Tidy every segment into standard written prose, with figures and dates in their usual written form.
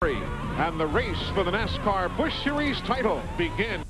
And the race for the NASCAR Busch Series title begins.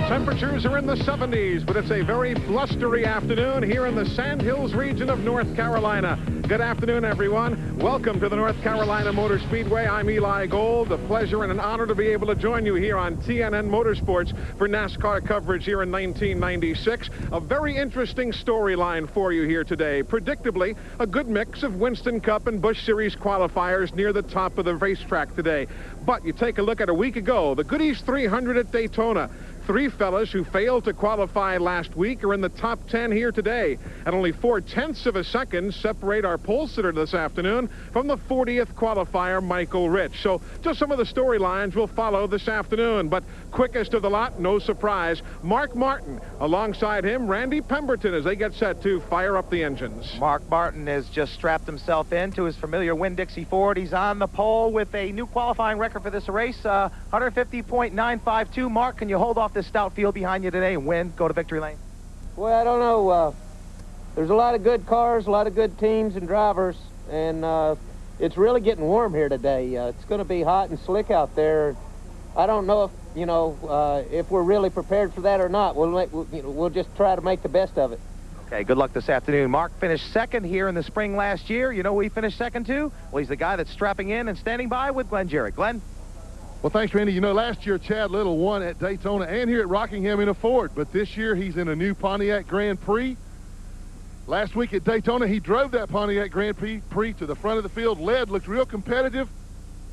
Temperatures are in the 70s, but it's a very blustery afternoon here in the Sandhills region of North Carolina. Good afternoon, everyone. Welcome to the North Carolina Motor Speedway. I'm Eli Gold. A pleasure and an honor to be able to join you here on TNN Motorsports for NASCAR coverage here in 1996. A very interesting storyline for you here today. Predictably, a good mix of Winston Cup and Busch Series qualifiers near the top of the racetrack today. But you take a look at a week ago, the Goodies 300 at Daytona. Three fellas who failed to qualify last week are in the top 10 here today. And only 0.4 of a second separate our pole sitter this afternoon from the 40th qualifier, Michael Rich. So just some of the storylines we'll follow this afternoon. But quickest of the lot, no surprise, Mark Martin. Alongside him, Randy Pemberton as they get set to fire up the engines. Mark Martin has just strapped himself into his familiar Winn-Dixie Ford. He's on the pole with a new qualifying record for this race, 150.952. Mark, can you hold off this stout field behind you today and win, go to victory lane? Well, I don't know. There's a lot of good cars, a lot of good teams and drivers, and it's really getting warm here today. It's going to be hot and slick out there. I don't know if, if we're really prepared for that or not. We'll just try to make the best of it. Okay, good luck this afternoon. Mark finished second here in the spring last year. You know who he finished second to? Well, he's the guy that's strapping in and standing by with Glenn Jarrett. Glenn? Well, thanks, Randy. You know, last year Chad Little won at Daytona and here at Rockingham in a Ford, but this year he's in a new Pontiac Grand Prix. Last week at Daytona, he drove that Pontiac Grand Prix to the front of the field, led, looked real competitive,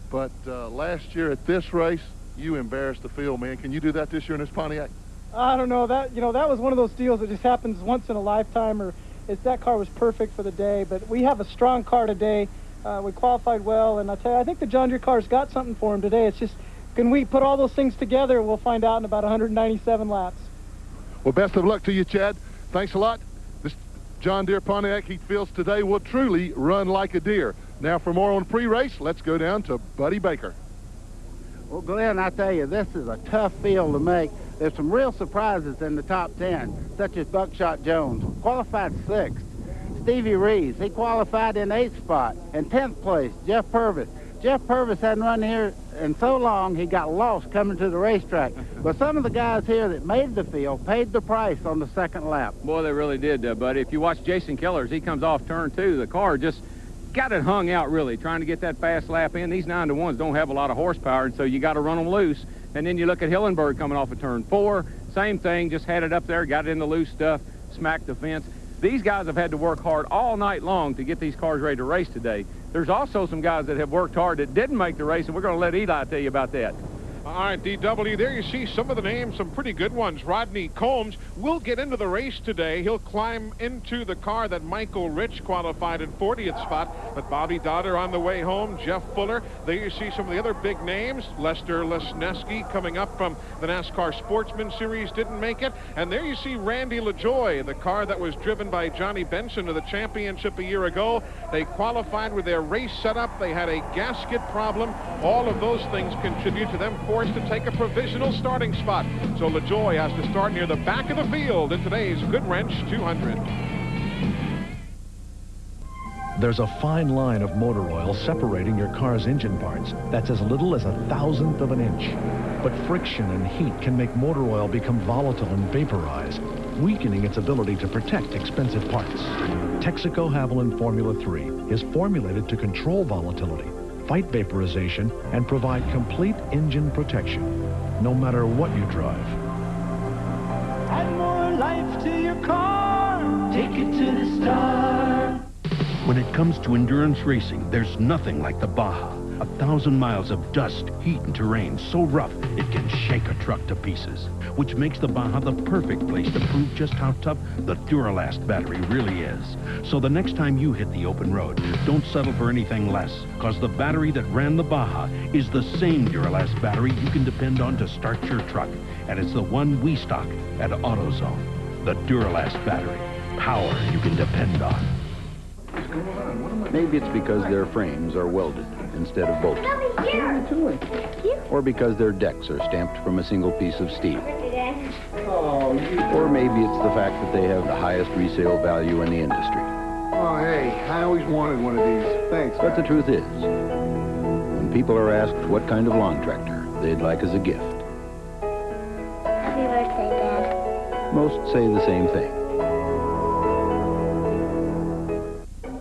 but last year at this race, you embarrassed the field, man. Can you do that this year in this Pontiac? I don't know. That was one of those deals that just happens once in a lifetime, or that car was perfect for the day, but we have a strong car today. We qualified well, and I tell you, I think the John Deere car's got something for him today. It's just, can we put all those things together? We'll find out in about 197 laps. Well, best of luck to you, Chad. Thanks a lot. This John Deere Pontiac he feels today will truly run like a deer. Now, for more on pre-race, let's go down to Buddy Baker. Well, Glenn, I tell you, this is a tough field to make. There's some real surprises in the top 10, such as Buckshot Jones, qualified 6th. Stevie Reeves, he qualified in 8th spot. In 10th place, Jeff Purvis. Jeff Purvis hadn't run here in so long, he got lost coming to the racetrack. But some of the guys here that made the field paid the price on the second lap. Boy, they really did, buddy. If you watch Jason Keller, as he comes off turn 2, the car just got it hung out, really, trying to get that fast lap in. These 9-to-1s don't have a lot of horsepower, and so you got to run them loose. And then you look at Hillenberg coming off of turn 4, same thing, just had it up there, got it in the loose stuff, smacked the fence. These guys have had to work hard all night long to get these cars ready to race today. There's also some guys that have worked hard that didn't make the race, and we're going to let Eli tell you about that. All right, DW, there you see some of the names, some pretty good ones. Rodney Combs will get into the race today. He'll climb into the car that Michael Rich qualified in 40th spot. But Bobby Dodder on the way home, Jeff Fuller. There you see some of the other big names. Lester Lesneski coming up from the NASCAR Sportsman Series didn't make it. And there you see Randy LaJoie, the car that was driven by Johnny Benson to the championship a year ago. They qualified with their race setup. They had a gasket problem. All of those things contribute to them forced to take a provisional starting spot. So LaJoie has to start near the back of the field in today's Goodwrench 200. There's a fine line of motor oil separating your car's engine parts that's as little as 1/1000th of an inch. But friction and heat can make motor oil become volatile and vaporize, weakening its ability to protect expensive parts. Texaco Haviland Formula 3 is formulated to control volatility, fight vaporization, and provide complete engine protection, no matter what you drive. Add more life to your car. Take it to the star. When it comes to endurance racing, there's nothing like the Baja. 1,000 miles of dust, heat, and terrain so rough it can shake a truck to pieces, which makes the Baja the perfect place to prove just how tough the Duralast battery really is. So the next time you hit the open road, don't settle for anything less, because the battery that ran the Baja is the same Duralast battery you can depend on to start your truck, and it's the one we stock at AutoZone, the Duralast battery. power you can depend on. Maybe it's because their frames are welded instead of bolted. Or because their decks are stamped from a single piece of steel. Or maybe it's the fact that they have the highest resale value in the industry. Oh, hey, I always wanted one of these. Thanks. But the truth is, when people are asked what kind of lawn tractor they'd like as a gift, Happy birthday, Dad. most say the same thing.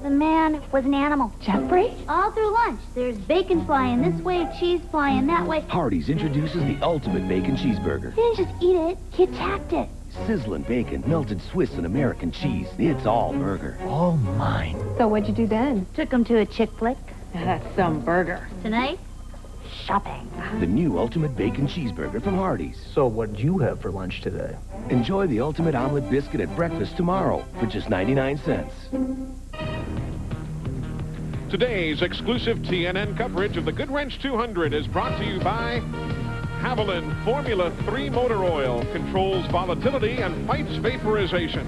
The man was an animal. Jeffrey? All through lunch, there's bacon flying this way, cheese flying that way. Hardee's introduces the ultimate bacon cheeseburger. He didn't just eat it, he attacked it. Sizzling bacon, melted Swiss and American cheese. It's all burger. All mine. So what'd you do then? Took him to a chick flick. That's some burger. Tonight, shopping. The new ultimate bacon cheeseburger from Hardee's. So what did you have for lunch today? Enjoy the ultimate omelet biscuit at breakfast tomorrow for just 99 cents. Today's exclusive TNN coverage of the Goodwrench 200 is brought to you by Haviland Formula 3 motor oil. Controls volatility and fights vaporization.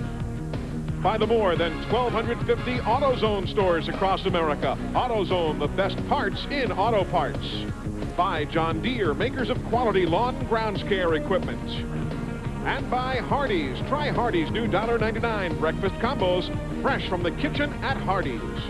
By the more than 1,250 AutoZone stores across America. AutoZone, the best parts in auto parts. By John Deere, makers of quality lawn and grounds care equipment. And by Hardee's. Try Hardee's new $1.99 breakfast combos, fresh from the kitchen at Hardee's.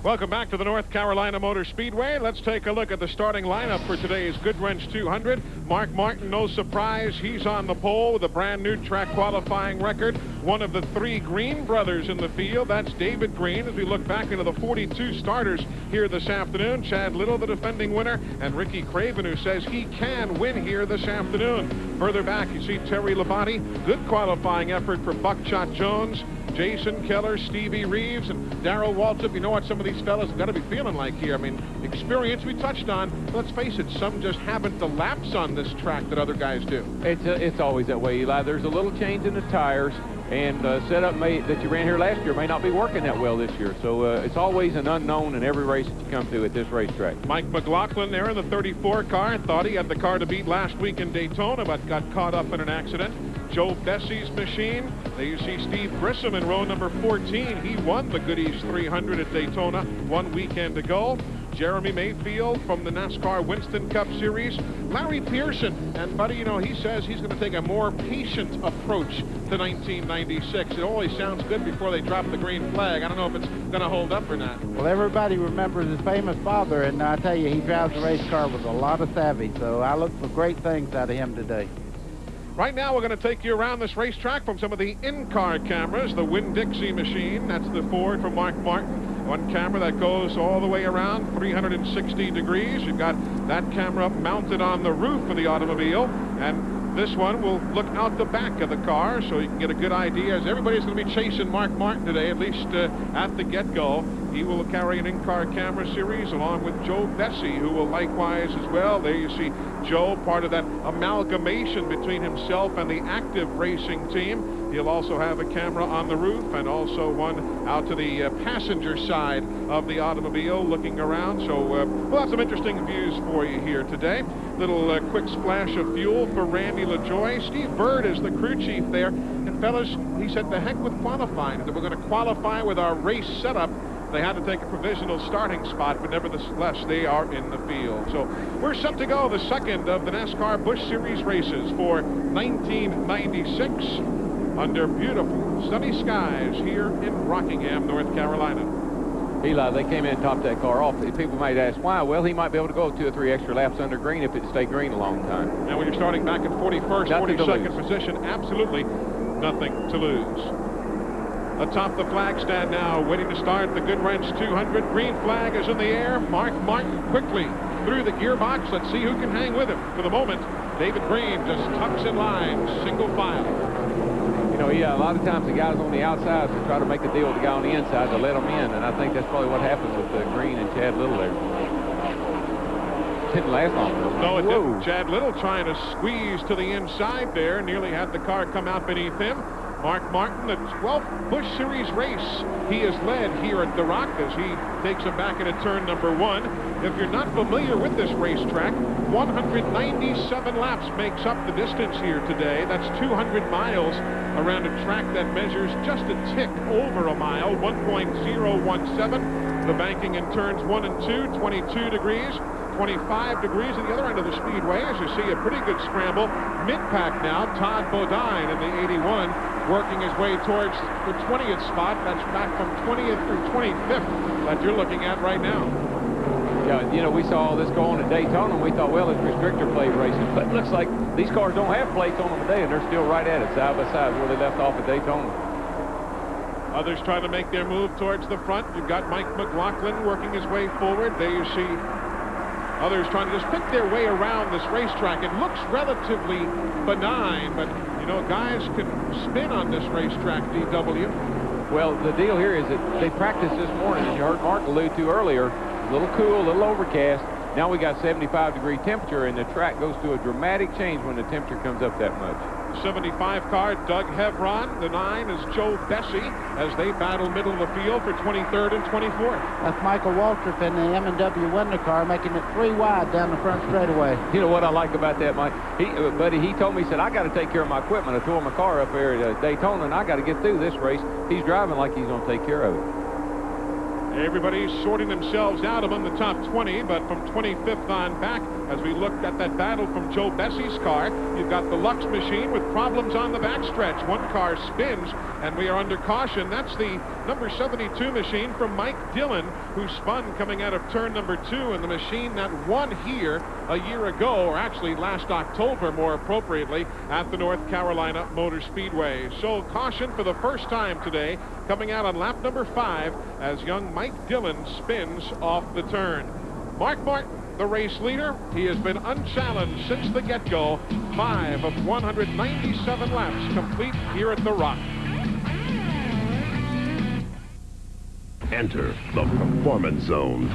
Welcome back to the North Carolina Motor Speedway. Let's take a look at the starting lineup for today's Goodwrench 200. Mark Martin, no surprise, he's on the pole with a brand new track qualifying record. One of the three Green brothers in the field, that's David Green. As we look back into the 42 starters here this afternoon, Chad Little, the defending winner, and Ricky Craven, who says he can win here this afternoon. Further back, you see Terry Labonte. Good qualifying effort for Buckshot Jones, Jason Keller, Stevie Reeves, and Darrell Waltrip. You know what some of these fellas have got to be feeling like here. I mean, experience we touched on. Let's face it, some just haven't the laps on this track that other guys do. It's always that way, Eli. There's a little change in the tires, and setup that you ran here last year may not be working that well this year. So it's always an unknown in every race that you come to at this racetrack. Mike McLaughlin there in the 34 car. Thought he had the car to beat last week in Daytona, but got caught up in an accident. Joe Bessie's machine. There you see Steve Grissom in row number 14. He won the Goodies 300 at Daytona 1 weekend ago. Jeremy Mayfield from the NASCAR Winston Cup Series. Larry Pearson, and buddy, you know, he says he's going to take a more patient approach to 1996. It always sounds good before they drop the green flag. I don't know if it's going to hold up or not. Well, everybody remembers his famous father, and I tell you, he drives a race car with a lot of savvy, so I look for great things out of him today. Right now, we're going to take you around this racetrack from some of the in-car cameras. The Winn-Dixie machine, that's the Ford from Mark Martin. One camera that goes all the way around 360 degrees. You've got that camera mounted on the roof of the automobile, and this one will look out the back of the car so you can get a good idea, as everybody's going to be chasing Mark Martin today, at least at the get-go. He will carry an in-car camera series along with Joe Bessie, who will likewise as well. There you see Joe, part of that amalgamation between himself and the active racing team. He'll also have a camera on the roof and also one out to the passenger side of the automobile looking around. So we'll have some interesting views for you here today. Little quick splash of fuel for Randy LaJoie. Steve Bird is the crew chief there. And fellas, he said, the heck with qualifying. That we're going to qualify with our race setup. They had to take a provisional starting spot, but nevertheless, they are in the field. So we're set to go, the second of the NASCAR Busch Series races for 1996 under beautiful sunny skies here in Rockingham, North Carolina. Eli, they came in and topped that car off. People might ask why. Well, he might be able to go 2 or 3 extra laps under green if it stayed green a long time. And when you're starting back in 41st, 42nd position, absolutely nothing to lose. Atop the flag stand now, waiting to start the Goodwrench 200. Green flag is in the air. Mark Martin quickly through the gearbox. Let's see who can hang with him. For the moment, David Green just tucks in line, single file. You know, yeah, a lot of times the guys on the outside to try to make a deal with the guy on the inside to let him in, and I think that's probably what happens with Green and Chad Little there. Didn't last long. No, it didn't. Chad Little trying to squeeze to the inside there, nearly had the car come out beneath him. Mark Martin, the 12th Busch Series race he has led here at the Rock as he takes him back into turn number 1. If you're not familiar with this racetrack, 197 laps makes up the distance here today. That's 200 miles around a track that measures just a tick over a mile, 1.017. The banking in turns 1 and 2, 22 degrees. 25 degrees at the other end of the speedway. As you see, a pretty good scramble. Mid-pack now, Todd Bodine in the 81, working his way towards the 20th spot. That's back from 20th through 25th that you're looking at right now. Yeah, you know, we saw all this go on at Daytona, and we thought, well, it's restrictor plate racing. But it looks like these cars don't have plates on them today, and they're still right at it, side by side, where they left off at Daytona. Others trying to make their move towards the front. You've got Mike McLaughlin working his way forward. There you see others trying to just pick their way around this racetrack. It looks relatively benign, but, you know, guys can spin on this racetrack, DW. Well, the deal here is that they practiced this morning, as you heard Mark allude to earlier. A little cool, a little overcast. Now we got 75-degree temperature, and the track goes through a dramatic change when the temperature comes up that much. 75 car, Doug Hevron. The 9 is Joe Bessie as they battle middle of the field for 23rd and 24th. That's Michael Waltrip in the M&W Wonder car, making it 3 wide down the front straightaway. You know what I like about that, Mike? Buddy, he told me, he said, I got to take care of my equipment. I tore my car up there at Daytona, and I got to get through this race. He's driving like he's going to take care of it. Everybody's sorting themselves out among the top 20, but from 25th on back, as we looked at that battle from Joe Bessie's car, you've got the Lux machine with problems on the backstretch. One car spins, and we are under caution. That's the number 72 machine from Mike Dillon, who spun coming out of turn number 2, and the machine that won here a year ago, or actually last October, more appropriately, at the North Carolina Motor Speedway. So caution for the first time today, coming out on lap number 5, as young Mike Dillon spins off the turn. Mark Martin, the race leader. He has been unchallenged since the get-go. 5 of 197 laps complete here at the Rock. Enter the Performance Zone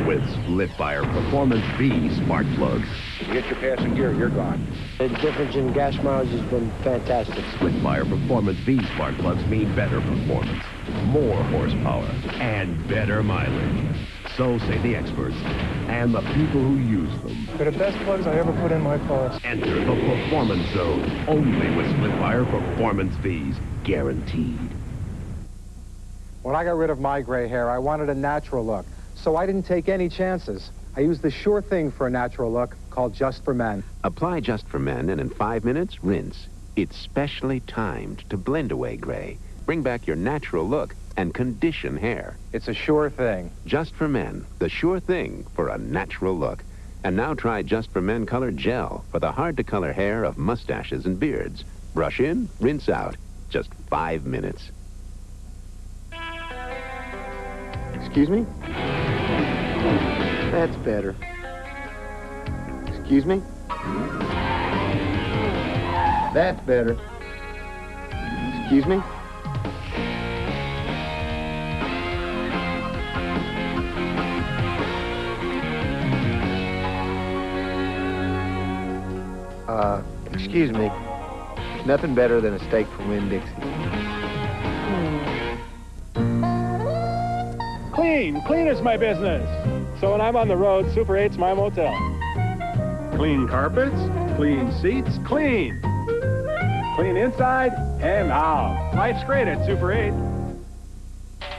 with Split-Fire Performance V spark plugs. You get your passing gear, you're gone. The difference in gas mileage has been fantastic. Split-Fire Performance V spark plugs mean better performance, more horsepower, and better mileage. So say the experts and the people who use them. They're the best plugs I ever put in my car. Enter the Performance Zone only with Split-Fire Performance Vs, guaranteed. When I got rid of my gray hair, I wanted a natural look, so I didn't take any chances. I used the sure thing for a natural look called Just for Men. Apply Just for Men, and in 5 minutes, rinse. It's specially timed to blend away gray, bring back your natural look, and condition hair. It's a sure thing. Just for Men, the sure thing for a natural look. And now try Just for Men Color Gel for the hard-to-color hair of mustaches and beards. Brush in, rinse out. Just 5 minutes. Excuse me? That's better. Excuse me? That's better. Excuse me? Excuse me. Nothing better than a steak from Winn-Dixie. Clean is my business. So when I'm on the road, Super 8's my motel. Clean carpets, clean seats, clean. Clean inside and out. Life's great at Super 8.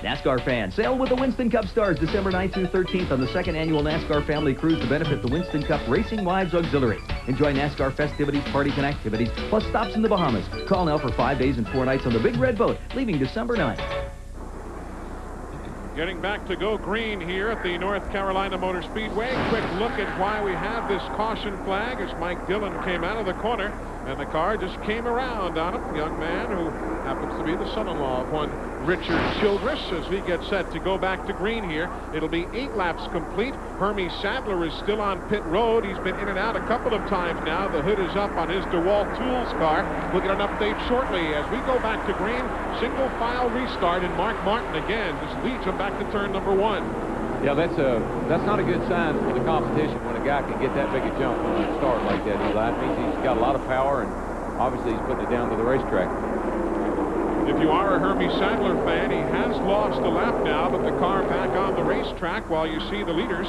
NASCAR fans, sail with the Winston Cup Stars December 9th through 13th on the 2nd annual NASCAR Family Cruise to benefit the Winston Cup Racing Wives Auxiliary. Enjoy NASCAR festivities, parties, and activities, plus stops in the Bahamas. Call now for 5 days and 4 nights on the Big Red Boat, leaving December 9th. Getting back to go green here at the North Carolina Motor Speedway. Quick look at why we have this caution flag as Mike Dillon came out of the corner, and the car just came around on him. Young man who happens to be the son-in-law of one Richard Childress as we get set to go back to green here. It'll be 8 laps complete. Hermie Sadler is still on pit road. He's been in and out a couple of times now. The hood is up on his DeWalt Tools car. We'll get an update shortly as we go back to green. Single file restart, and Mark Martin again just leads him back to turn number 1. Yeah, that's not a good sign for the competition when a guy can get that big a jump on a start like that. That means he's got a lot of power, and obviously he's putting it down to the racetrack. If you are a Hermie Sadler fan, he has lost a lap now, but the car back on the racetrack while you see the leaders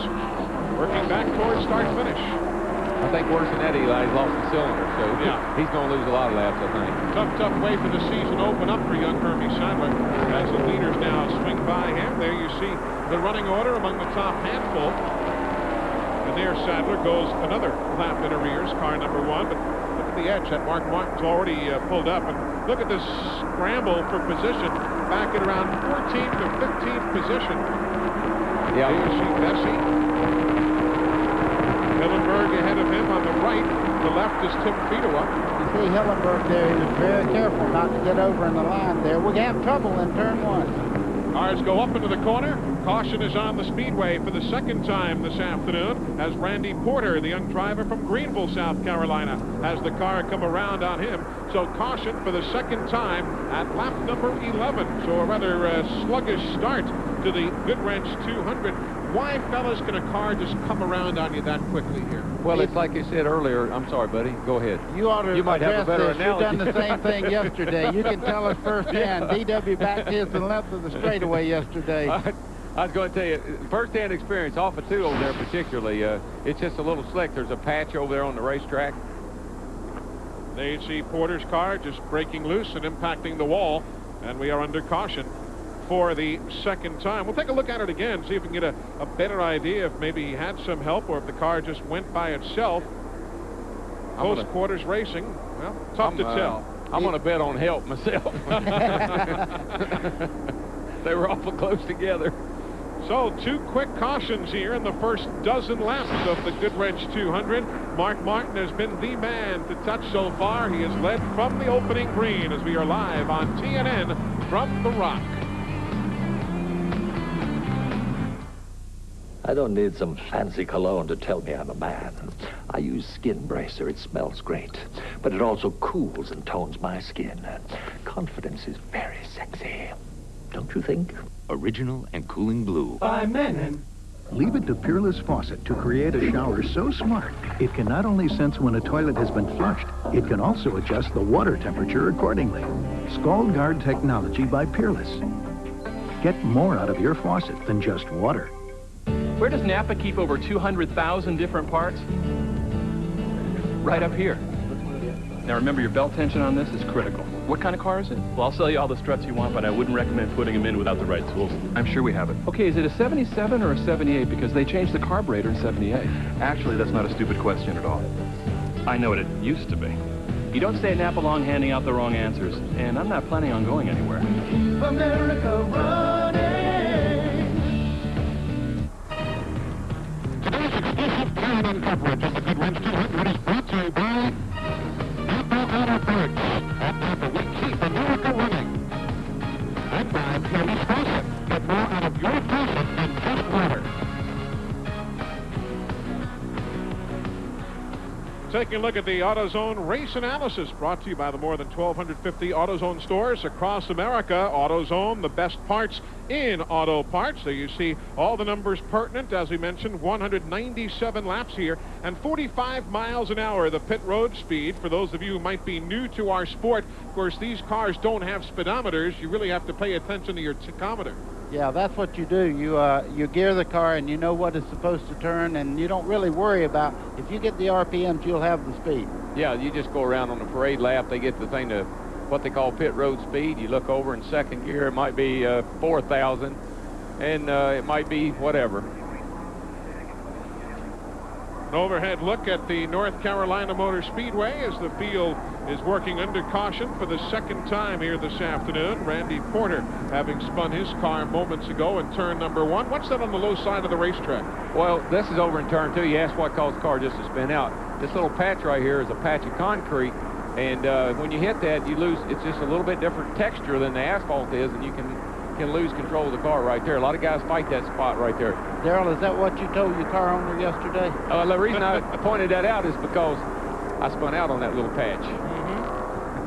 working back towards start-finish. I think worse than that, Eli, he's lost the cylinder, so he's going to lose a lot of laps, I think. Tough way for the season to open up for young Hermie Sadler as the leaders now swing by him. There you see the running order among the top handful. And there Sadler goes another lap in arrears, car number 1. But look at the edge that Mark Martin's already pulled up. And look at this scramble for position back at around 14th to 15th position. Yeah. There you see Bessie. Hillenberg ahead of him on the right. The left is Tim Fedowa. You see Hillenberg there, he was very careful not to get over in the line there. We're going to have trouble in turn 1. Cars go up into the corner. Caution is on the speedway for the second time this afternoon as Randy Porter, the young driver from Greenville, South Carolina, has the car come around on him. So caution for the second time at lap number 11. So a rather sluggish start to the Goodwrench 200. Why, fellas, can a car just come around on you that quickly here? Well, it's like you said earlier. I'm sorry, buddy. Go ahead. You ought to might have a better analogy. You've done the same thing yesterday. You can tell us firsthand. DW backed his and left of the straightaway yesterday. I was going to tell you, first-hand experience off of 2 over there particularly. It's just a little slick. There's a patch over there on the racetrack. There you see Porter's car just breaking loose and impacting the wall, and we are under caution for the second time. We'll take a look at it again, see if we can get a better idea if maybe he had some help or if the car just went by itself. Post-quarters racing, well, tough to tell. I'm going to bet on help myself. They were awful close together. So 2 quick cautions here in the first dozen laps of the Goodwrench 200. Mark Martin has been the man to touch so far. He has led from the opening green as we are live on TNN from the Rock. I don't need some fancy cologne to tell me I'm a man. I use Skin Bracer. It smells great, but it also cools and tones my skin. Confidence is very sexy. Don't you think? Original and cooling blue. By Menon. Leave it to Peerless Faucet to create a shower so smart, it can not only sense when a toilet has been flushed, it can also adjust the water temperature accordingly. Scald Guard technology by Peerless. Get more out of your faucet than just water. Where does Napa keep over 200,000 different parts? Right up here. Now remember, your belt tension on this is critical. What kind of car is it? Well, I'll sell you all the struts you want, but I wouldn't recommend putting them in without the right tools. I'm sure we have it. Okay, is it a 77 or a 78? Because they changed the carburetor in 78. Actually, that's not a stupid question at all. I know what it used to be. You don't stay at Napa long handing out the wrong answers, and I'm not planning on going anywhere. Keep America running. Today's exclusive TNN coverage of the Goodwrench 200 is brought to you by Napa Auto Parts. At Napa, we keep America running. And by Peerless Faucet. Get more out of your faucet than just water. Taking a look at the AutoZone race analysis brought to you by the more than 1,250 AutoZone stores across America. AutoZone, the best parts in auto parts. There you see all the numbers pertinent. As we mentioned, 197 laps here and 45 miles an hour, the pit road speed. For those of you who might be new to our sport, of course, these cars don't have speedometers. You really have to pay attention to your tachometer. Yeah, that's what you do. You gear the car and you know what it's supposed to turn, and you don't really worry about if you get the RPMs, you'll have the speed. Yeah, you just go around on a parade lap. They get the thing to what they call pit road speed. You look over in second gear, it might be 4,000, and it might be whatever. An overhead look at the North Carolina Motor Speedway as the field is working under caution for the second time here this afternoon. Randy Porter having spun his car moments ago in turn number 1. What's that on the low side of the racetrack? Well, this is over in turn 2. You asked what caused the car just to spin out. This little patch right here is a patch of concrete, and when you hit that, you lose. It's just a little bit different texture than the asphalt is, and you can lose control of the car right there. A lot of guys fight that spot right there. Darrell, is that what you told your car owner yesterday? The reason I pointed that out is because I spun out on that little patch.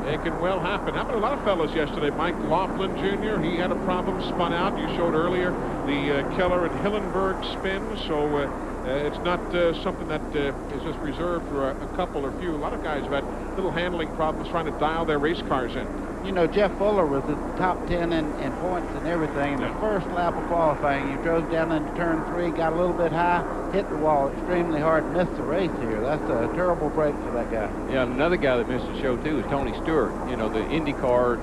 It can well happen. Happened to a lot of fellows yesterday. Mike Laughlin Jr., he had a problem, spun out. You showed earlier the Keller and Hillenberg spin, so it's not something that is just reserved for a couple or few. A lot of guys have had little handling problems trying to dial their race cars in. You know, Jeff Fuller was at the top 10 in points and everything. In the first lap of qualifying, he drove down into turn 3, got a little bit high, hit the wall extremely hard, missed the race here. That's a terrible break for that guy. Yeah, another guy that missed the show, too, is Tony Stewart. You know, the IndyCar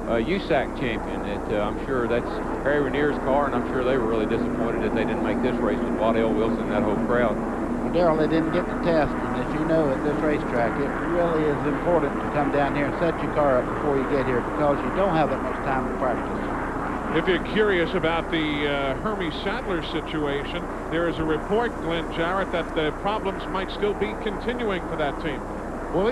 USAC champion. I'm sure that's Harry Renier's car, and I'm sure they were really disappointed that they didn't make this race with Waddell Wilson and that whole crowd. Well, Darrell, they didn't get the test, and as you know, at this racetrack, it really is important to come down here and set your car up before you get here because you don't have that much time to practice. If you're curious about the Hermie Sadler situation, there is a report, Glenn Jarrett, that the problems might still be continuing for that team. Well,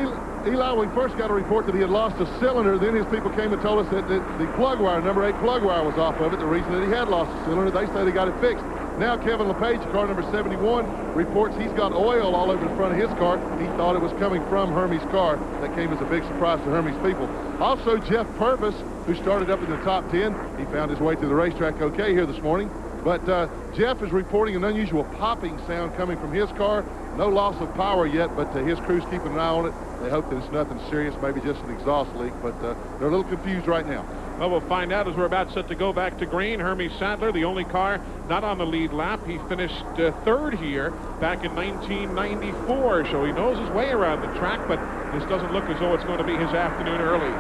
Eli, we first got a report that he had lost a cylinder. Then his people came and told us that the plug wire, number 8 plug wire, was off of it. The reason that he had lost a cylinder, they say they got it fixed. Now Kevin LePage, car number 71, reports he's got oil all over the front of his car. He thought it was coming from Hermie's car. That came as a big surprise to Hermie's people. Also, Jeff Purvis, who started up in the top 10, he found his way to the racetrack okay here this morning. But Jeff is reporting an unusual popping sound coming from his car. No loss of power yet, but his crew's keeping an eye on it. They hope that it's nothing serious, maybe just an exhaust leak, but they're a little confused right now. Well, we'll find out as we're about set to go back to green. Hermie Sadler, the only car not on the lead lap. He finished third here back in 1994, so he knows his way around the track, but this doesn't look as though it's going to be his afternoon early.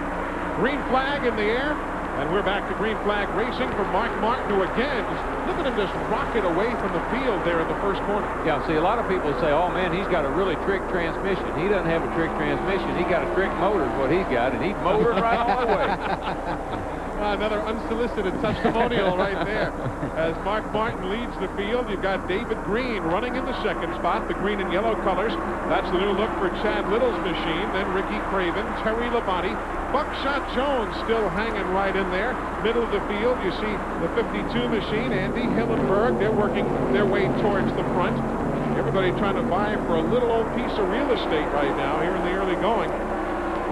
Green flag in the air, and we're back to green flag racing for Mark Martin, who again, look at him just rocket away from the field there in the first corner. Yeah, see, a lot of people say, oh, man, he's got a really trick transmission. He doesn't have a trick transmission. He got a trick motor is what he's got, and he's motoring right all the way. Another unsolicited testimonial right there. As Mark Martin leads the field, you've got David Green running in the second spot, the green and yellow colors. That's the new look for Chad Little's machine. Then Ricky Craven, Terry Labonte, Buckshot Jones still hanging right in there. Middle of the field, you see the 52 machine, Andy Hillenberg. They're working their way towards the front. Everybody trying to vie for a little old piece of real estate right now here in the early going.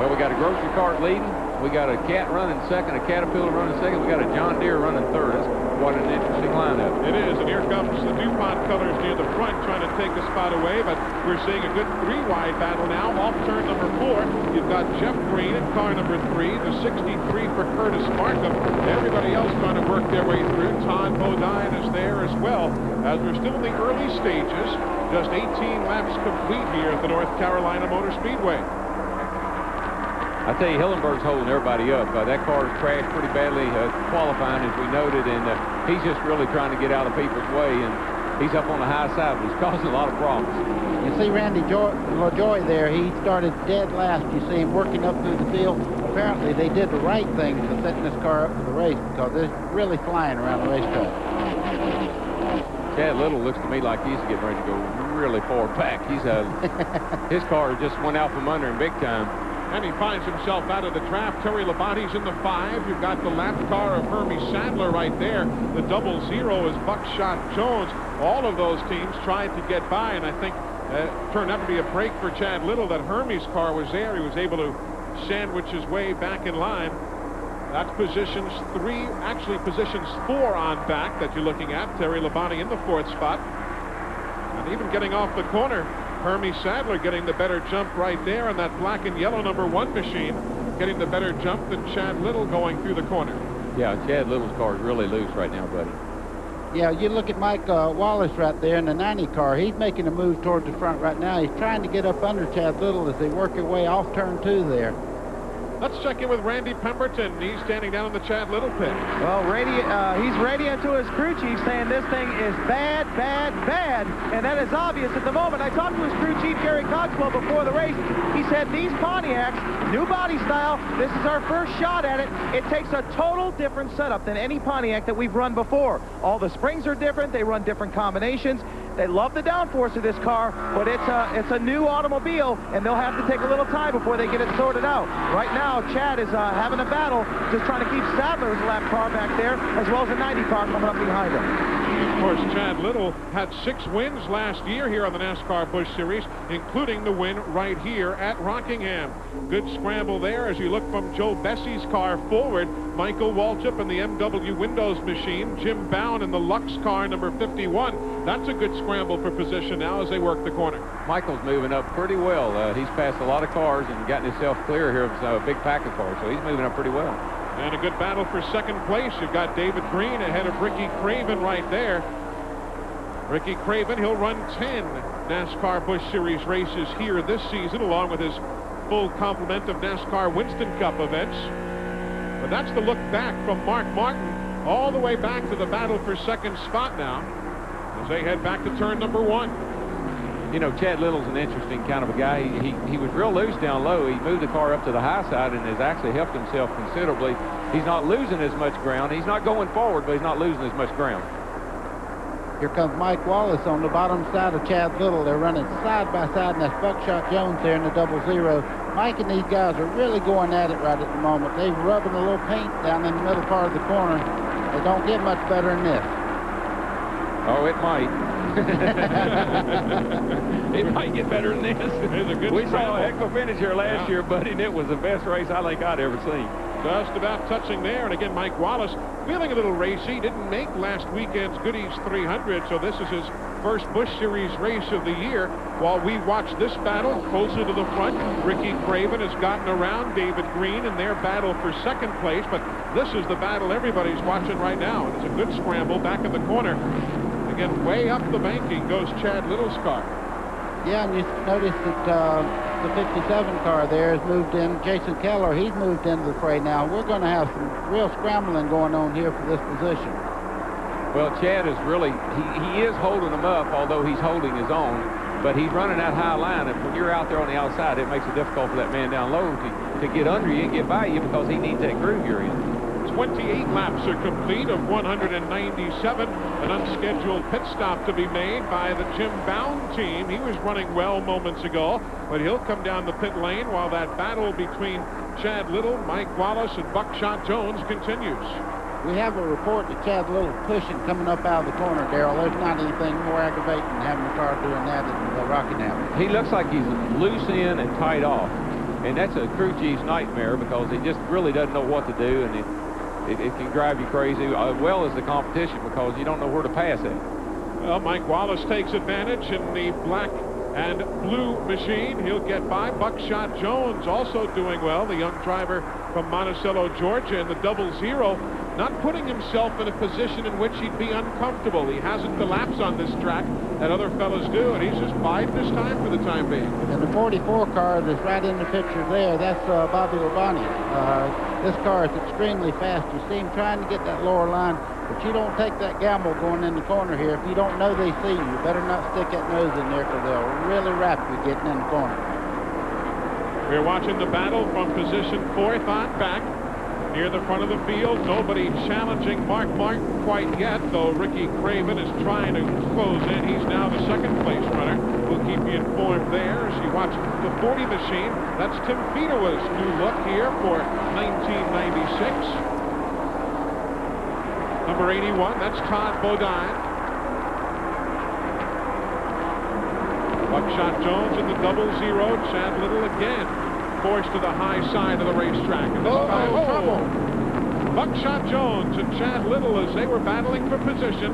Well, we got a grocery cart leading. We got a Cat running second, a Caterpillar running second. We got a John Deere running third. That's quite an interesting lineup. It is, and here comes the DuPont colors near the front trying to take a spot away, but we're seeing a good three-wide battle now. Off turn number 4, you've got Jeff Green in car number 3, the 63 for Curtis Markham. Everybody else trying to work their way through. Todd Bodine is there as well, as we're still in the early stages. Just 18 laps complete here at the North Carolina Motor Speedway. I tell you, Hillenberg's holding everybody up. That car's crashed pretty badly qualifying, as we noted, and he's just really trying to get out of people's way, and he's up on the high side, but he's causing a lot of problems. You see Randy LaJoy there. He started dead last. You see him working up through the field. Apparently, they did the right thing for setting this car up for the race because they're really flying around the racetrack. Chad Little looks to me like he's getting ready to go really far back. His car just went out from under him big time. And he finds himself out of the trap. Terry Labonte's in the 5. You've got the lap car of Hermie Sadler right there. The 00 is Buckshot Jones. All of those teams tried to get by, and I think it turned out to be a break for Chad Little that Hermie's car was there. He was able to sandwich his way back in line. That's positions 3, actually positions 4 on back that you're looking at. Terry Labonte in the 4th spot. And even getting off the corner, Hermie Sadler getting the better jump right there on that black and yellow number 1 machine, getting the better jump than Chad Little going through the corner. Yeah, Chad Little's car is really loose right now, buddy. Yeah, you look at Mike Wallace right there in the 90 car. He's making a move towards the front right now. He's trying to get up under Chad Little as they work their way off turn 2 there. Let's check in with Randy Pemberton. He's standing down in the Chad Little pit. Well, he's radiant to his crew chief saying this thing is bad, bad, bad. And that is obvious at the moment. I talked to his crew chief, Gary Cogswell, before the race. He said these Pontiacs, new body style, this is our first shot at it. It takes a total different setup than any Pontiac that we've run before. All the springs are different. They run different combinations. They love the downforce of this car, but it's a new automobile, and they'll have to take a little time before they get it sorted out. Right now, Chad is having a battle, just trying to keep Sadler's lap car back there, as well as a 90 car coming up behind him. Of course, Chad Little had 6 wins last year here on the NASCAR Busch Series, including the win right here at Rockingham. Good scramble there as you look from Joe Bessie's car forward. Michael Waltrip in the MW Windows machine. Jim Bowen in the Lux car, number 51. That's a good scramble for position now as they work the corner. Michael's moving up pretty well. He's passed a lot of cars and gotten himself clear here of a big pack of cars, so he's moving up pretty well. And a good battle for second place. You've got David Green ahead of Ricky Craven right there. Ricky Craven, he'll run 10 NASCAR Busch Series races here this season, along with his full complement of NASCAR Winston Cup events. But that's the look back from Mark Martin all the way back to the battle for second spot now as they head back to turn number 1. You know, Chad Little's an interesting kind of a guy. He was real loose down low. He moved the car up to the high side and has actually helped himself considerably. He's not losing as much ground. He's not going forward, but he's not losing as much ground. Here comes Mike Wallace on the bottom side of Chad Little. They're running side by side, and that's Buckshot Jones there in the 00. Mike and these guys are really going at it right at the moment. They're rubbing a little paint down in the middle part of the corner. They don't get much better than this. Oh, it might. It might get better than this. We saw a heck of a finish here last year, buddy, and it was the best race I think I'd ever seen. Just about touching there. And again, Mike Wallace feeling a little racy. Didn't make last weekend's Goodies 300, so this is his first Busch Series race of the year. While we watch this battle closer to the front, Ricky Craven has gotten around David Green in their battle for second place, but this is the battle everybody's watching right now. It's a good scramble back in the corner. Again, way up the banking goes Chad Little's car. Yeah, and you notice that the 57 car there has moved in. Jason Keller, he's moved into the fray now. We're going to have some real scrambling going on here for this position. Well, Chad is really, he is holding them up, although he's holding his own, but he's running that high line, and when you're out there on the outside, it makes it difficult for that man down low to get under you and get by you because he needs that groove you're in. 28 laps are complete of 197. An unscheduled pit stop to be made by the Jim Bowen team. He was running well moments ago, but he'll come down the pit lane while that battle between Chad Little, Mike Wallace, and Buckshot Jones continues. We have a report that Chad Little pushing coming up out of the corner, Darrell. There's not anything more aggravating than having the car doing that in Rockingham. He looks like he's loose in and tight off, and that's a crew chief's nightmare because he just really doesn't know what to do, and it can drive you crazy, as well as the competition, because you don't know where to pass it. Well, Mike Wallace takes advantage in the black and blue machine. He'll get by. Buckshot Jones also doing well, the young driver from Monticello, Georgia, in the 00, not putting himself in a position in which he'd be uncomfortable. He hasn't collapsed on this track that other fellas do, and he's just biding his time for the time being. And the 44 car that's right in the picture there, that's Bobby Labonte. This car is extremely fast. You see him trying to get that lower line, but you don't take that gamble going in the corner here. If you don't know they see you, you better not stick that nose in there because they'll really wrap you getting in the corner. We're watching the battle from position 4th on back. Near the front of the field, nobody challenging Mark Martin quite yet, though Ricky Craven is trying to close in. He's now the second place runner. We'll keep you informed there as you watch the 40 machine. That's Tim Fedowa's new look here for 1996. Number 81, that's Todd Bodine. Buckshot Jones in the 00. Chad Little again forced to the high side of the racetrack. And this time, trouble. Buckshot Jones and Chad Little as they were battling for position.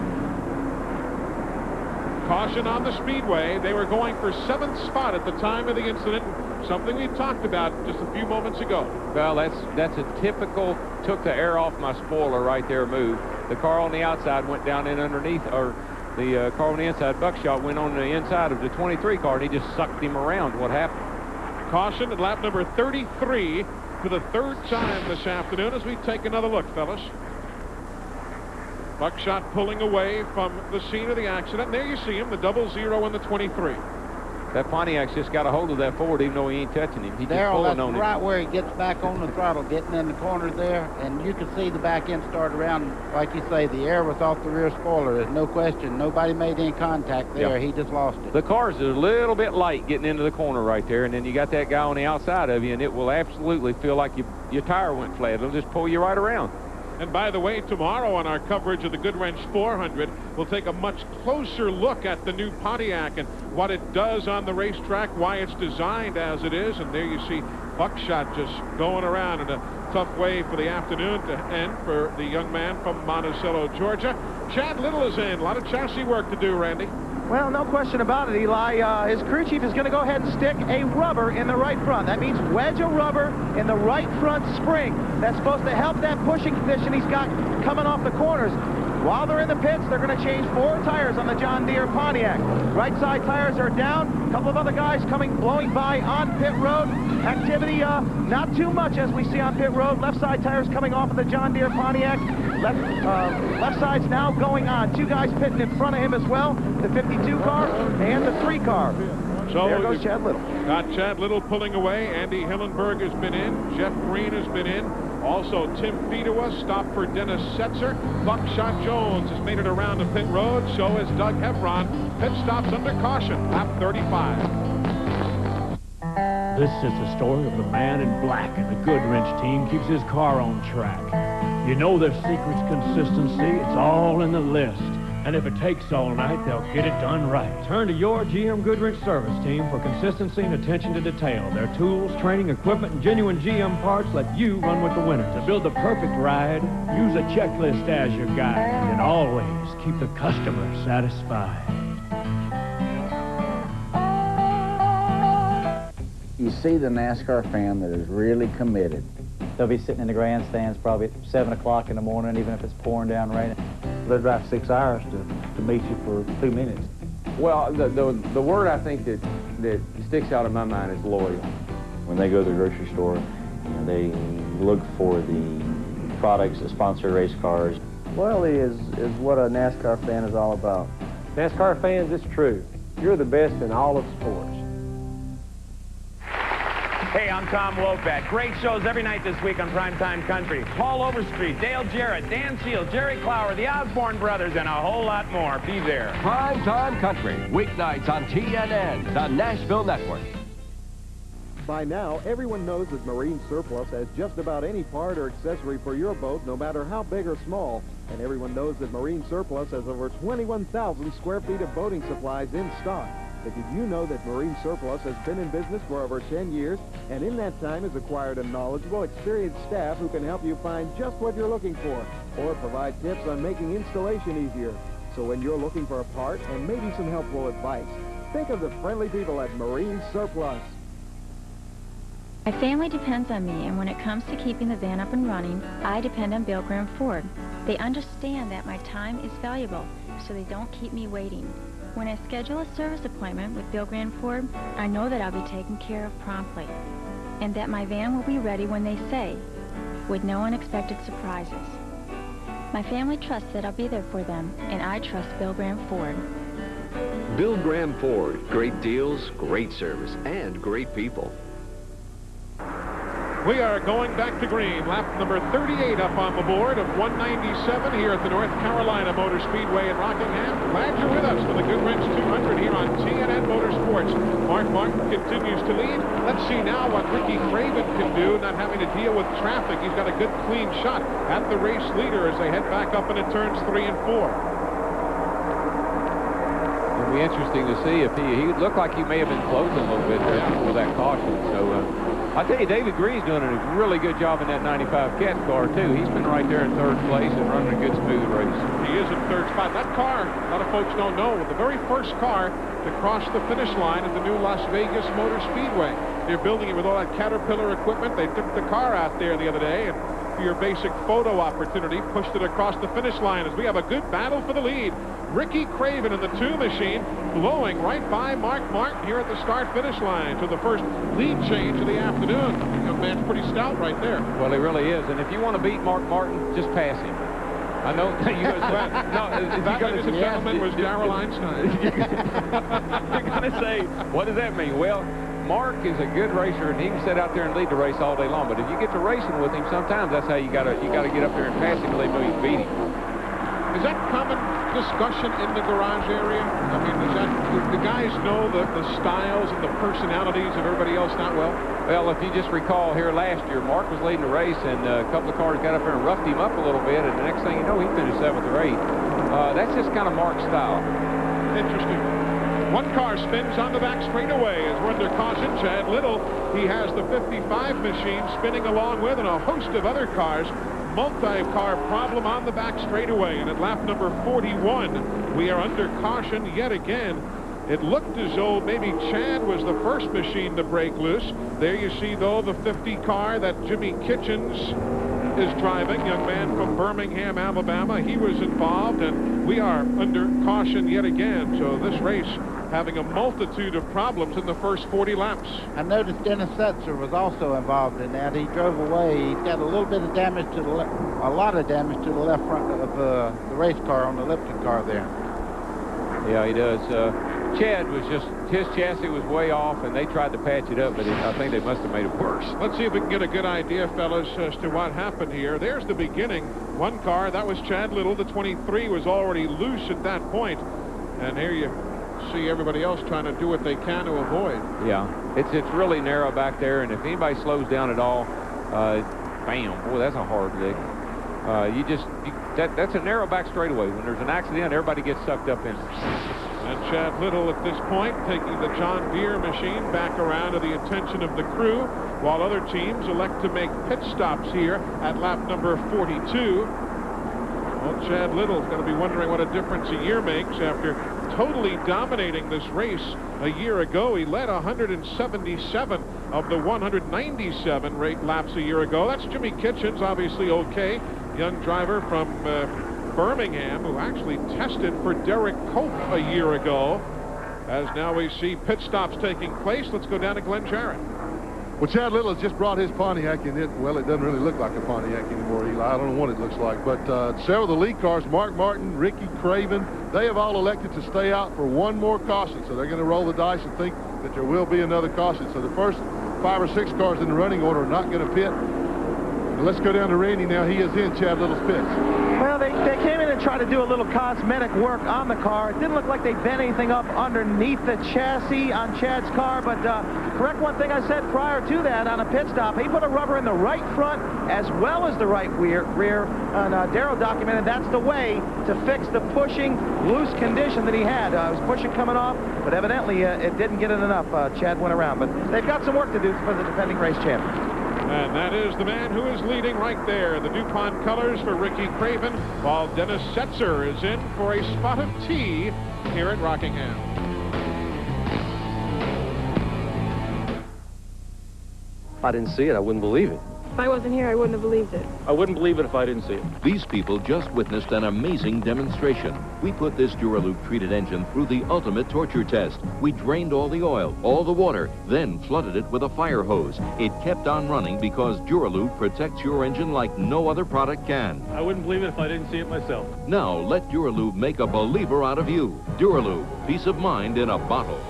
Caution on the speedway. They were going for 7th spot at the time of the incident, something we talked about just a few moments ago. Well, that's a typical took the air off my spoiler right there move. The car on the outside went down in underneath, or the car on the inside, Buckshot, went on the inside of the 23 car, and he just sucked him around. What happened? Caution at lap number 33 for the 3rd time this afternoon as we take another look, fellas. Buckshot pulling away from the scene of the accident. And there you see him, the 00 and the 23. That Pontiac's just got a hold of that Ford even though he ain't touching him. He's just pulling on him. Right where he gets back on the throttle, getting in the corner there, and you can see the back end start around. Like you say, the air was off the rear spoiler. There's no question. Nobody made any contact there. Yep. He just lost it. The car's a little bit light getting into the corner right there, and then you got that guy on the outside of you, and it will absolutely feel like your tire went flat. It'll just pull you right around. And by the way, tomorrow on our coverage of the Goodwrench 400, we'll take a much closer look at the new Pontiac and what it does on the racetrack, why it's designed as it is. And there you see Buckshot just going around in a tough way for the afternoon to end for the young man from Monticello, Georgia. Chad Little is in. A lot of chassis work to do, Randy. Well, no question about it, Eli. His crew chief is going to go ahead and stick a rubber in the right front. That means wedge a rubber in the right front spring. That's supposed to help that pushing condition he's got coming off the corners. While they're in the pits, they're going to change 4 tires on the John Deere Pontiac. Right side tires are down. A couple of other guys blowing by on pit road. Activity, not too much as we see on pit road. Left side tires coming off of the John Deere Pontiac. Left side's now going on. 2 guys pitting in front of him as well. The 52 car and the 3 car. So there goes Chad Little. Got Chad Little pulling away. Andy Hillenberg has been in. Jeff Green has been in. Also, Tim Fedewa stopped for Dennis Setzer. Buckshot Jones has made it around to pit road. So has Doug Hebron. Pit stops under caution. Lap 35. This is the story of the man in black, and the Goodwrench team keeps his car on track. You know their secret's consistency. It's all in the list. And if it takes all night, they'll get it done right. Turn to your GM Goodwrench service team for consistency and attention to detail. Their tools, training, equipment, and genuine GM parts let you run with the winners. To build the perfect ride, use a checklist as your guide. And always keep the customer satisfied. You see the NASCAR fan that is really committed. They'll be sitting in the grandstands probably at 7 o'clock in the morning, even if it's pouring down raining. They'll drive 6 hours to meet you for 2 minutes. Well, the word I think that sticks out in my mind is loyal. When they go to the grocery store, you know, they look for the products that sponsor race cars. Loyalty is what a NASCAR fan is all about. NASCAR fans, it's true. You're the best in all of sports. Hey, I'm Tom Wopat. Great shows every night this week on Primetime Country. Paul Overstreet, Dale Jarrett, Dan Seal, Jerry Clower, the Osborne Brothers, and a whole lot more. Be there. Primetime Country, weeknights on TNN, the Nashville Network. By now, everyone knows that Marine Surplus has just about any part or accessory for your boat, no matter how big or small. And everyone knows that Marine Surplus has over 21,000 square feet of boating supplies in stock. But did you know that Marine Surplus has been in business for over 10 years, and in that time has acquired a knowledgeable, experienced staff who can help you find just what you're looking for, or provide tips on making installation easier. So when you're looking for a part and maybe some helpful advice, think of the friendly people at Marine Surplus. My family depends on me, and when it comes to keeping the van up and running, I depend on Bill Graham Ford. They understand that my time is valuable, so they don't keep me waiting. When I schedule a service appointment with Bill Graham Ford, I know that I'll be taken care of promptly, and that my van will be ready when they say, with no unexpected surprises. My family trusts that I'll be there for them, and I trust Bill Graham Ford. Bill Graham Ford, great deals, great service, and great people. We are going back to green. Lap number 38 up on the board of 197 here at the North Carolina Motor Speedway in Rockingham. Glad you're with us for the Goodwrench 200 here on TNN Motorsports. Mark Martin continues to lead. Let's see now what Ricky Craven can do, not having to deal with traffic. He's got a good clean shot at the race leader as they head back up into turns 3 and 4. It'll be interesting to see if he looked like he may have been closing a little bit there with that caution. So I tell you, David Green's doing a really good job in that 95 Cat car, too. He's been right there in 3rd place and running a good, smooth race. He is in 3rd spot. That car, a lot of folks don't know, was the very first car to cross the finish line at the new Las Vegas Motor Speedway. They're building it with all that Caterpillar equipment. They took the car out there the other day, and for your basic photo opportunity, pushed it across the finish line as we have a good battle for the lead. Ricky Craven in the 2 machine blowing right by Mark Martin here at the start-finish line to the first lead change of the afternoon. The young man's pretty stout right there. Well, he really is. And if you want to beat Mark Martin, just pass him. I know you guys. That, ladies and gentlemen, was Darrell Einstein. You're going to say, what does that mean? Well, Mark is a good racer, and he can sit out there and lead the race all day long. But if you get to racing with him, sometimes that's how you got to get up there and pass him to beat him. Is that common discussion in the garage area? I mean, do the guys know the styles and the personalities of everybody else not well? Well, if you just recall here last year, Mark was leading the race, and a couple of cars got up there and roughed him up a little bit, and the next thing you know, he finished 7th or 8th. That's just kind of Mark's style. Interesting. One car spins on the back straightaway as we're under caution. Chad Little, he has the 55 machine spinning along with, and a host of other cars. Multi-car problem on the back straightaway, and at lap number 41, we are under caution yet again. It looked as though maybe Chad was the first machine to break loose. There you see, though, the 50 car that Jimmy Kitchens is driving, young man from Birmingham, Alabama. He was involved, and we are under caution yet again. So this race having a multitude of problems in the first 40 laps. I noticed Dennis Setzer was also involved in that. He drove away. He's got a little bit of damage to the a lot of damage to the left front of the race car on the Lipton car there. Yeah, he does. Chad was just, his chassis was way off, and they tried to patch it up, but I think they must have made it worse. Let's see if we can get a good idea, fellas, as to what happened here. There's the beginning. One car, that was Chad Little. The 23 was already loose at that point. And here you see everybody else trying to do what they can to avoid. Yeah, it's really narrow back there, and if anybody slows down at all, bam, boy, that's a hard lick. That's a narrow back straightaway. When there's an accident, everybody gets sucked up in it. And Chad Little at this point taking the John Deere machine back around to the attention of the crew, while other teams elect to make pit stops here at lap number 42. Well, Chad Little's going to be wondering what a difference a year makes after totally dominating this race a year ago. He led 177 of the 197 laps a year ago. That's Jimmy Kitchens, obviously okay. Young driver from Birmingham, who actually tested for Derek Cope a year ago. As now we see pit stops taking place. Let's go down to Glenn Jarrett. Well, Chad Little has just brought his Pontiac in. It doesn't really look like a Pontiac anymore, Eli. I don't know what it looks like. But several of the lead cars, Mark Martin, Ricky Craven, they have all elected to stay out for one more caution. So they're going to roll the dice and think that there will be another caution. So the first 5 or 6 cars in the running order are not going to pit. And let's go down to Randy now. He is in Chad Little's pits. Well, they came in and tried to do a little cosmetic work on the car. It didn't look like they bent anything up underneath the chassis on Chad's car, but correct one thing I said prior to that on a pit stop. He put a rubber in the right front as well as the right rear, and Darrell documented that's the way to fix the pushing loose condition that he had. It was pushing coming off, but evidently it didn't get it enough. Chad went around, but they've got some work to do for the defending race champion. And that is the man who is leading right there. The DuPont colors for Ricky Craven, while Dennis Setzer is in for a spot of tea here at Rockingham. If I didn't see it, I wouldn't believe it. If I wasn't here, I wouldn't have believed it. I wouldn't believe it if I didn't see it. These people just witnessed an amazing demonstration. We put this Duraloop treated engine through the ultimate torture test. We drained all the oil, all the water, then flooded it with a fire hose. It kept on running because Duraloop protects your engine like no other product can. I wouldn't believe it if I didn't see it myself. Now let Duraloop make a believer out of you. Duraloop, peace of mind in a bottle.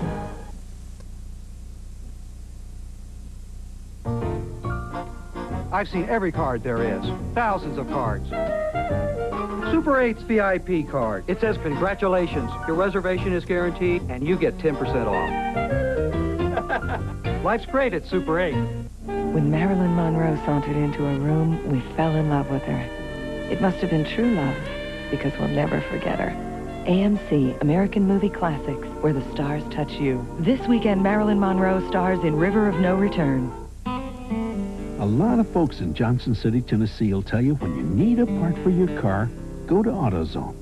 I've seen every card there is. Thousands of cards. Super 8's VIP card. It says, congratulations, your reservation is guaranteed, and you get 10% off. Life's great at Super 8. When Marilyn Monroe sauntered into a room, we fell in love with her. It must have been true love, because we'll never forget her. AMC, American Movie Classics, where the stars touch you. This weekend, Marilyn Monroe stars in River of No Return. A lot of folks in Johnson City, Tennessee will tell you when you need a part for your car, go to AutoZone.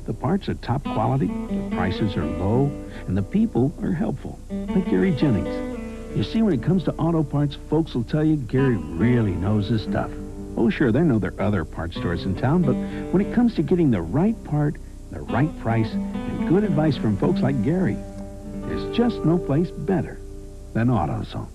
The parts are top quality, the prices are low, and the people are helpful, like Gary Jennings. You see, when it comes to auto parts, folks will tell you Gary really knows his stuff. Oh, sure, they know there are other parts stores in town, but when it comes to getting the right part, the right price, and good advice from folks like Gary, there's just no place better than AutoZone.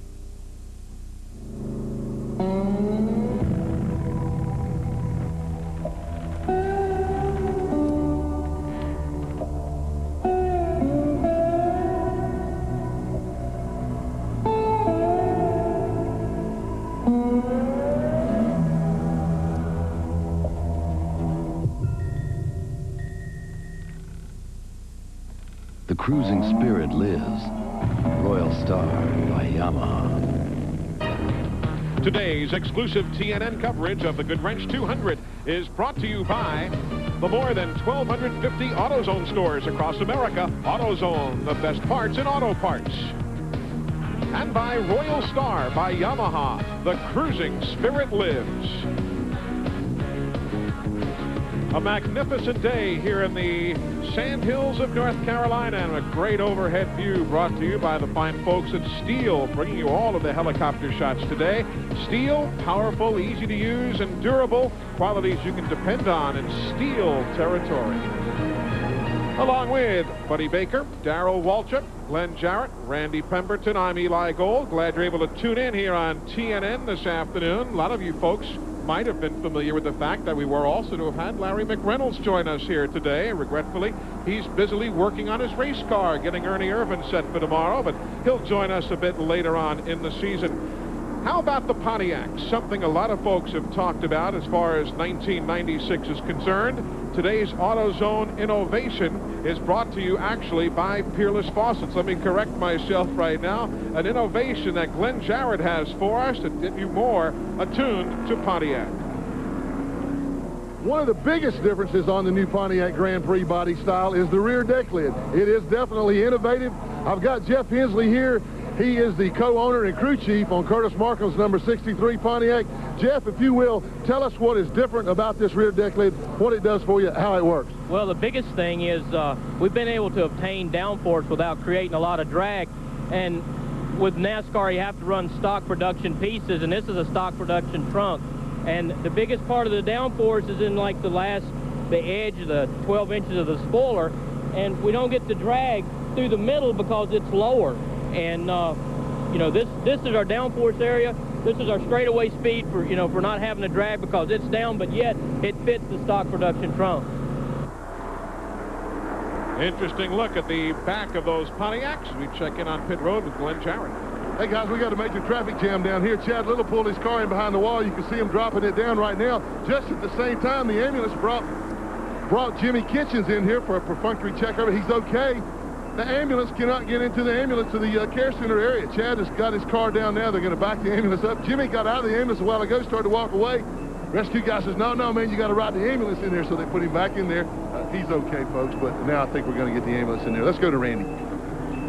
cruising spirit lives. Royal Star by Yamaha. Today's exclusive TNN coverage of the Goodwrench 200 is brought to you by the more than 1,250 AutoZone stores across America. AutoZone, the best parts in auto parts. And by Royal Star by Yamaha, the cruising spirit lives. A magnificent day here in the Sandhills of North Carolina, and a great overhead view brought to you by the fine folks at Steel, bringing you all of the helicopter shots today. Steel, powerful, easy to use, and durable, qualities you can depend on in Steel territory. Along with Buddy Baker, Darrell Waltrip, Glenn Jarrett, Randy Pemberton, I'm Eli Gold. Glad you're able to tune in here on TNN this afternoon. A lot of you folks might have been familiar with the fact that we were also to have had Larry McReynolds join us here today. Regretfully, he's busily working on his race car, getting Ernie Irvin set for tomorrow, but he'll join us a bit later on in the season. How about the Pontiac? Something a lot of folks have talked about as far as 1996 is concerned. Today's AutoZone innovation is brought to you actually by Peerless Faucets. Let me correct myself right now. An innovation that Glenn Jarrett has for us to get you more attuned to Pontiac. One of the biggest differences on the new Pontiac Grand Prix body style is the rear deck lid. It is definitely innovative. I've got Jeff Hensley here. He is the co-owner and crew chief on Curtis Markham's number 63 Pontiac. Jeff, if you will, tell us what is different about this rear deck lid, what it does for you, how it works. Well, the biggest thing is we've been able to obtain downforce without creating a lot of drag. And with NASCAR, you have to run stock production pieces, and this is a stock production trunk. And the biggest part of the downforce is in like the edge of the 12 inches of the spoiler. And we don't get the drag through the middle because it's lower. And, you know, this is our downforce area. This is our straightaway speed for, you know, for not having to drag because it's down, but yet it fits the stock production trunk. Interesting look at the back of those Pontiacs. We check in on pit road with Glenn Jarrett. Hey, guys, we got a major traffic jam down here. Chad Little pulled his car in behind the wall. You can see him dropping it down right now. Just at the same time, the ambulance brought Jimmy Kitchens in here for a perfunctory checkup. He's okay. The ambulance cannot get into the ambulance to the care center area. Chad has got his car down now. They're going to back the ambulance up. Jimmy got out of the ambulance a while ago, started to walk away. Rescue guy says, no, man, you got to ride the ambulance in there. So they put him back in there. He's okay, folks, but now I think we're going to get the ambulance in there. Let's go to Randy.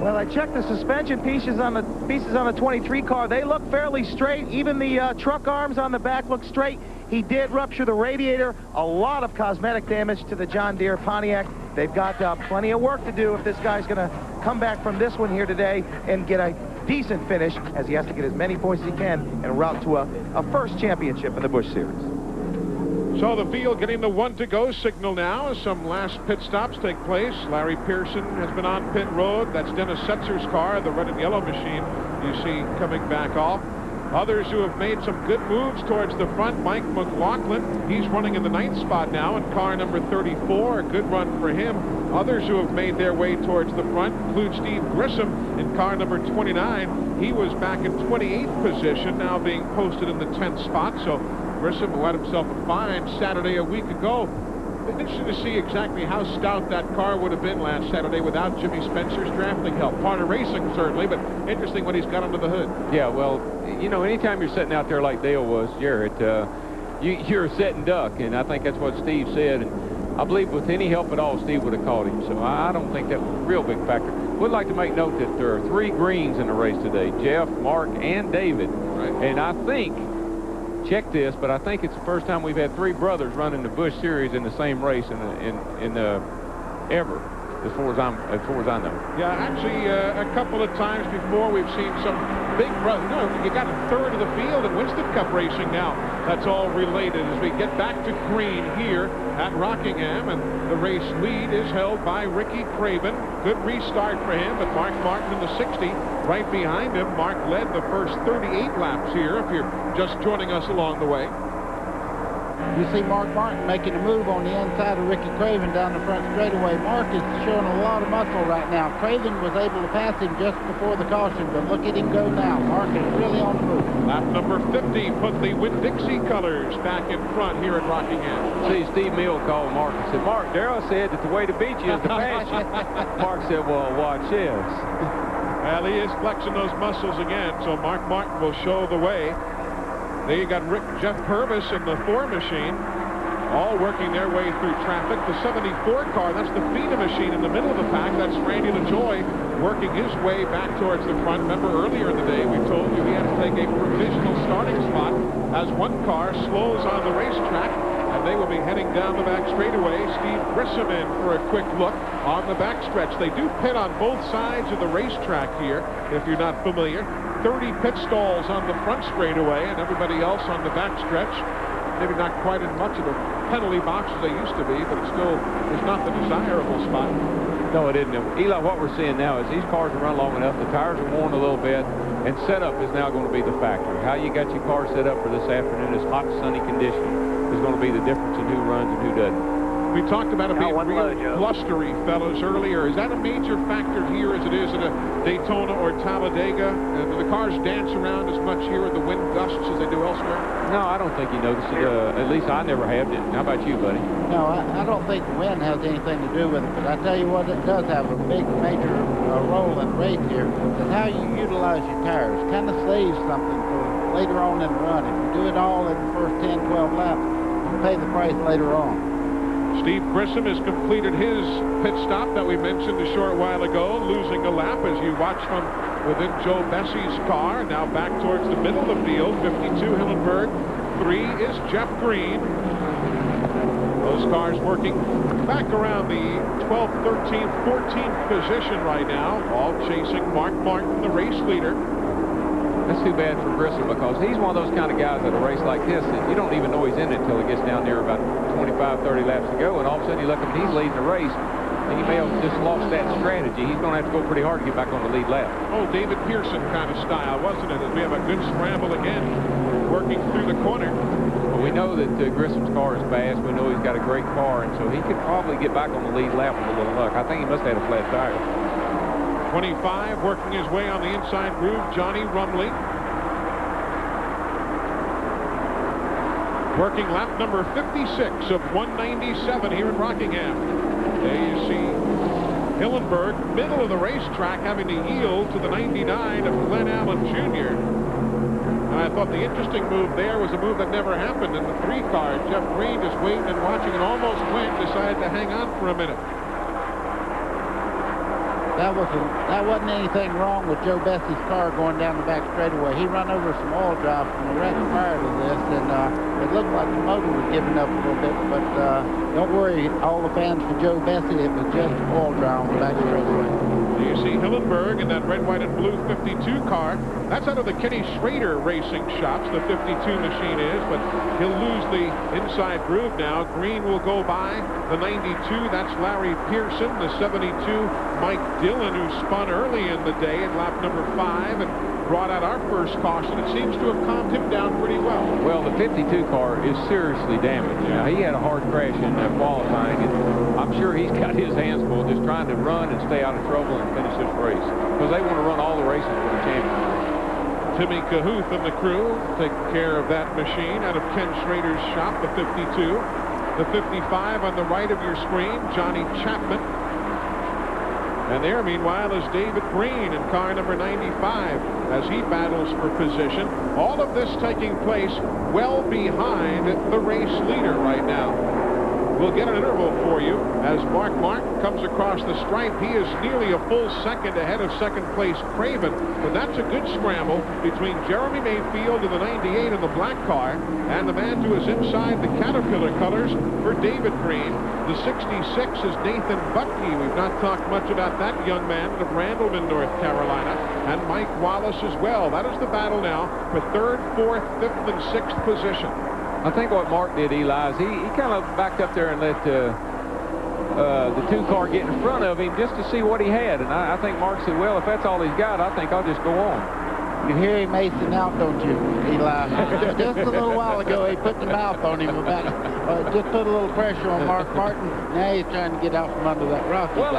Well, I checked the suspension pieces on the 23 car. They look fairly straight. Even the truck arms on the back look straight. He did rupture the radiator. A lot of cosmetic damage to the John Deere Pontiac. They've got plenty of work to do if this guy's going to come back from this one here today and get a decent finish, as he has to get as many points as he can en route to a first championship in the Busch Series. So the field getting the 1 to go signal now as some last pit stops take place. Larry Pearson has been on pit road. That's Dennis Setzer's car, the red and yellow machine you see coming back off. Others who have made some good moves towards the front, Mike McLaughlin, he's running in the 9th spot now in car number 34, a good run for him. Others who have made their way towards the front include Steve Grissom in car number 29. He was back in 28th position, now being posted in the 10th spot, so Grissom who had himself a fine Saturday a week ago. Interesting to see exactly how stout that car would have been last Saturday without Jimmy Spencer's drafting help. Part of racing, certainly, but interesting what he's got under the hood. Yeah, well, you know, anytime you're sitting out there like Dale was, Jarrett, you're a sitting duck, and I think that's what Steve said. And I believe with any help at all, Steve would have caught him. So I don't think that was a real big factor. Would like to make note that there are 3 greens in the race today, Jeff, Mark, and David. Right. And I think, check this, but I think it's the first time we've had 3 brothers running the Busch Series in the same race in the ever, as far as I know. Yeah, actually, a couple of times before we've seen some big brothers. No, you got a third of the field in Winston Cup racing now. That's all related as we get back to green here at Rockingham, and the race lead is held by Ricky Craven. Good restart for him, but Mark Martin in the 60 right behind him. Mark led the first 38 laps here if you're just joining us along the way. You see Mark Martin making a move on the inside of Ricky Craven down the front straightaway. Mark is showing a lot of muscle right now. Craven was able to pass him just before the caution, but look at him go now. Mark is really on the move. Lap number 50 put the Winn-Dixie colors back in front here at Rockingham. See, Steve Mill called Mark and said, Mark, Darrell said that the way to beat you is to pass you. Mark said, well, watch this. Well, he is flexing those muscles again, so Mark Martin will show the way. There you got Jeff Purvis in the Thor machine, all working their way through traffic. The 74 car, that's the FINA machine in the middle of the pack. That's Randy LaJoy working his way back towards the front. Remember earlier in the day we told you he had to take a provisional starting spot as one car slows on the racetrack, and they will be heading down the back straightaway. Steve Grissom in for a quick look on the backstretch. They do pit on both sides of the racetrack here, if you're not familiar. 30 pit stalls on the front straightaway, and everybody else on the backstretch. Maybe not quite as much of a penalty box as they used to be, but it still is not the desirable spot. No, it isn't. Eli, what we're seeing now is these cars have run long enough. The tires are worn a little bit, and setup is now going to be the factor. How you got your car set up for this afternoon, this hot, sunny condition, is going to be the difference in who runs and who doesn't. We talked about it being real blustery, fellas, earlier. Is that a major factor here as it is at a Daytona or Talladega? Do the cars dance around as much here with the wind gusts as they do elsewhere? No, I don't think you notice it. At least I never have. How about you, buddy? No, I don't think the wind has anything to do with it, but I tell you what, it does have a big, major role in the race here. Is how you utilize your tires. Kind of saves something for later on in the run. If you do it all in the first 10, 12 laps, you pay the price later on. Steve Grissom has completed his pit stop that we mentioned a short while ago, losing a lap as you watch from within Joe Bessie's car. Now back towards the middle of the field. 52 Hillenberg. 3 is Jeff Green. Those cars working back around the 12th, 13th, 14th position right now, all chasing Mark Martin, the race leader. That's too bad for Grissom, because he's one of those kind of guys at a race like this that you don't even know he's in it until he gets down there about 25, 30 laps to go, and all of a sudden you look up and he's leading the race, and he may have just lost that strategy. He's going to have to go pretty hard to get back on the lead lap. Oh, David Pearson kind of style, wasn't it? As we have a good scramble again, working through the corner. Well, we know that Grissom's car is fast. We know he's got a great car, and so he could probably get back on the lead lap with a little luck. I think he must have had a flat tire. 25, working his way on the inside groove, Johnny Rumley. Working lap number 56 of 197 here in Rockingham. There you see Hillenberg, middle of the racetrack, having to yield to the 99 of Glenn Allen Jr. And I thought the interesting move there was a move that never happened in the 3 car. Jeff Green just waiting and watching and almost went, decided to hang on for a minute. That wasn't anything wrong with Joe Bessie's car going down the back straightaway. He run over some oil drop from the wreck prior to this, and it looked like the motor was giving up a little bit, but don't worry, all the fans for Joe Bessie, it was just oil drop on the back straightaway. You see Hillenberg in that red, white, and blue 52 car. That's out of the Kenny Schrader Racing shops, the 52 machine is, but he'll lose the inside groove now. Green will go by the 92. That's Larry Pearson. The 72, Mike Dillon, who spun early in the day at lap number 5 and brought out our first caution. It seems to have calmed him down pretty well. Well, the 52 car is seriously damaged. Now, he had a hard crash in qualifying, and I'm sure he's got his hands full just trying to run and stay out of trouble and finish this race, because they want to run all the races for the championship. Timmy Cahuth and the crew taking care of that machine out of Ken Schrader's shop, the 52. The 55 on the right of your screen, Johnny Chapman. And there, meanwhile, is David Green in car number 95 as he battles for position. All of this taking place well behind the race leader right now. We'll get an interval for you as Mark Martin comes across the stripe. He is nearly a full second ahead of second place Craven, but that's a good scramble between Jeremy Mayfield in the 98 in the black car and the man who is inside the Caterpillar colors for David Green. The 66 is Nathan Butke. We've not talked much about that young man of Randleman, North Carolina, and Mike Wallace as well. That is the battle now for 3rd, 4th, 5th, and 6th position. I think what Mark did, Eli, is he kind of backed up there and let the 2 car get in front of him just to see what he had. And I think Mark said, well, if that's all he's got, I think I'll just go on. You hear him acing out, don't you, Eli? Just a little while ago, he put the mouth on him about just put a little pressure on Mark Martin. Now he's trying to get out from under that rock. Well,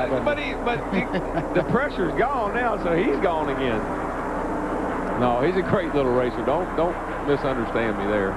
the pressure's gone now, so he's gone again. No, he's a great little racer. Don't misunderstand me there.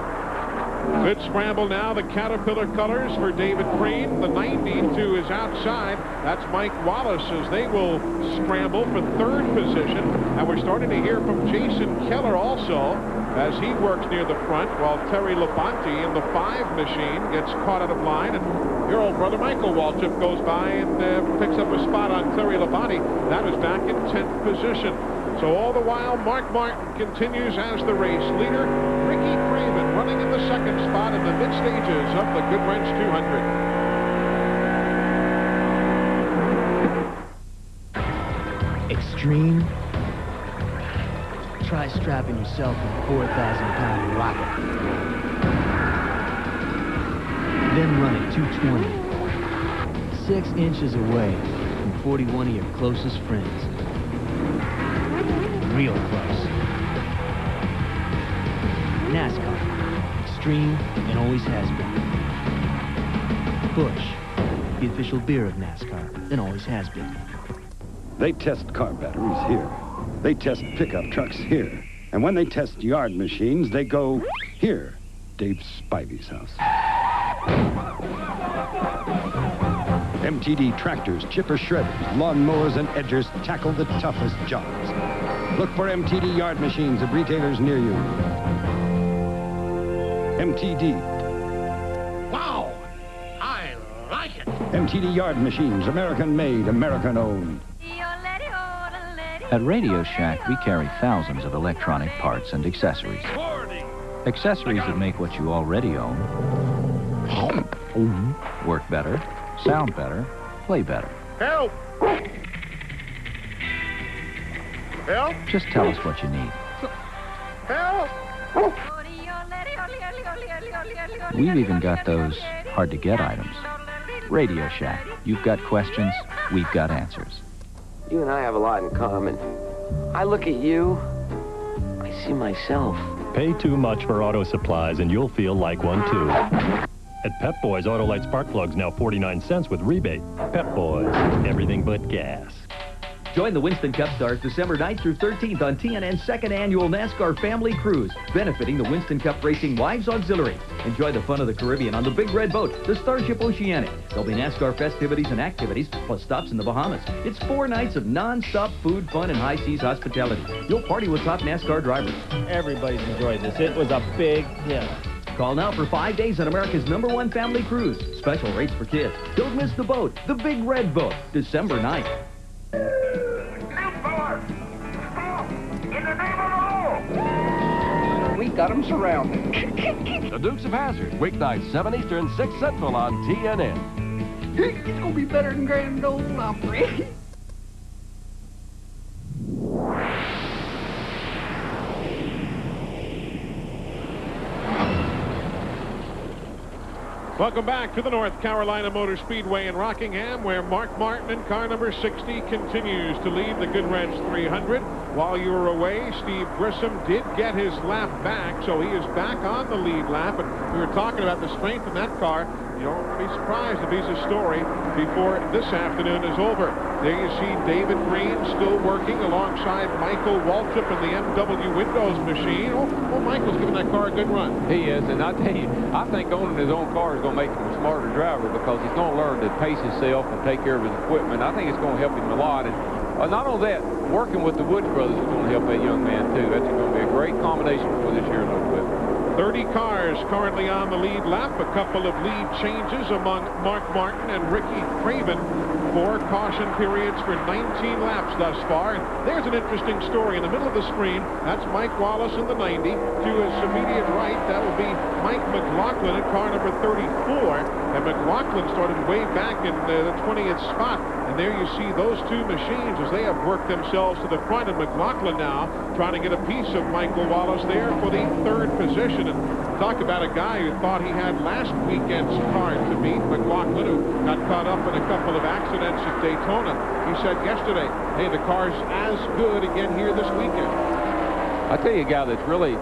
Good scramble now. The Caterpillar colors for David Green. The 92 is outside. That's Mike Wallace as they will scramble for third position. And we're starting to hear from Jason Keller also as he works near the front while Terry Labonte in the 5 machine gets caught out of line. And your old brother Michael Waltrip goes by and picks up a spot on Terry Labonte. That is back in 10th position. So all the while, Mark Martin continues as the race leader. Ricky Craven running in the 2nd spot in the mid stages of the Goodwrench 200. Extreme. Try strapping yourself in a 4,000-pound rocket. Then run at 220. 6 inches away from 41 of your closest friends. Real close. NASCAR. Extreme and always has been. Busch. The official beer of NASCAR and always has been. They test car batteries here. They test pickup trucks here. And when they test yard machines, they go here. Dave Spivey's house. MTD tractors, chipper shredders, lawnmowers, and edgers tackle the toughest jobs. Look for MTD yard machines at retailers near you. MTD. Wow! I like it! MTD yard machines, American made, American owned. At Radio Shack, we carry thousands of electronic parts and accessories. Accessories that make what you already own work better, sound better, play better. Help! Help! Just tell us what you need. Help! We've even got those hard-to-get items. Radio Shack. You've got questions, we've got answers. You and I have a lot in common. I look at you, I see myself. Pay too much for auto supplies and you'll feel like one too. At Pep Boys, Autolite spark plugs now 49 cents with rebate. Pep Boys, everything but gas. Join the Winston Cup Stars December 9th through 13th on TNN's 2nd annual NASCAR Family Cruise, benefiting the Winston Cup Racing Wives Auxiliary. Enjoy the fun of the Caribbean on the Big Red Boat, the Starship Oceanic. There'll be NASCAR festivities and activities, plus stops in the Bahamas. It's 4 nights of non-stop food, fun, and high seas hospitality. You'll party with top NASCAR drivers. Everybody's enjoyed this. It was a big hit. Call now for 5 days on America's #1 family cruise. Special rates for kids. Don't miss the boat, the Big Red Boat, December 9th. We got them surrounded. The Dukes of Hazzard, weeknights 7 Eastern, 6 Central on TNN. It's gonna be better than Grand Ole Opry. Welcome back to the North Carolina Motor Speedway in Rockingham, where Mark Martin in car number 60 continues to lead the Goodwrench 300. While you were away, Steve Grissom did get his lap back, so he is back on the lead lap. And we were talking about the strength in that car. You don't be surprised if he's a story before this afternoon is over. There you see David Green still working alongside Michael Waltrip in the MW Windows machine. Oh, Michael's giving that car a good run. He is, and I tell you, I think owning his own car is going to make him a smarter driver because he's going to learn to pace himself and take care of his equipment. I think it's going to help him a lot. And not only that, working with the Woods brothers is going to help that young man, too. That's going to be a great combination for this year's equipment. 30 cars currently on the lead lap. A couple of lead changes among Mark Martin and Ricky Craven. 4 caution periods for 19 laps thus far. And there's an interesting story in the middle of the screen. That's Mike Wallace in the 90. To his immediate right, that will be Mike McLaughlin in car number 34. And McLaughlin started way back in the 20th spot. And there you see those 2 machines as they have worked themselves to the front. And McLaughlin now trying to get a piece of Michael Wallace there for the 3rd position. And talk about a guy who thought he had last weekend's car to beat, McLaughlin, who got caught up in a couple of accidents at Daytona. He said yesterday, hey, the car's as good again here this weekend. I tell you a guy that's really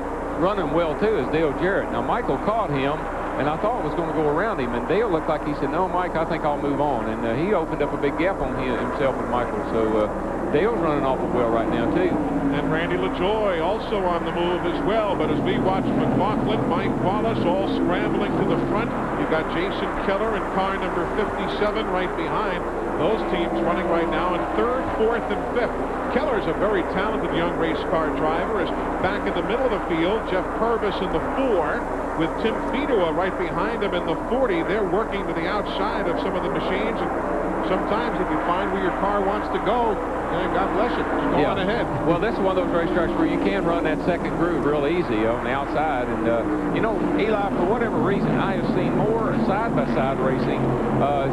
running well, too, is Dale Jarrett. Now, Michael caught him, and I thought it was going to go around him, and Dale looked like he said, no, Mike, I think I'll move on. And he opened up a big gap on himself and Michael. So Dale's running awful well right now, too. And Randy LaJoy also on the move as well. But as we watch McLaughlin, Mike Wallace all scrambling to the front. You've got Jason Keller in car number 57 right behind. Those teams running right now in 3rd, 4th, and 5th. Keller's a very talented young race car driver. Is back in the middle of the field. Jeff Purvis in the 4 with Tim Fedua right behind him in the 40. They're working to the outside of some of the machines. And sometimes if you find where your car wants to go, God bless it. Just go on ahead. Well, this is one of those racetracks where you can run that second groove real easy on the outside. And, you know, Eli, for whatever reason, I have seen more side-by-side racing,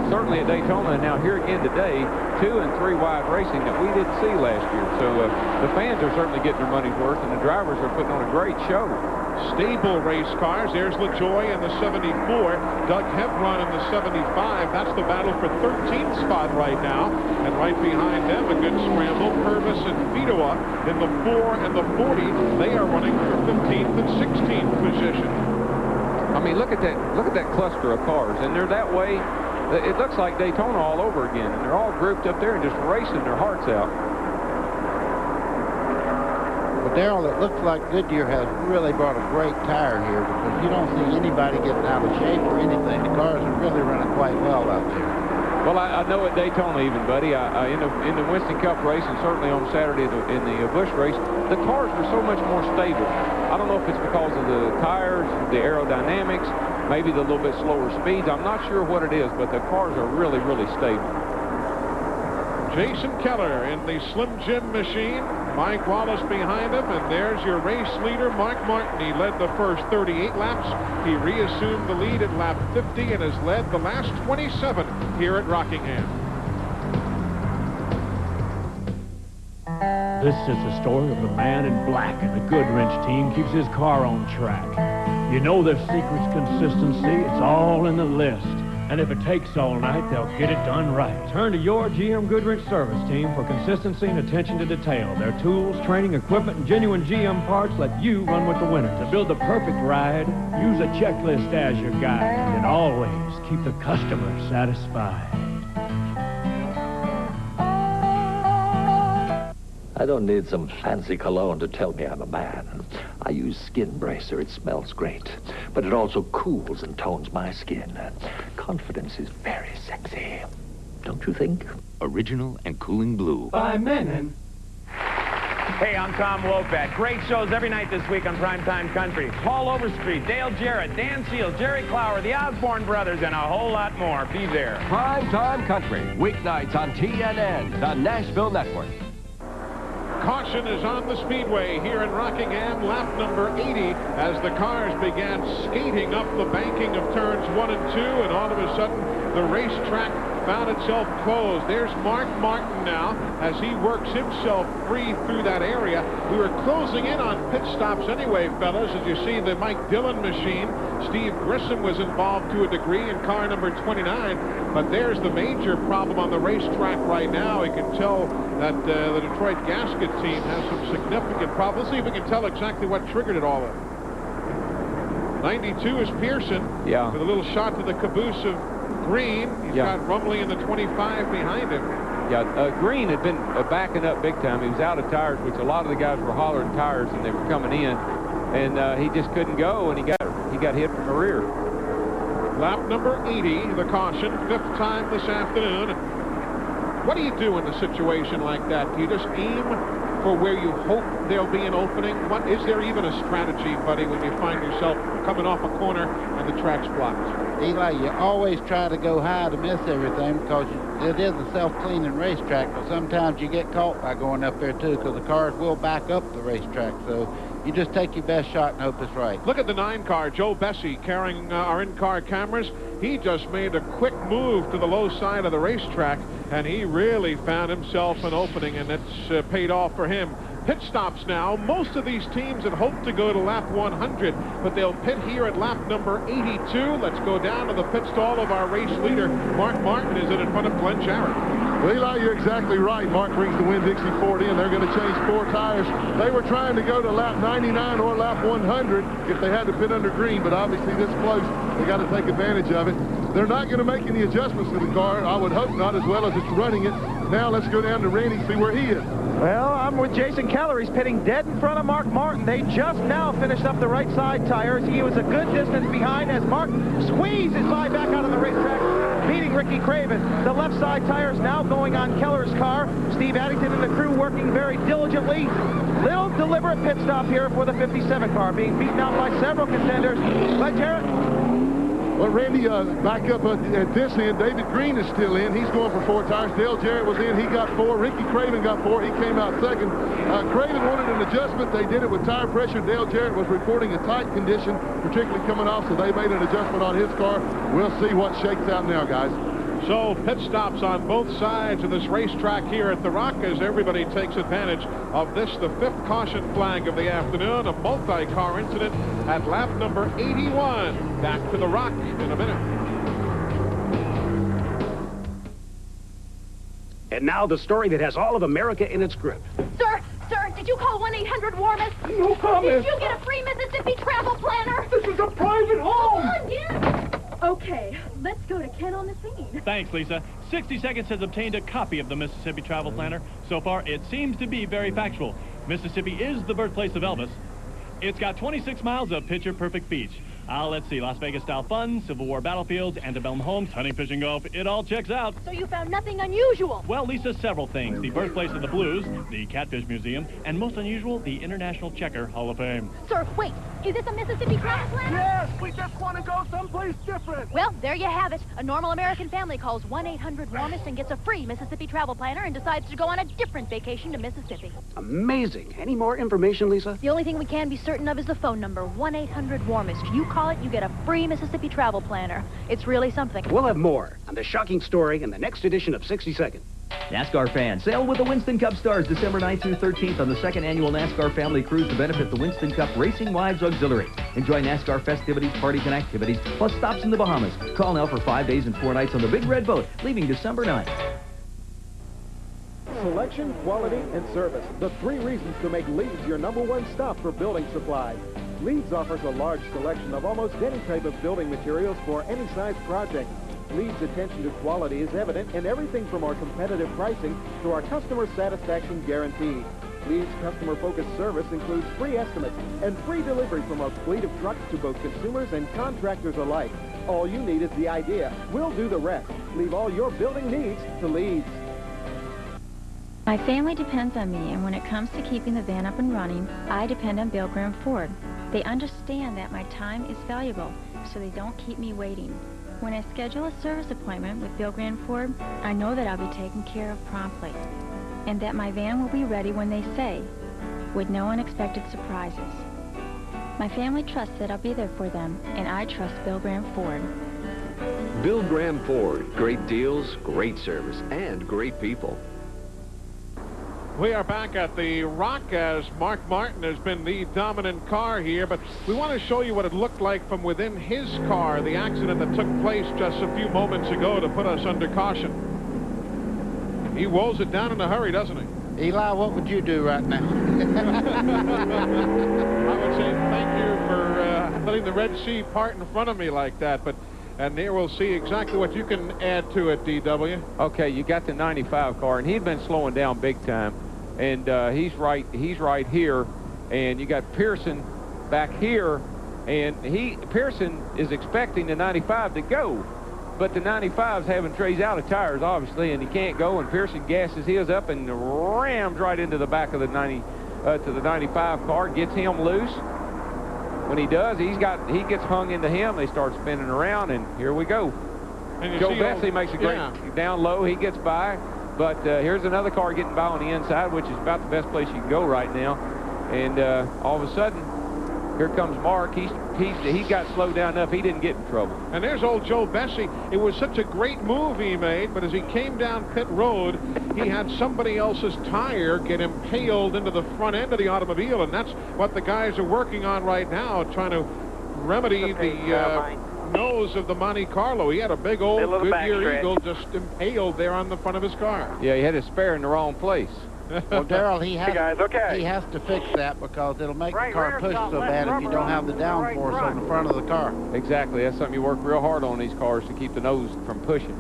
certainly at Daytona, and now here again today, 2 and 3 wide racing that we didn't see last year. So the fans are certainly getting their money's worth, and the drivers are putting on a great show. Stable race cars. There's LaJoy in the 74. Doug Hebron in the 75. That's the battle for 13th spot right now. And right behind them, a good scramble. Purvis and Fedua in the 4 and the 40. They are running for 15th and 16th position. I mean, look at that cluster of cars, and they're that way. It looks like Daytona all over again, and they're all grouped up there and just racing their hearts out. But Darrell, it looks like Goodyear has really brought a great tire here because you don't see anybody getting out of shape or anything. The cars are really running quite well out there. Well, I know at Daytona even, buddy, in the Winston Cup race and certainly on Saturday in the Busch race, the cars were so much more stable. I don't know if it's because of the tires, the aerodynamics, maybe the little bit slower speeds. I'm not sure what it is, but the cars are really, really stable. Jason Keller in the Slim Jim machine. Mike Wallace behind him, and there's your race leader, Mark Martin. He led the first 38 laps. He reassumed the lead at lap 50 and has led the last 27 here at Rockingham. This is the story of the man in black, and the Goodwrench team keeps his car on track. You know their secret's consistency. It's all in the list. And if it takes all night, they'll get it done right. Turn to your GM Goodwrench service team for consistency and attention to detail. Their tools, training, equipment, and genuine GM parts let you run with the winners. To build the perfect ride, use a checklist as your guide. And always keep the customer satisfied. I don't need some fancy cologne to tell me I'm a man. I use Skin Bracer. It smells great, but it also cools and tones my skin. Confidence is very sexy, don't you think? Original and cooling blue. By Menon. Hey, I'm Tom Wopat. Great shows every night this week on Primetime Country. Paul Overstreet, Dale Jarrett, Dan Shields, Jerry Clower, the Osborne Brothers, and a whole lot more. Be there. Primetime Country, weeknights on TNN, the Nashville Network. Caution is on the speedway here in Rockingham, lap number 80, as the cars began skating up the banking of turns 1 and 2, and all of a sudden the racetrack found itself closed. There's Mark Martin now as he works himself free through that area. We were closing in on pit stops anyway, fellas, as you see the Mike Dillon machine. Steve Grissom was involved to a degree in car number 29, but there's the major problem on the racetrack right now. You can tell that the Detroit Gasket team has some significant problems. Let's see if we can tell exactly what triggered it all. 92 is Pearson, with a little shot to the caboose of Green. He's got Rumley in the 25 behind him. Green had been backing up big time. He was out of tires, which a lot of the guys were hollering tires, and they were coming in, and he just couldn't go, and he got hit from the rear. Lap number 80, the caution, 5th time this afternoon. What do you do in a situation like that? Do you just aim for where you hope there'll be an opening? What is there even a strategy, buddy, when you find yourself coming off a corner and the track's blocked? Eli, you always try to go high to miss everything because it is a self-cleaning racetrack, but sometimes you get caught by going up there too because the cars will back up the racetrack. So you just take your best shot and hope it's right. Look at the 9 car, Joe Bessie, carrying our in-car cameras. He just made a quick move to the low side of the racetrack, and he really found himself an opening, and it's paid off for him. pit stops now. Most of these teams had hoped to go to lap 100, but they'll pit here at lap number 82. Let's go down to the pit stall of our race leader. Mark Martin is in front of Glenn Jarrett. Well, Eli, you're exactly right. Mark brings the Winn-Dixie Ford in. They're going to change 4 tires. They were trying to go to lap 99 or lap 100 if they had to pit under green, but obviously this close, they got to take advantage of it. They're not going to make any adjustments to the car. I would hope not, as well as it's running it. Now let's go down to Randy, see where he is. Well, I'm with Jason Keller. He's pitting dead in front of Mark Martin. They just now finished up the right side tires. He was a good distance behind as Martin squeezes by back out of the racetrack, beating Ricky Craven. The left side tires now going on Keller's car. Steve Addington and the crew working very diligently. Little deliberate pit stop here for the 57 car, being beaten out by several contenders. But Jarrett. Well, Randy, back up at this end, David Green is still in. He's going for 4 tires. Dale Jarrett was in. He got 4. Ricky Craven got 4. He came out second. Craven wanted an adjustment. They did it with tire pressure. Dale Jarrett was reporting a tight condition, particularly coming off, so they made an adjustment on his car. We'll see what shakes out now, guys. So pit stops on both sides of this racetrack here at the Rock as everybody takes advantage of this, the 5th caution flag of the afternoon, a multi-car incident at lap number 81. Back to the Rock in a minute. And now the story that has all of America in its grip. Sir, did you call 1-800-WARMEST? No comment. Did you get a free Mississippi travel planner? This is a private home. Come on, dear. Okay, let's go to Ken on the scene. Thanks, Lisa. 60 Seconds has obtained a copy of the Mississippi Travel Planner. So far, it seems to be very factual. Mississippi is the birthplace of Elvis. It's got 26 miles of picture-perfect beach. Let's see, Las Vegas-style fun, Civil War battlefields, antebellum homes, hunting, fishing, golf. It all checks out. So you found nothing unusual? Well, Lisa, several things. The birthplace of the blues, the Catfish Museum, and most unusual, the International Checker Hall of Fame. Sir, wait. Is this a Mississippi travel planner? Yes, we just want to go someplace different. Well, there you have it. A normal American family calls 1-800-WARMEST and gets a free Mississippi travel planner and decides to go on a different vacation to Mississippi. Amazing. Any more information, Lisa? The only thing we can be certain of is the phone number, 1-800-WARMEST. You call it, you get a free Mississippi travel planner. It's really something. We'll have more on the shocking story in the next edition of 60 Seconds. NASCAR fans, sail with the Winston Cup Stars December 9th through 13th on the 2nd annual NASCAR Family Cruise to benefit the Winston Cup Racing Wives Auxiliary. Enjoy NASCAR festivities, parties, and activities, plus stops in the Bahamas. Call now for 5 days and 4 nights on the Big Red Boat, leaving December 9th. Selection, quality, and service. The 3 reasons to make Leeds your #1 stop for building supplies. Leeds offers a large selection of almost any type of building materials for any size project. Leeds' attention to quality is evident in everything from our competitive pricing to our customer satisfaction guarantee. Leeds' customer-focused service includes free estimates and free delivery from our fleet of trucks to both consumers and contractors alike. All you need is the idea. We'll do the rest. Leave all your building needs to Leeds. My family depends on me, and when it comes to keeping the van up and running, I depend on Bill Graham Ford. They understand that my time is valuable, so they don't keep me waiting. When I schedule a service appointment with Bill Graham Ford, I know that I'll be taken care of promptly, and that my van will be ready when they say, with no unexpected surprises. My family trusts that I'll be there for them, and I trust Bill Graham Ford. Bill Graham Ford. Great deals, great service, and great people. We are back at the Rock as Mark Martin has been the dominant car here, but we want to show you what it looked like from within his car, the accident that took place just a few moments ago to put us under caution. He woes it down in a hurry, doesn't he? Eli, what would you do right now? I would say thank you for letting the Red Sea part in front of me like that, and there we'll see exactly what you can add to it, DW. Okay, you got the 95 car, and he'd been slowing down big time. And he's right here, and you got Pearson back here, and Pearson is expecting the 95 to go, but the 95's having trays out of tires, obviously, and he can't go, and Pearson gasses his up and rams right into the back of the 95 car, gets him loose. When he does, he gets hung into him. They start spinning around, and here we go. Joe Bessie makes a great down low. He gets by. But here's another car getting by on the inside, which is about the best place you can go right now. And all of a sudden, here comes Mark. He got slowed down enough he didn't get in trouble. And there's old Joe Bessie. It was such a great move he made, but as he came down pit road, he had somebody else's tire get impaled into the front end of the automobile, and that's what the guys are working on right now, trying to remedy the nose of the Monte Carlo. He had a big old Goodyear Eagle just impaled there on the front of his car. Yeah, he had his spare in the wrong place. Well, Darrell, he has to fix that because it'll make the car push so bad if you don't have the downforce on the front of the car. Exactly. That's something you work real hard on these cars to keep the nose from pushing.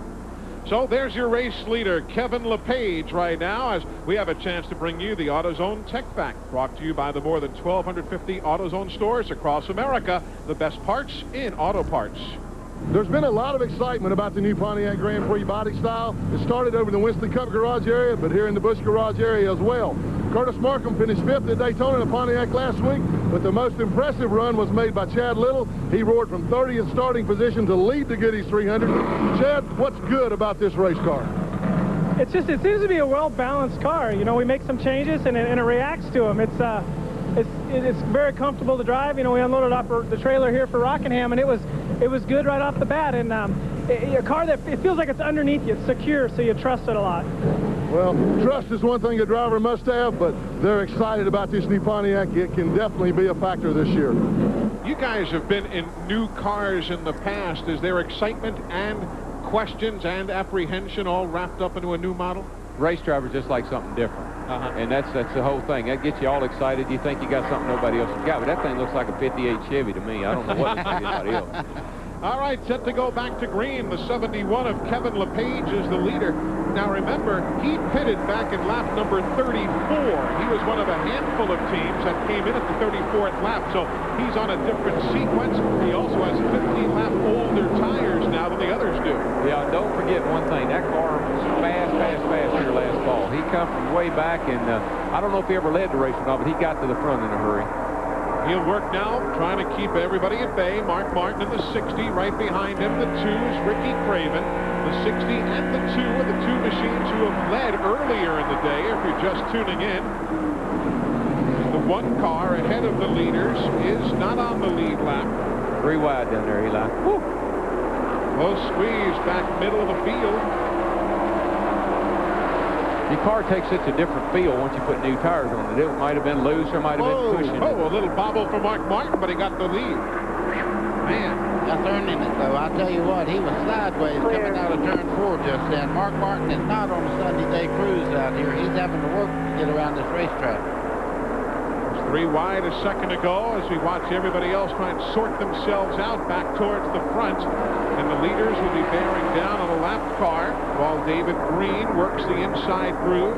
So there's your race leader, Kevin LePage, right now, as we have a chance to bring you the AutoZone Tech Fact, brought to you by the more than 1,250 AutoZone stores across America, the best parts in auto parts. There's been a lot of excitement about the new Pontiac Grand Prix body style. It started over in the Winston Cup garage area, but here in the Busch garage area as well. Curtis Markham finished 5th at Daytona in a Pontiac last week, but the most impressive run was made by Chad Little. He roared from 30th starting position to lead the Goodies 300. Chad, what's good about this race car? It seems to be a well-balanced car. You know, we make some changes and it reacts to them. It's very comfortable to drive. You know, we unloaded off the trailer here for Rockingham, and it was good right off the bat. And a car that it feels like it's underneath you. It's secure, so you trust it a lot. Well, trust is one thing a driver must have, but they're excited about this new Pontiac. It can definitely be a factor this year. You guys have been in new cars in the past. Is there excitement and questions and apprehension all wrapped up into a new model? Race drivers just like something different. And that's the whole thing. That gets you all excited. You think you got something nobody else has got, but that thing looks like a 58 Chevy to me. I don't know what looks like anybody else. All right, set to go back to green. The 71 of Kevin LePage is the leader. Now remember, he pitted back in lap number 34. He was one of a handful of teams that came in at the 34th lap, so he's on a different sequence. He also has 15-lap older tires now than the others do. Yeah, don't forget one thing. That car was fast here last fall. He come from way back, and I don't know if he ever led the race or not, but he got to the front in a hurry. He'll work now, trying to keep everybody at bay. Mark Martin in the 60, right behind him. The 2 is Ricky Craven. The 60 and the 2 are the 2 machines who have led earlier in the day, if you're just tuning in. The 1 car ahead of the leaders is not on the lead lap. 3 wide down there, Eli. Woo. Close squeeze back middle of the field. Your car takes such a different feel once you put new tires on it. It might have been loose or might have been pushing. Oh, a little bobble for Mark Martin, but he got the lead. Man. That's earning it, though. I'll tell you what, he was sideways coming out of turn 4 just then. Mark Martin is not on a Sunday day cruise out here. He's having to work to get around this racetrack. 3 wide a second ago as we watch everybody else try and sort themselves out back towards the front. And the leaders will be bearing down on a lapped car while David Green works the inside groove.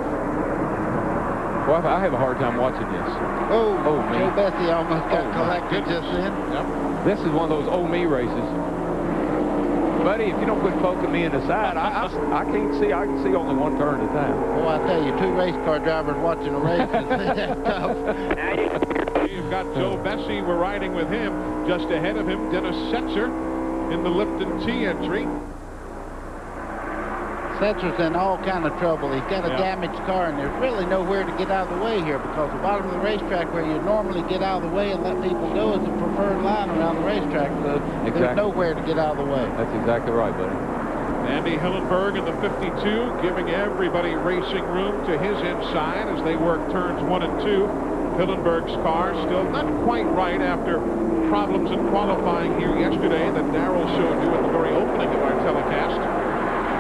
Well, I have a hard time watching this. Oh man. Joe Bessie almost got collected just then. Yep. This is one of those me races. Buddy, if you don't quit poking me in the side, I can't see. I can see only one turn at a time. Well, I tell you, 2 race car drivers watching a race is tough. You've got Joe Bessie. We're riding with him. Just ahead of him, Dennis Setzer in the Lipton T entry. Setzer's in all kind of trouble. He's got a damaged car, and there's really nowhere to get out of the way here because the bottom of the racetrack where you normally get out of the way and let people go is the preferred line around the racetrack. So there's nowhere to get out of the way. That's exactly right, buddy. Andy Hillenberg in the 52, giving everybody racing room to his inside as they work turns 1 and 2. Hillenberg's car still not quite right after problems in qualifying here yesterday that Darrell showed you at the very opening of our telecast.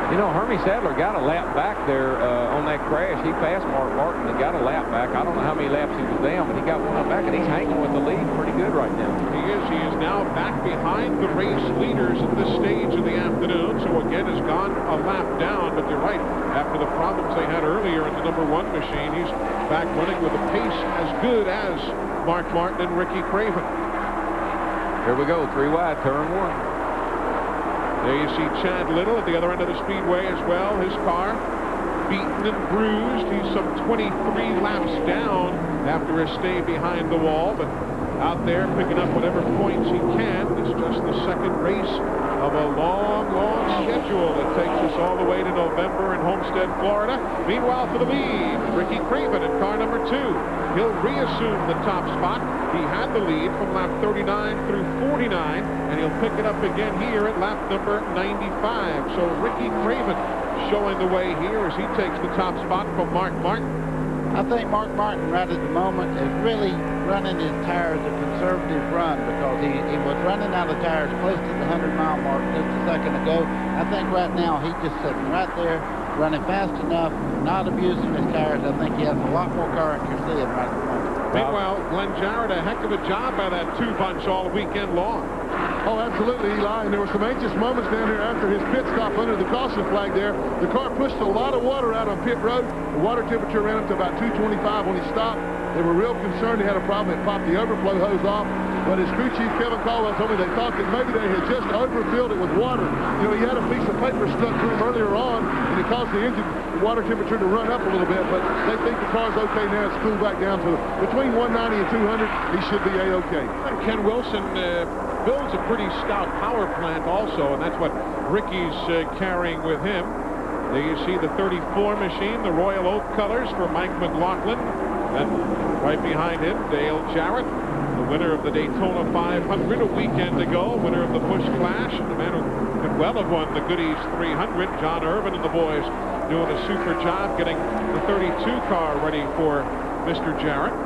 You know, Hermie Sadler got a lap back there on that crash. He passed Mark Martin and got a lap back. I don't know how many laps he was down, but he got one up back, and he's hanging with the lead pretty good right now. He is. He is now back behind the race leaders at this stage of the afternoon, so again has gone a lap down, but you're right. After the problems they had earlier in the number 1 machine, he's back running with a pace as good as Mark Martin and Ricky Craven. Here we go, 3 wide, turn 1. There you see Chad Little at the other end of the speedway as well. His car beaten and bruised. He's some 23 laps down after a stay behind the wall, but out there picking up whatever points he can. It's just the second race of a long, long schedule that takes us all the way to November in Homestead, Florida. Meanwhile, for the lead, Ricky Craven in car number 2. He'll reassume the top spot. He had the lead from lap 39 through 49, and he'll pick it up again here at lap number 95. So Ricky Craven showing the way here as he takes the top spot from Mark Martin. I think Mark Martin right at the moment is really running his tires a conservative run because he was running out of tires close to the 100-mile mark just a second ago. I think right now he's just sitting right there, running fast enough, not abusing his tires. I think he has a lot more car than you're seeing right at the moment. Meanwhile, Glenn Jarrett, a heck of a job by that 2-bunch all weekend long. Oh, absolutely, Eli. And there were some anxious moments down here after his pit stop under the caution flag there. The car pushed a lot of water out on pit road. The water temperature ran up to about 225 when he stopped. They were real concerned he had a problem. It popped the overflow hose off. But his crew chief, Kevin Caldwell, told me they thought that maybe they had just overfilled it with water. You know, he had a piece of paper stuck to him earlier on, and it caused the engine water temperature to run up a little bit. But they think the car's okay now. It's cooled back down to between 190 and 200. He should be A-okay. Ken Wilson builds a pretty stout power plant also, and that's what Ricky's carrying with him. There you see the 34 machine, the Royal Oak colors for Mike McLaughlin. And right behind him, Dale Jarrett, the winner of the Daytona 500 a weekend ago, winner of the Busch Clash, and the man who could well have won the Goodies 300. John Irvin and the boys doing a super job getting the 32 car ready for Mr. Jarrett.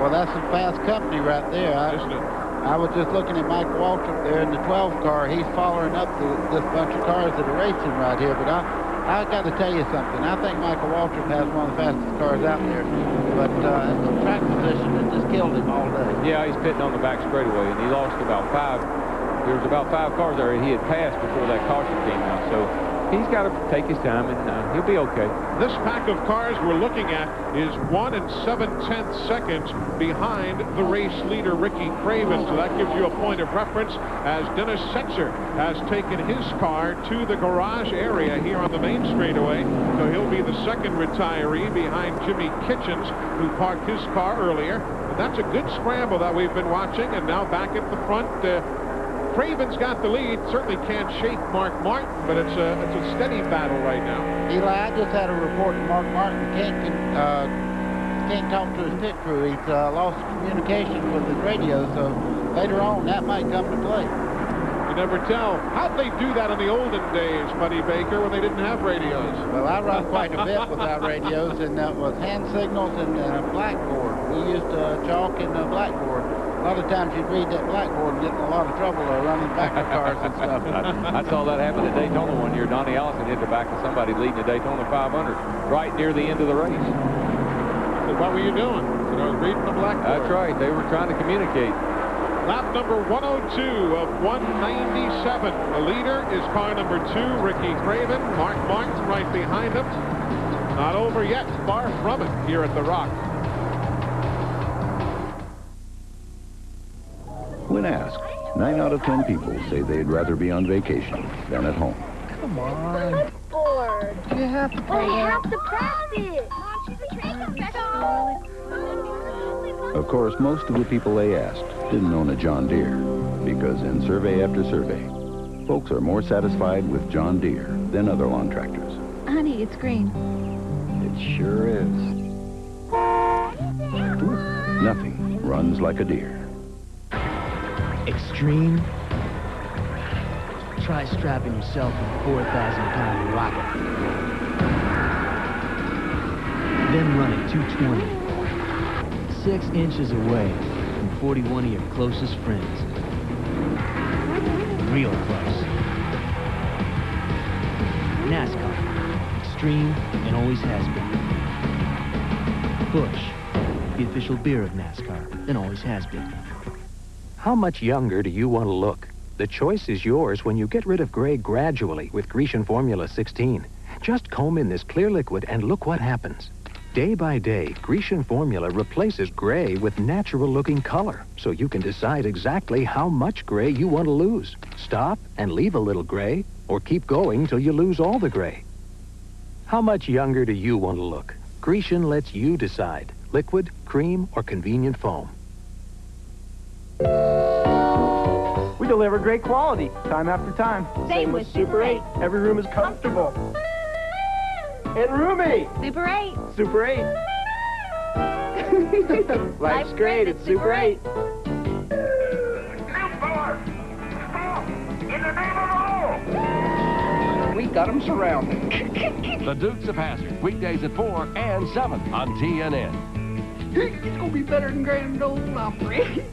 Well, that's some fast company right there. Isn't it? I was just looking at Mike Waltrip there in the 12 car. He's following up this bunch of cars that are racing right here. But I got to tell you something. I think Michael Waltrip has one of the fastest cars out there. But the track position has just killed him all day. Yeah, he's pitting on the back straightaway, and he lost about 5. There was about 5 cars there he had passed before that caution came out. So he's got to take his time, and he'll be okay. This pack of cars we're looking at is 1 7/10 seconds behind the race leader, Ricky Craven. So that gives you a point of reference as Dennis Setzer has taken his car to the garage area here on the main straightaway. So he'll be the second retiree behind Jimmy Kitchens, who parked his car earlier. But that's a good scramble that we've been watching, and now back at the front. Craven's got the lead. Certainly can't shake Mark Martin, but it's a steady battle right now. Eli, I just had a report that Mark Martin can't talk to his pit crew. He's lost communication with his radio, so later on that might come to play. You never tell. How'd they do that in the olden days, Buddy Baker, when they didn't have radios? Well, I run quite a bit without radios, and that was hand signals and blackboard. We used chalk and blackboard. A lot of times you'd read that blackboard and get in a lot of trouble running back of cars and stuff. I saw that happen at Daytona one year. Donnie Allison hit the back of somebody leading the Daytona 500 right near the end of the race. So what were you doing? I was reading the blackboard. That's right. They were trying to communicate. Lap number 102 of 197. The leader is car number 2, Ricky Craven. Mark Martin right behind him. Not over yet. Far from it here at the Rock. When asked, 9 out of 10 people say they'd rather be on vacation than at home. Come on. I'm bored. You have to play. I have to practice. Mom, she's a training professional. Of course, most of the people they asked didn't own a John Deere, because in survey after survey, folks are more satisfied with John Deere than other lawn tractors. Honey, it's green. It sure is. Nothing runs like a Deere. Extreme? Try strapping yourself in a 4,000-pound rocket. Then run at 220. 6 inches away from 41 of your closest friends. Real close. NASCAR. Extreme and always has been. Busch. The official beer of NASCAR and always has been. How much younger do you want to look? The choice is yours when you get rid of gray gradually with Grecian Formula 16. Just comb in this clear liquid and look what happens. Day by day, Grecian Formula replaces gray with natural-looking color, so you can decide exactly how much gray you want to lose. Stop and leave a little gray, or keep going till you lose all the gray. How much younger do you want to look? Grecian lets you decide. Liquid, cream, or convenient foam. We deliver great quality, time after time. Same with Super 8. Every room is comfortable. And roomy. Super 8. Super 8. Life's great at Super 8. We got them surrounded. The Dukes of Hazzard, weekdays at 4 and 7 on TNN. It's gonna be better than Grand Ole Opry.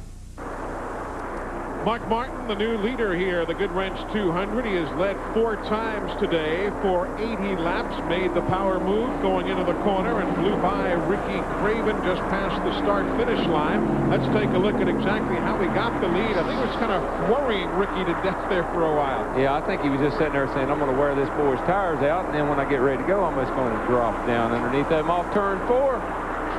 Mark Martin, the new leader here, the Goodwrench 200. He has led 4 times today for 80 laps, made the power move going into the corner and blew by Ricky Craven just past the start-finish line. Let's take a look at exactly how he got the lead. I think it was kind of worrying Ricky to death there for a while. Yeah, I think he was just sitting there saying, I'm going to wear this boy's tires out, and then when I get ready to go, I'm just going to drop down underneath them off turn 4,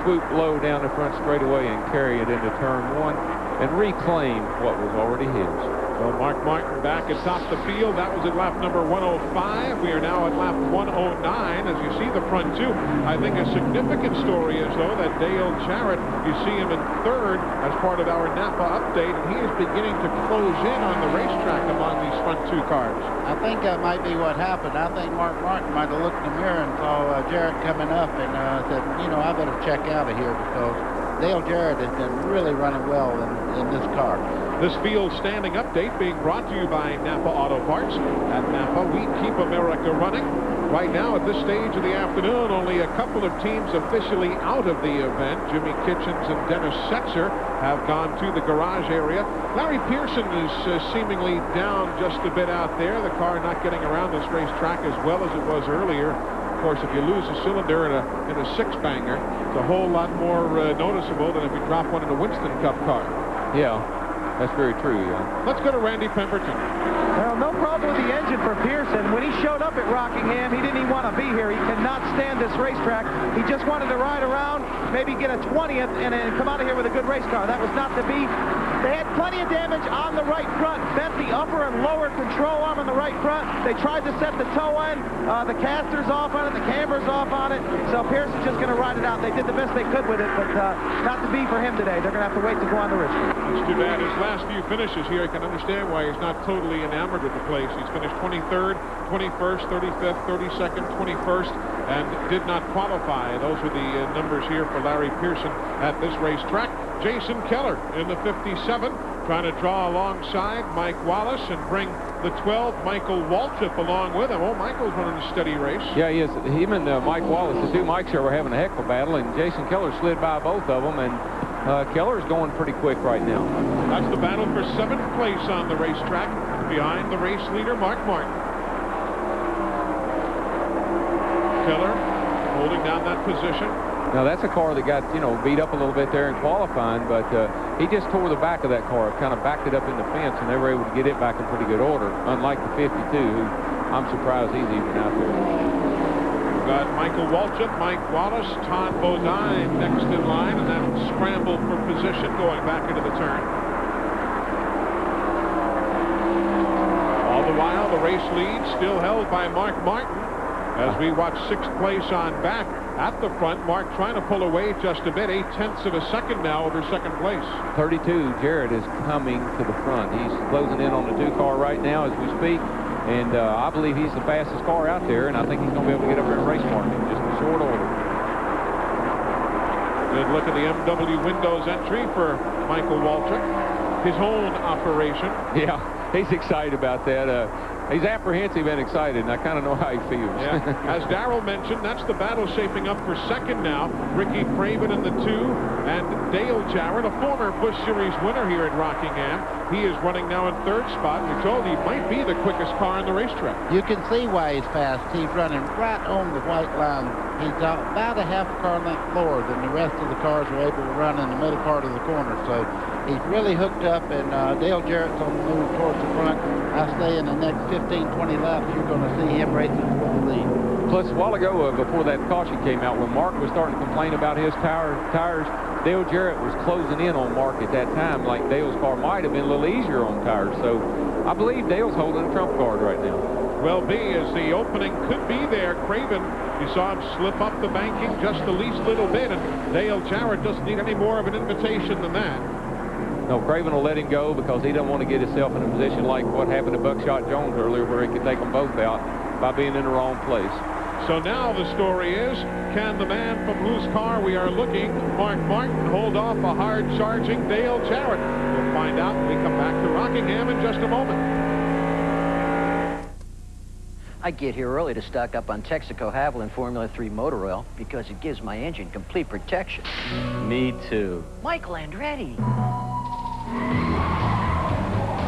swoop low down the front straightaway and carry it into turn 1. And reclaim what was already his. Well, Mark Martin back atop the field. That was at lap number 105. We are now at lap 109. As you see the front two, I think a significant story is, though, that Dale Jarrett, you see him in 3rd as part of our Napa update, and he is beginning to close in on the racetrack among these front 2 cars. I think that might be what happened. I think Mark Martin might have looked in the mirror and saw Jarrett coming up and said, you know, I better check out of here because Dale Jarrett has been really running well in this car. This field standing update being brought to you by Napa Auto Parts. At Napa, we keep America running. Right now, at this stage of the afternoon, only a couple of teams officially out of the event. Jimmy Kitchens and Dennis Setzer have gone to the garage area. Larry Pearson is seemingly down just a bit out there. The car not getting around this racetrack as well as it was earlier. Of course, if you lose a cylinder in a 6-banger, it's a whole lot more noticeable than if you drop one in a Winston Cup car. Yeah, that's very true, yeah. Let's go to Randy Pemberton. Well, no problem with the engine for Pearson. When he showed up at Rockingham, he didn't even want to be here. He could not stand this racetrack. He just wanted to ride around, maybe get a 20th, and then come out of here with a good race car. That was not to be. They had plenty of damage on the right front, bent the upper and lower control arm on the right front. They tried to set the toe end. The caster's off on it, the camber's off on it. So Pearson's just going to ride it out. They did the best they could with it, but not to be for him today. They're going to have to wait to go on the Richmond. It's too bad. His last few finishes here, I can understand why he's not totally enamored with the place. He's finished 23rd, 21st, 35th, 32nd, 21st, and did not qualify. Those are the numbers here for Larry Pearson at this racetrack. Jason Keller in the 57, trying to draw alongside Mike Wallace and bring the 12, Michael Waltrip, along with him. Oh, Michael's running a steady race. Yeah, he is. Him and Mike Wallace, the 2 Mikes here, were having a heck of a battle, and Jason Keller slid by both of them, and Keller's going pretty quick right now. That's the battle for 7th place on the racetrack, behind the race leader, Mark Martin. Keller holding down that position. Now, that's a car that got, beat up a little bit there in qualifying, but he just tore the back of that car, kind of backed it up in the fence, and they were able to get it back in pretty good order, unlike the 52, who I'm surprised he's even out there. We've got Michael Waltrip, Mike Wallace, Todd Bodine next in line, and that scramble for position going back into the turn. All the while, the race lead still held by Mark Martin as we watch 6th place on back. At the front, Mark trying to pull away just a bit, 0.8 of a second now over 2nd place. 32, Jarrett is coming to the front. He's closing in on the 2 car right now as we speak, and I believe he's the fastest car out there, and I think he's going to be able to get up there and race mark in just a short order. Good look at the MW Windows entry for Michael Waltrip. His own operation. Yeah, he's excited about that. He's apprehensive and excited, and I kind of know how he feels. Yeah. As Darrell mentioned, that's the battle shaping up for 2nd now. Ricky Craven in the 2, and Dale Jarrett, a former Busch Series winner here at Rockingham. He is running now in 3rd spot. We're told he might be the quickest car on the racetrack. You can see why he's fast. He's running right on the white line. He's about a half car length lower than the rest of the cars are able to run in the middle part of the corner. So he's really hooked up, and Dale Jarrett's on the move towards the front. I say in the next 15-20 laps, you're going to see him racing for the lead. Plus, a while ago, before that caution came out, when Mark was starting to complain about his tires, Dale Jarrett was closing in on Mark at that time, like Dale's car might have been a little easier on tires. So I believe Dale's holding a trump card right now. Well, B, as the opening could be there. Craven, you saw him slip up the banking just the least little bit, and Dale Jarrett doesn't need any more of an invitation than that. No, Craven will let him go because he doesn't want to get himself in a position like what happened to Buckshot Jones earlier, where he could take them both out by being in the wrong place. So now the story is, can the man from whose car we are looking, Mark Martin, hold off a hard-charging Dale Jarrett? We'll find out when we come back to Rockingham in just a moment. I get here early to stock up on Texaco Haviland Formula 3 motor oil because it gives my engine complete protection. Me too. Michael Andretti.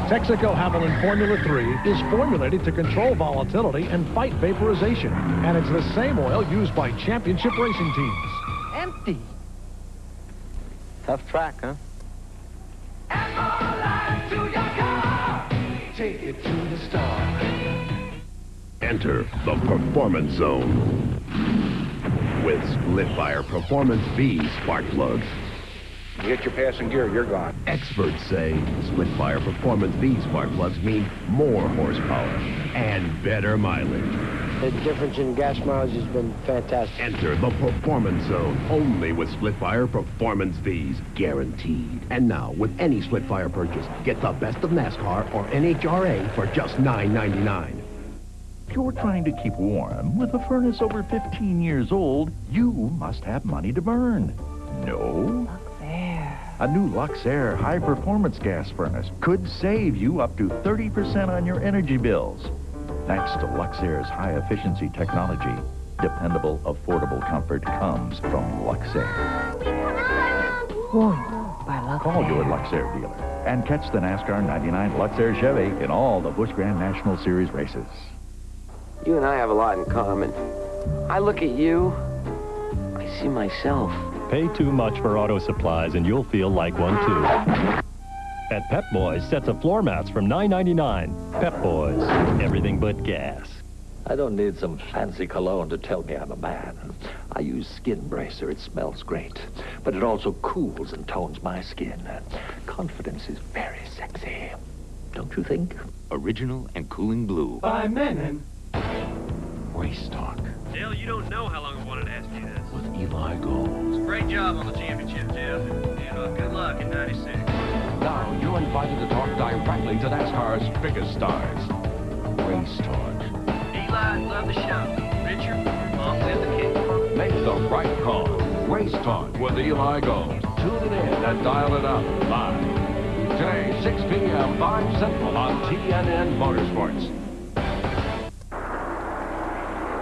Texaco Haviland Formula 3 is formulated to control volatility and fight vaporization. And it's the same oil used by championship racing teams. Empty. Tough track, huh? Take it to the star. Enter the Performance Zone with Split-Fire Performance V spark plugs. You hit your passing gear, you're gone. Experts say Split-Fire Performance V spark plugs mean more horsepower and better mileage. The difference in gas mileage has been fantastic. Enter the Performance Zone only with Split-Fire Performance Vs, guaranteed. And now, with any Split-Fire purchase, get the best of NASCAR or NHRA for just $9.99. If you're trying to keep warm with a furnace over 15 years old, you must have money to burn. No? Luxair. A new Luxair high-performance gas furnace could save you up to 30% on your energy bills. Thanks to Luxair's high-efficiency technology, dependable, affordable comfort comes from Luxair. Warm by Luxair. Call your Luxair dealer and catch the NASCAR 99 Luxair Chevy in all the Busch Grand National Series races. You and I have a lot in common. I look at you, I see myself. Pay too much for auto supplies and you'll feel like one too. At Pep Boys, sets of floor mats from $9.99. Pep Boys, everything but gas. I don't need some fancy cologne to tell me I'm a man. I use Skin Bracer. It smells great, but it also cools and tones my skin. Confidence is very sexy, don't you think? Original and cooling blue. By Menon. Race Talk. Dale, you don't know how long I've wanted to ask you this. With Eli Gold. Great job on the championship, Jeff. And good luck in 96. Now you're invited to talk directly to NASCAR's biggest stars. Race Talk. Eli, love the show. Richard, long live the king. Make the right call. Race Talk with Eli Gold. Tune it in and dial it up live. Today, 6 p.m., 5 Central on TNN Motorsports.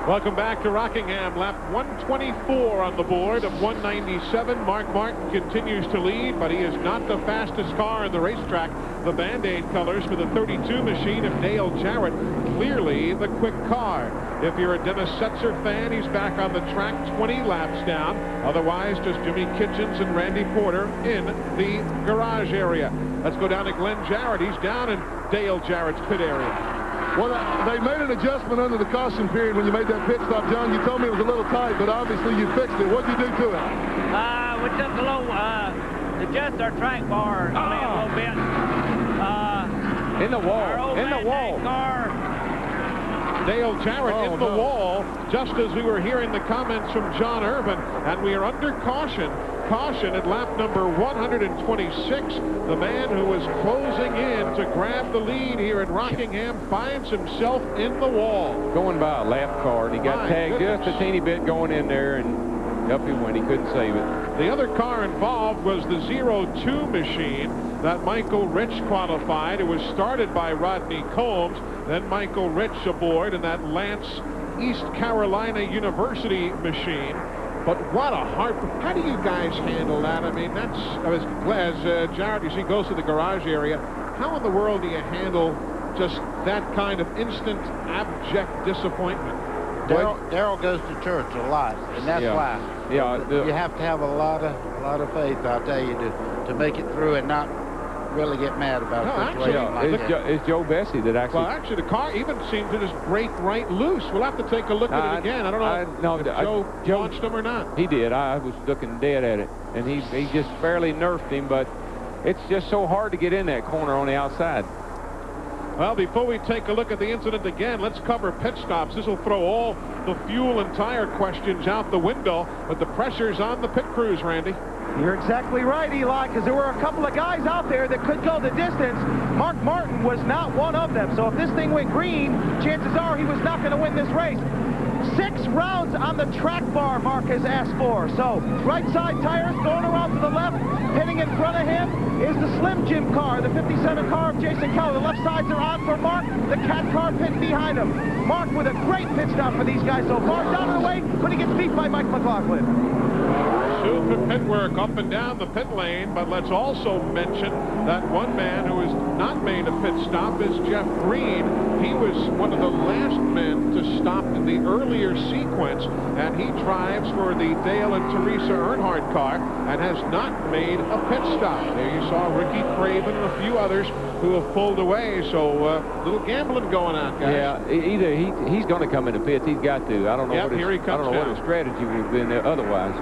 Welcome back to Rockingham. Lap 124 on the board of 197. Mark Martin continues to lead, but he is not the fastest car in the racetrack. The Band-Aid colors for the 32 machine of Dale Jarrett, clearly the quick car. If you're a Dennis Setzer fan, he's back on the track 20 laps down. Otherwise, just Jimmy Kitchens and Randy Porter in the garage area. Let's go down to Glenn Jarrett. He's down in Dale Jarrett's pit area. Well, they made an adjustment under the caution period when you made that pit stop, John. You told me it was a little tight, but obviously you fixed it. What did you do to it? We took a little, adjust our track bar a little bit. In the wall. In the wall. Car. Dale Jarrett in the wall, just as we were hearing the comments from John Irvin, and we are under caution. Caution at lap number 126. The man who was closing in to grab the lead here in Rockingham finds himself in the wall. Going by a lap car, and he got tagged just a teeny bit going in there, and up he went. He couldn't save it. The other car involved was the 02 machine that Michael Rich qualified. It was started by Rodney Combs, then Michael Rich aboard in that Lance East Carolina University machine. But what a heart. How do you guys handle that? I mean, that's, as Jarrett, you see, goes to the garage area. How in the world do you handle just that kind of instant, abject disappointment? Darrell goes to church a lot, and that's why. Yeah, you have to have a lot of faith, I'll tell you, to make it through and not really get mad about a situation like that. It's Joe Bessie that actually... Well, actually, the car even seemed to just break right loose. We'll have to take a look at it again. I don't know if Joe launched him or not. He did. I was looking dead at it, and he just barely nerfed him, but it's just so hard to get in that corner on the outside. Well, before we take a look at the incident again, let's cover pit stops. This will throw all the fuel and tire questions out the window, but the pressure's on the pit crews, Randy. You're exactly right, Eli, because there were a couple of guys out there that could go the distance. Mark Martin was not one of them. So if this thing went green, chances are he was not going to win this race. 6 rounds on the track bar Mark has asked for. So right side tires going around to the left. Pitting in front of him is the Slim Jim car, the 57 car of Jason Keller. The left sides are on for Mark. The Cat car pitting behind him. Mark with a great pit stop for these guys so far. Down and away, but he gets beat by Mike McLaughlin. Super pit work up and down the pit lane, but let's also mention that one man who has not made a pit stop is Jeff Green. He was one of the last men to stop in the earlier sequence, and he drives for the Dale and Teresa Earnhardt car and has not made a pit stop. There you saw Ricky Craven and a few others who have pulled away, so a little gambling going on, guys. Yeah, either he's going to come into pits. He's got to. I don't know, yep, what his strategy would have been there otherwise.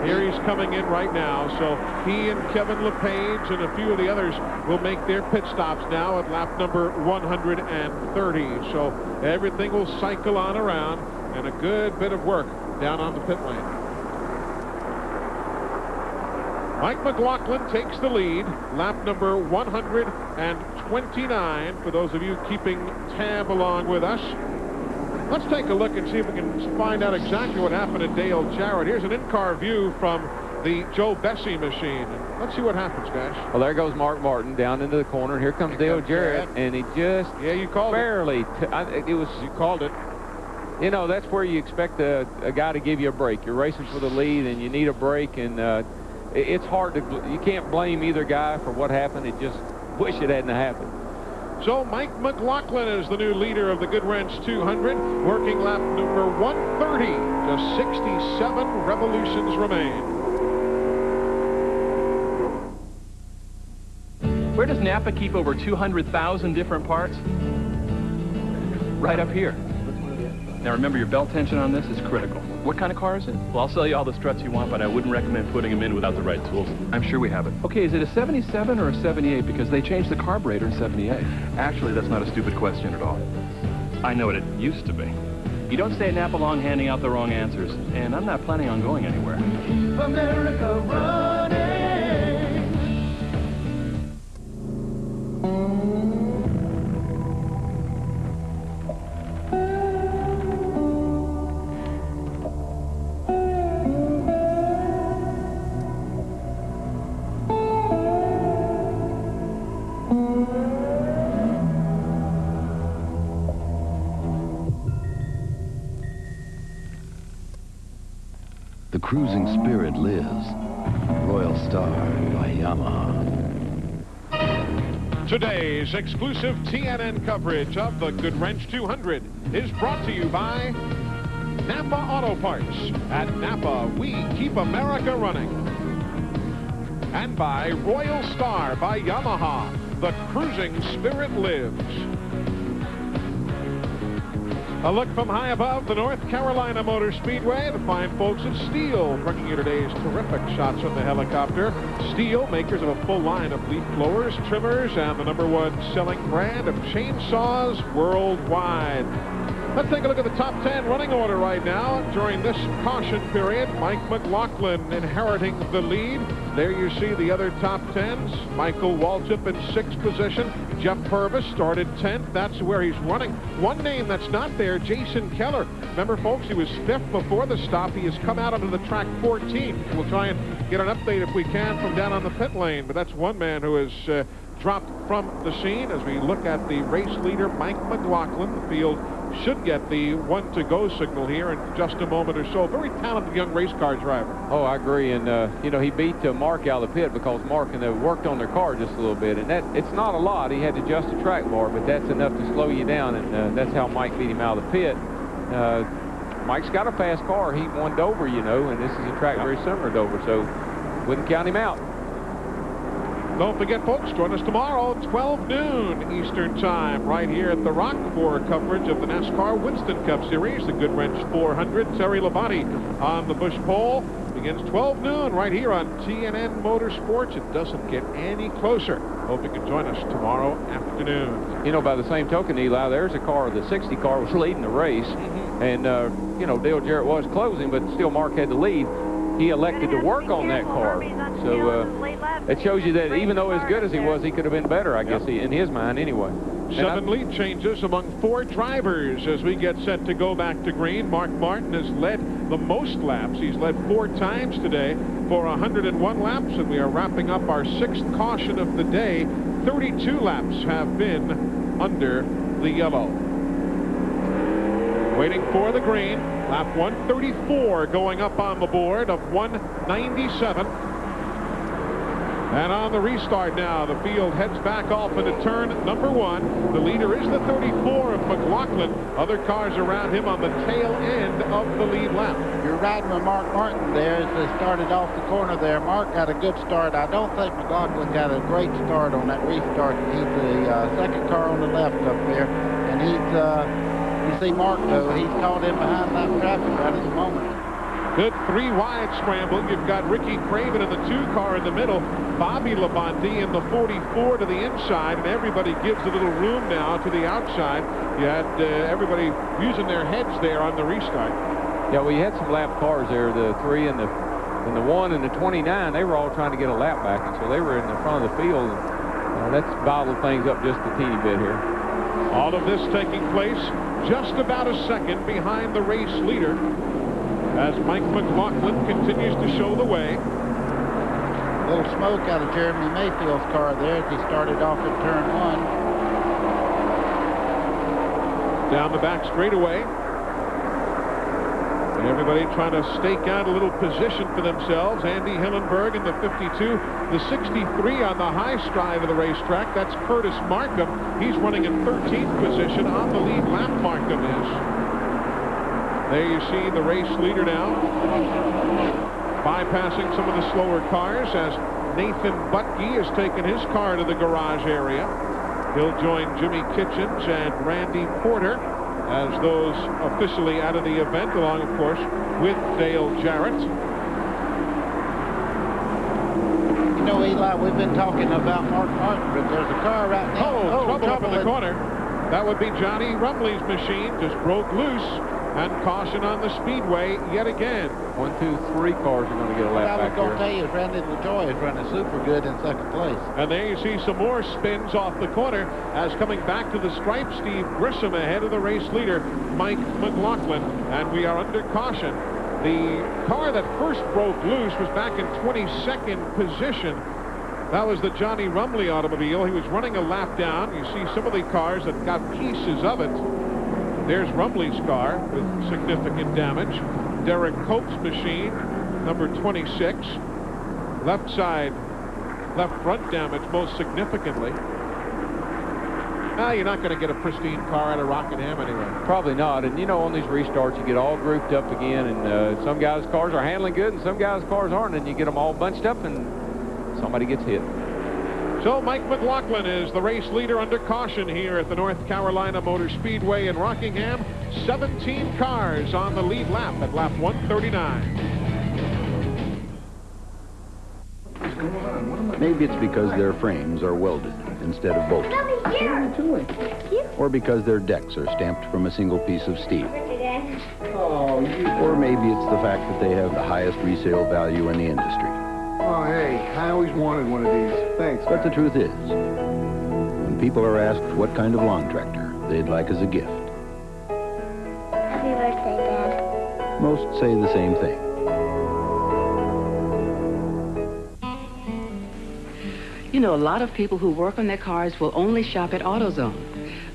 Here he's coming in right now, so he and Kevin LePage and a few of the others will make their pit stops now at lap number 130. So everything will cycle on around, and a good bit of work down on the pit lane. Mike McLaughlin takes the lead, lap number 129, for those of you keeping tab along with us. Let's take a look and see if we can find out exactly what happened to Dale Jarrett. Here's an in-car view from the Joe Bessie machine. Let's see what happens, guys. Well, there goes Mark Martin down into the corner, and here comes Dale Jarrett, and he just you called barely. You called it. You know, that's where you expect a guy to give you a break. You're racing for the lead, and you need a break, and it's hard to. You can't blame either guy for what happened. It just wish it hadn't happened. So Mike McLaughlin is the new leader of the Goodwrench 200, working lap number 130. Just 67 revolutions remain. Where does Napa keep over 200,000 different parts? Right up here. Now remember, your belt tension on this is critical. What kind of car is it? Well, I'll sell you all the struts you want, but I wouldn't recommend putting them in without the right tools. I'm sure we have it. Okay, is it a 77 or a 78? Because they changed the carburetor in 78. Actually, that's not a stupid question at all. I know what it used to be. You don't stay at Napa long handing out the wrong answers, and I'm not planning on going anywhere. Keep America running. The cruising spirit lives. Royal Star by Yamaha. Today's exclusive TNN coverage of the Goodwrench 200 is brought to you by Napa Auto Parts. At Napa, we keep America running. And by Royal Star by Yamaha. The cruising spirit lives. A look from high above the North Carolina Motor Speedway. The fine folks at Steel bringing you today's terrific shots from the helicopter. Steel, makers of a full line of leaf blowers, trimmers, and the #1 selling brand of chainsaws worldwide. Let's take a look at the top 10 running order right now. During this caution period, Mike McLaughlin inheriting the lead. There you see the other top 10s. Michael Waltrip in 6th position. Jeff Purvis started 10th. That's where he's running. One name that's not there, Jason Keller. Remember, folks, he was 5th before the stop. He has come out onto the track 14th. We'll try and get an update if we can from down on the pit lane. But that's one man who has dropped from the scene as we look at the race leader, Mike McLaughlin. The field should get the 1 to go signal here in just a moment or so. Very talented young race car driver. Oh, I agree. And, you know, he beat Mark out of the pit because Mark and they worked on their car just a little bit. And it's not a lot. He had to adjust the track bar, but that's enough to slow you down. And that's how Mike beat him out of the pit. Mike's got a fast car. He won Dover, you know, and this is a track very similar to Dover, so wouldn't count him out. Don't forget, folks, join us tomorrow, 12 noon Eastern Time, right here at The Rock for coverage of the NASCAR Winston Cup Series, the Goodwrench 400. Terry Labonte on the Busch pole. Begins 12 noon right here on TNN Motorsports. It doesn't get any closer. Hope you can join us tomorrow afternoon. You know, by the same token, Eli, there's a car, the 60 car was leading the race. And, you know, Dale Jarrett was closing, but still Mark had the lead. he elected to work on that car. So it shows you that even though as good as he was, he could have been better, I guess, in his mind anyway. 7 lead changes among 4 drivers as we get set to go back to green. Mark Martin has led the most laps. He's led 4 times today for 101 laps, and we are wrapping up our 6th caution of the day. 32 laps have been under the yellow. Waiting for the green. Lap 134 going up on the board of 197. And on the restart now, the field heads back off into turn number 1. The leader is the 34 of McLaughlin. Other cars around him on the tail end of the lead lap. You're riding with Mark Martin there as they started off the corner there. Mark got a good start. I don't think McLaughlin got a great start on that restart. He's the second car on the left up there. And he's, you see Mark though, he's caught in behind lap traffic right at the moment. Good 3-wide scramble. You've got Ricky Craven in the 2 car in the middle. Bobby Labonte in the 44 to the inside, and everybody gives a little room now to the outside. You had everybody using their heads there on the restart. Yeah, we had some lap cars there, the 3 and the 1 and the 29. They were all trying to get a lap back, and so they were in the front of the field. And, that's bottled things up just a teeny bit here. All of this taking place just about a second behind the race leader as Mike McLaughlin continues to show the way. A little smoke out of Jeremy Mayfield's car there as he started off at turn 1. Down the back straightaway. And everybody trying to stake out a little position for themselves. Andy Hillenberg in the 52. The 63 on the high stride of the racetrack. That's Curtis Markham. He's running in 13th position on the lead lap. Markham is. There you see the race leader now, bypassing some of the slower cars as Nathan Butke has taken his car to the garage area. He'll join Jimmy Kitchens and Randy Porter as those officially out of the event, along, of course, with Dale Jarrett. You know, Eli, we've been talking about Mark Martin, but there's a car right now. Oh, trouble up in the corner. That would be Johnny Rumley's machine. Just broke loose. And caution on the speedway yet again. 1, 2, 3 cars are going to get a lap back I was going to tell you, Randy LaJoy is running super good in 2nd place. And there you see some more spins off the corner as coming back to the stripe, Steve Grissom ahead of the race leader, Mike McLaughlin. And we are under caution. The car that first broke loose was back in 22nd position. That was the Johnny Rumley automobile. He was running a lap down. You see some of the cars that got pieces of it. There's Rumley's car with significant damage. Derek Cope's machine, number 26. Left side, left front damage most significantly. You're not going to get a pristine car out of Rockingham anyway. Probably not. And, you know, on these restarts, you get all grouped up again. And some guys' cars are handling good and some guys' cars aren't. And you get them all bunched up and somebody gets hit. So Mike McLaughlin is the race leader under caution here at the North Carolina Motor Speedway in Rockingham. 17 cars on the lead lap at lap 139. Maybe it's because their frames are welded instead of bolted. Or because their decks are stamped from a single piece of steel. Or maybe it's the fact that they have the highest resale value in the industry. Oh, hey, I always wanted one of these. Thanks. But the truth is, when people are asked what kind of lawn tractor they'd like as a gift, Happy birthday, Dad. most say the same thing. You know, a lot of people who work on their cars will only shop at AutoZone.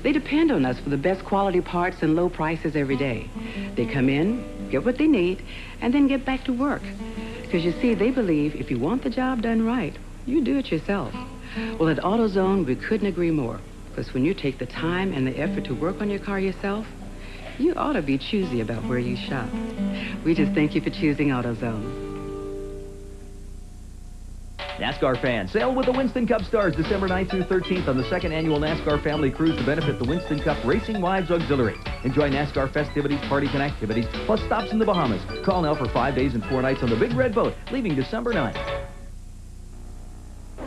They depend on us for the best quality parts and low prices every day. They come in, get what they need, and then get back to work. Because you see, they believe if you want the job done right, you do it yourself. Well, at AutoZone, we couldn't agree more. Because when you take the time and the effort to work on your car yourself, you ought to be choosy about where you shop. We just thank you for choosing AutoZone. NASCAR fans, sail with the Winston Cup Stars December 9th through 13th on the 2nd annual NASCAR Family Cruise to benefit the Winston Cup Racing Wives Auxiliary. Enjoy NASCAR festivities, parties, and activities, plus stops in the Bahamas. Call now for 5 days and 4 nights on the Big Red Boat, leaving December 9th.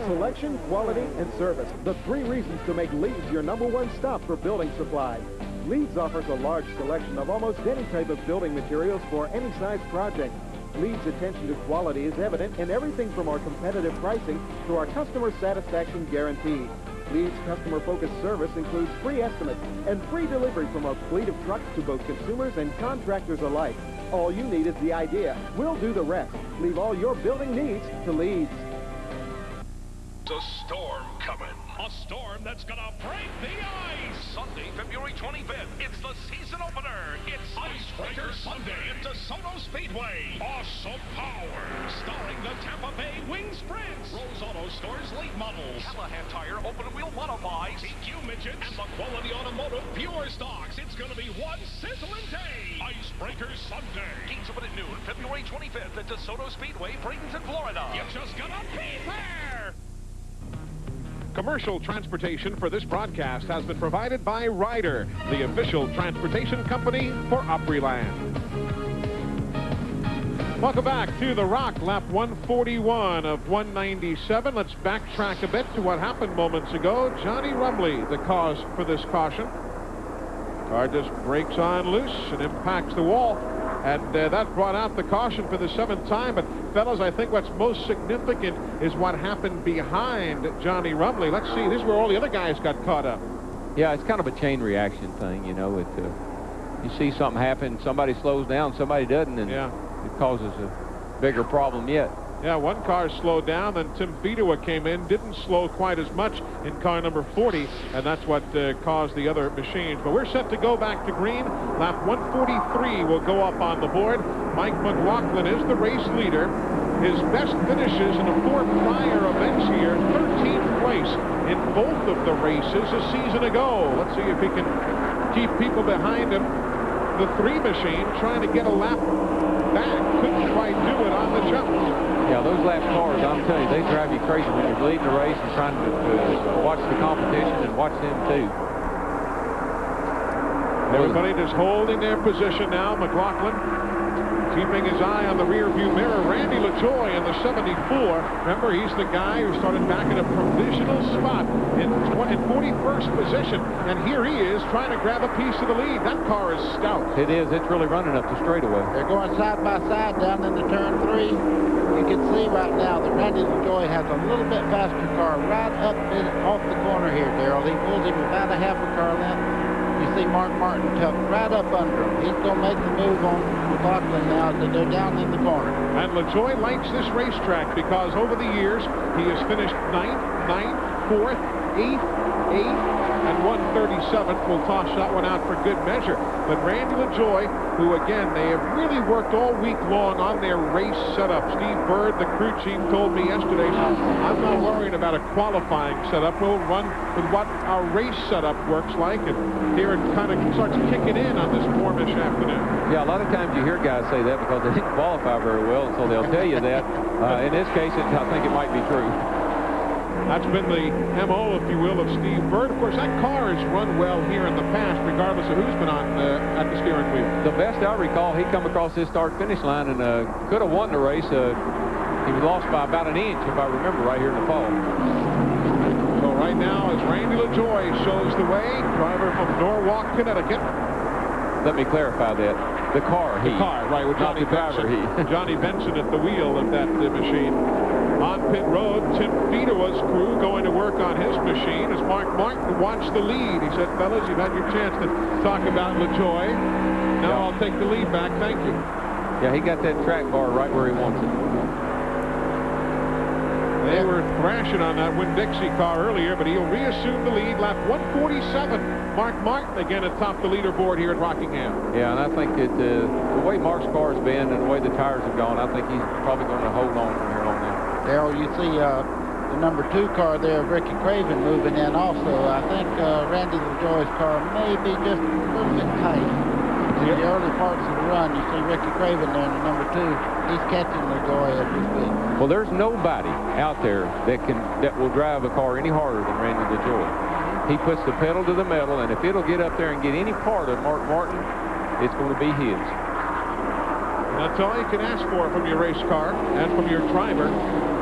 Selection, quality, and service. The 3 reasons to make Leeds your #1 stop for building supplies. Leeds offers a large selection of almost any type of building materials for any size project. Leeds' attention to quality is evident in everything from our competitive pricing to our customer satisfaction guarantee. Leeds' customer-focused service includes free estimates and free delivery from our fleet of trucks to both consumers and contractors alike. All you need is the idea. We'll do the rest. Leave all your building needs to Leeds. A storm coming. A storm that's gonna break the ice. Sunday, February 25th. It's the season opener. It's Icebreaker Sunday at DeSoto Speedway. Awesome power. Starring the Tampa Bay Wings Prince. Rose Auto Store's late models. Callahan Tire open wheel modifies. EQ midgets. And the Quality Automotive Pure Stocks. It's gonna be one sizzling day. Icebreaker Sunday. Gates open at noon, February 25th at DeSoto Speedway, Bradenton, Florida. You just gotta be there. Commercial transportation for this broadcast has been provided by Ryder, the official transportation company for Opryland. Welcome back to the Rock, lap 141 of 197. Let's backtrack a bit to what happened moments ago. Johnny Rumley, the cause for this caution. Car just breaks on loose and impacts the wall. And that brought out the caution for the 7th time. But, fellas, I think what's most significant is what happened behind Johnny Rumley. Let's see. This is where all the other guys got caught up. Yeah, it's kind of a chain reaction thing, you know. You see something happen, somebody slows down, somebody doesn't, and it causes a bigger problem yet. Yeah, one car slowed down, then Tim Fedua came in, didn't slow quite as much in car number 40, and that's what caused the other machines. But we're set to go back to green. Lap 143 will go up on the board. Mike McLaughlin is the race leader. His best finishes in the 4 prior events here, 13th place in both of the races a season ago. Let's see if he can keep people behind him. The 3 machine trying to get a lap back. Couldn't quite do it on the jumps. Yeah, those lap cars, I'm telling you, they drive you crazy when you're leading the race and trying to watch the competition and watch them too. Everybody just holding their position now. McLaughlin keeping his eye on the rear view mirror. Randy LaJoy in the 74. Remember, he's the guy who started back in a provisional spot in 41st position. And here he is trying to grab a piece of the lead. That car is stout. It is. It's really running up the straightaway. They're going side by side down into turn 3. You can see right now that Randy LaJoy has a little bit faster car right up off the corner here, Darrell. He pulls him about a half a car length. You see Mark Martin tucked right up under him. He's going to make the move on McLaughlin now as they go down in the corner. And LaJoy likes this racetrack because over the years, he has finished 9th, 4th, 8th, 8th, and 137th. We'll toss that one out for good measure. But Randy LaJoy, who again, they have really worked all week long on their race setup. Steve Bird, the crew chief, told me yesterday, I'm not worrying about a qualifying setup. We'll run with what our race setup works like. And here it kind of starts kicking in on this warmish afternoon. Yeah, a lot of times you hear guys say that because they didn't qualify very well, so they'll tell you that. In this case, I think it might be true. That's been the MO, if you will, of Steve Bird. Of course, that car has run well here in the past, regardless of who's been on at the steering wheel. The best I recall, he come across his start-finish line and could have won the race. He was lost by about an inch, if I remember right here in the fall. So right now, as Randy LaJoy shows the way, driver from Norwalk, Connecticut. Let me clarify that. The car, right, with Johnny Benson. Johnny Benson at the wheel of that machine. On pit road, Tim Fedewa's crew going to work on his machine as Mark Martin watched the lead. He said, fellas, you've had your chance to talk about LaJoy. Now I'll take the lead back. Thank you. Yeah, he got that track bar right where he wants it. They were thrashing on that Winn-Dixie car earlier, but he'll reassume the lead. Lap 147. Mark Martin again atop the leaderboard here at Rockingham. Yeah, and I think the way Mark's car has been and the way the tires have gone, I think he's probably going to hold on from here on out. Darrell, you see the number 2 car there of Ricky Craven moving in also. I think Randy LaJoy's car may be just a little bit tight. In the early parts of the run, you see Ricky Craven there in the number 2. He's catching LaJoy as we speak. Well, there's nobody out there that will drive a car any harder than Randy LaJoy. He puts the pedal to the metal, and if it'll get up there and get any part of Mark Martin, it's going to be his. That's all you can ask for from your race car and from your driver.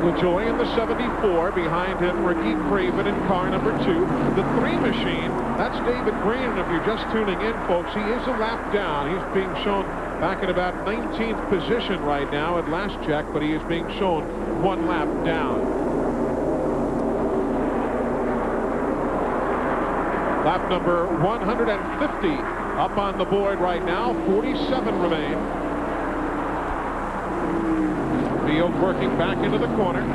LaJoy in the 74, behind him Ricky Craven in car number 2. The 3 machine, that's David Green, and if you're just tuning in, folks, he is a lap down. He's being shown Back in about 19th position right now at last check, but he is being shown 1 lap down. Lap number 150 up on the board right now. 47 remain. Field working back into the corner.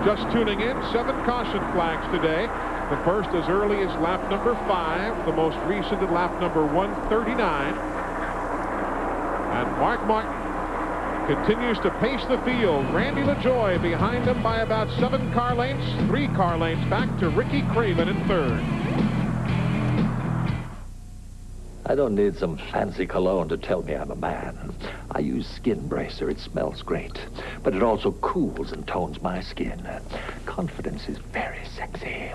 Just tuning in, 7 caution flags today. The first as early as lap number 5, the most recent at lap number 139. And Mark Martin continues to pace the field. Randy LaJoie behind him by about 7 car lengths, 3 car lengths back to Ricky Craven in third. I don't need some fancy cologne to tell me I'm a man. I use Skin Bracer. It smells great, but it also cools and tones my skin. Confidence is very sexy,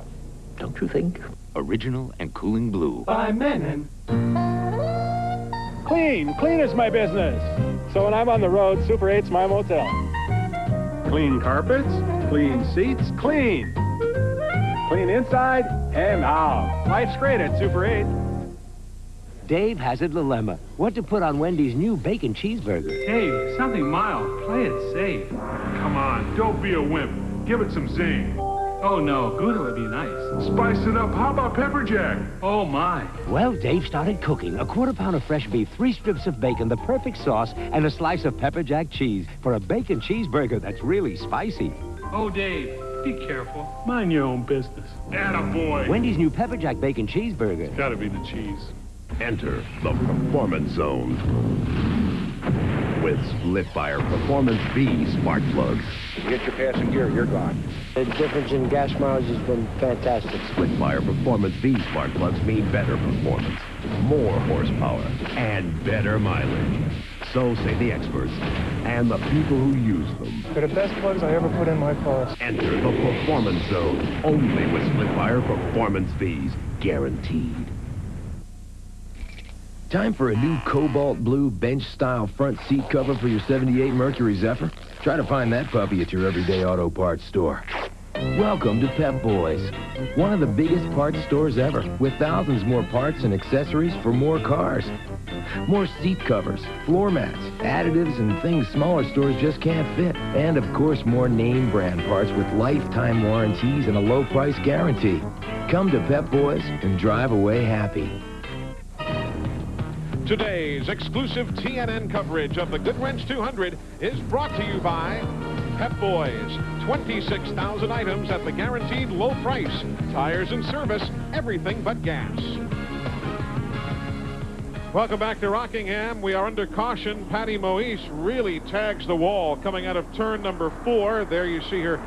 don't you think? Original and cooling blue. By Menon. Clean is my business. So when I'm on the road, Super 8's my motel. Clean carpets, clean seats, clean. Clean inside and out. Life's great at Super 8. Dave has a dilemma. What to put on Wendy's new bacon cheeseburger? Dave, something mild. Play it safe. Come on, don't be a wimp. Give it some zing. Oh, no. Gouda would be nice. Spice it up. How about pepper jack? Oh, my. Well, Dave started cooking. A quarter pound of fresh beef, 3 strips of bacon, the perfect sauce, and a slice of pepper jack cheese for a bacon cheeseburger that's really spicy. Oh, Dave, be careful. Mind your own business. Attaboy. Wendy's new pepper jack bacon cheeseburger. It's gotta be the cheese. Enter the Performance Zone with Splitfire Performance V spark plugs. You get your passing gear, you're gone. The difference in gas mileage has been fantastic. Splitfire Performance V spark plugs mean better performance, more horsepower, and better mileage. So say the experts and the people who use them. They're the best plugs I ever put in my car. Enter the Performance Zone only with Splitfire Performance V's, guaranteed. Time for a new cobalt blue bench-style front seat cover for your 78 Mercury Zephyr? Try to find that puppy at your everyday auto parts store. Welcome to Pep Boys, one of the biggest parts stores ever, with thousands more parts and accessories for more cars. More seat covers, floor mats, additives, and things smaller stores just can't fit. And, of course, more name brand parts with lifetime warranties and a low price guarantee. Come to Pep Boys and drive away happy. Today's exclusive TNN coverage of the Goodwrench 200 is brought to you by Pep Boys. 26,000 items at the guaranteed low price. Tires and service, everything but gas. Welcome back to Rockingham. We are under caution. Patty Moise really tags the wall coming out of turn number 4. There you see her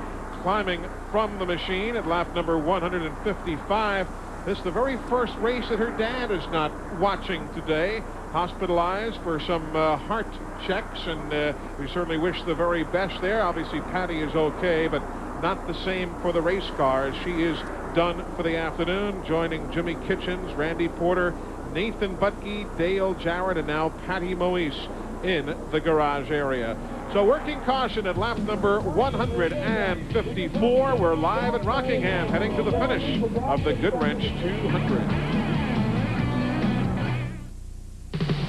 climbing from the machine at lap number 155. This is the very first race that her dad is not watching today. Hospitalized for some heart checks, and we certainly wish the very best there. Obviously, Patty is okay, but not the same for the race cars. She is done for the afternoon, joining Jimmy Kitchens, Randy Porter, Nathan Butke, Dale Jarrett, and now Patty Moise in the garage area. So working caution at lap number 154. We're live at Rockingham, heading to the finish of the Goodwrench 200.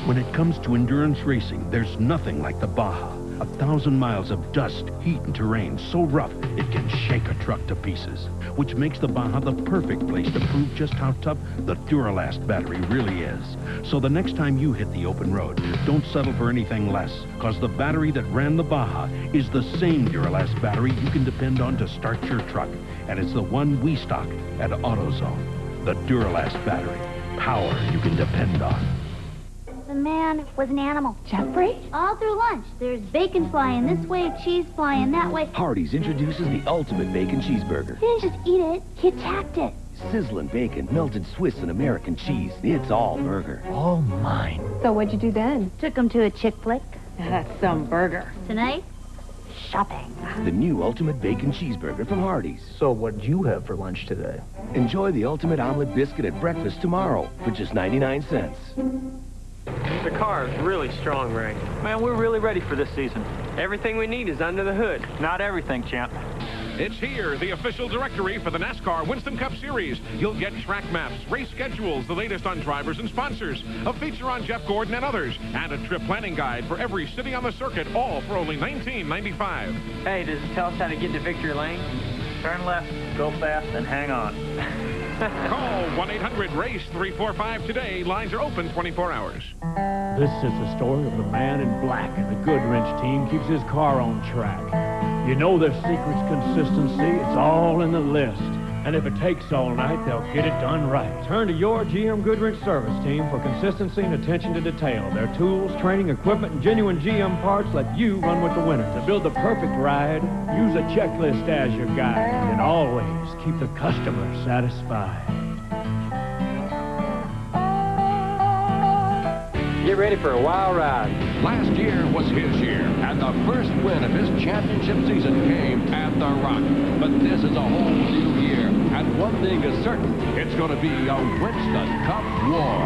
When it comes to endurance racing, there's nothing like the Baja. 1,000 miles of dust, heat, and terrain so rough it can shake a truck to pieces, which makes the Baja the perfect place to prove just how tough the Duralast battery really is. So the next time you hit the open road, don't settle for anything less, because the battery that ran the Baja is the same Duralast battery you can depend on to start your truck, and it's the one we stock at AutoZone. The Duralast battery. Power you can depend on. The man was an animal. Jeffrey? All through lunch. There's bacon flying this way, cheese flying that way. Hardee's introduces the ultimate bacon cheeseburger. He didn't just eat it, he attacked it. Sizzling bacon, melted Swiss and American cheese. It's all burger. All mine. So what'd you do then? Took him to a chick flick. That's some burger. Tonight, shopping. The new ultimate bacon cheeseburger from Hardee's. So what'd you have for lunch today? Enjoy the ultimate omelet biscuit at breakfast tomorrow for just 99 cents. The car is really strong, Ray. Man, we're really ready for this season. Everything we need is under the hood. Not everything, champ. It's here, the official directory for the NASCAR Winston Cup Series. You'll get track maps, race schedules, the latest on drivers and sponsors, a feature on Jeff Gordon and others, and a trip planning guide for every city on the circuit, all for only $19.95. Hey, does it tell us how to get to victory lane? Turn left, go fast, and hang on. Call 1-800-RACE-345 today. Lines are open 24 hours. This is the story of the man in black, and the Goodwrench team keeps his car on track. You know their secret's consistency. It's all in the list. And if it takes all night, they'll get it done right. Turn to your GM Goodwrench service team for consistency and attention to detail. Their tools, training, equipment, and genuine GM parts let you run with the winners. To build the perfect ride, use a checklist as your guide. And always keep the customer satisfied. Get ready for a wild ride. Last year was his year, and the first win of his championship season came at the Rock. But this is a whole new year, and one thing is certain, it's going to be a Winston Cup war.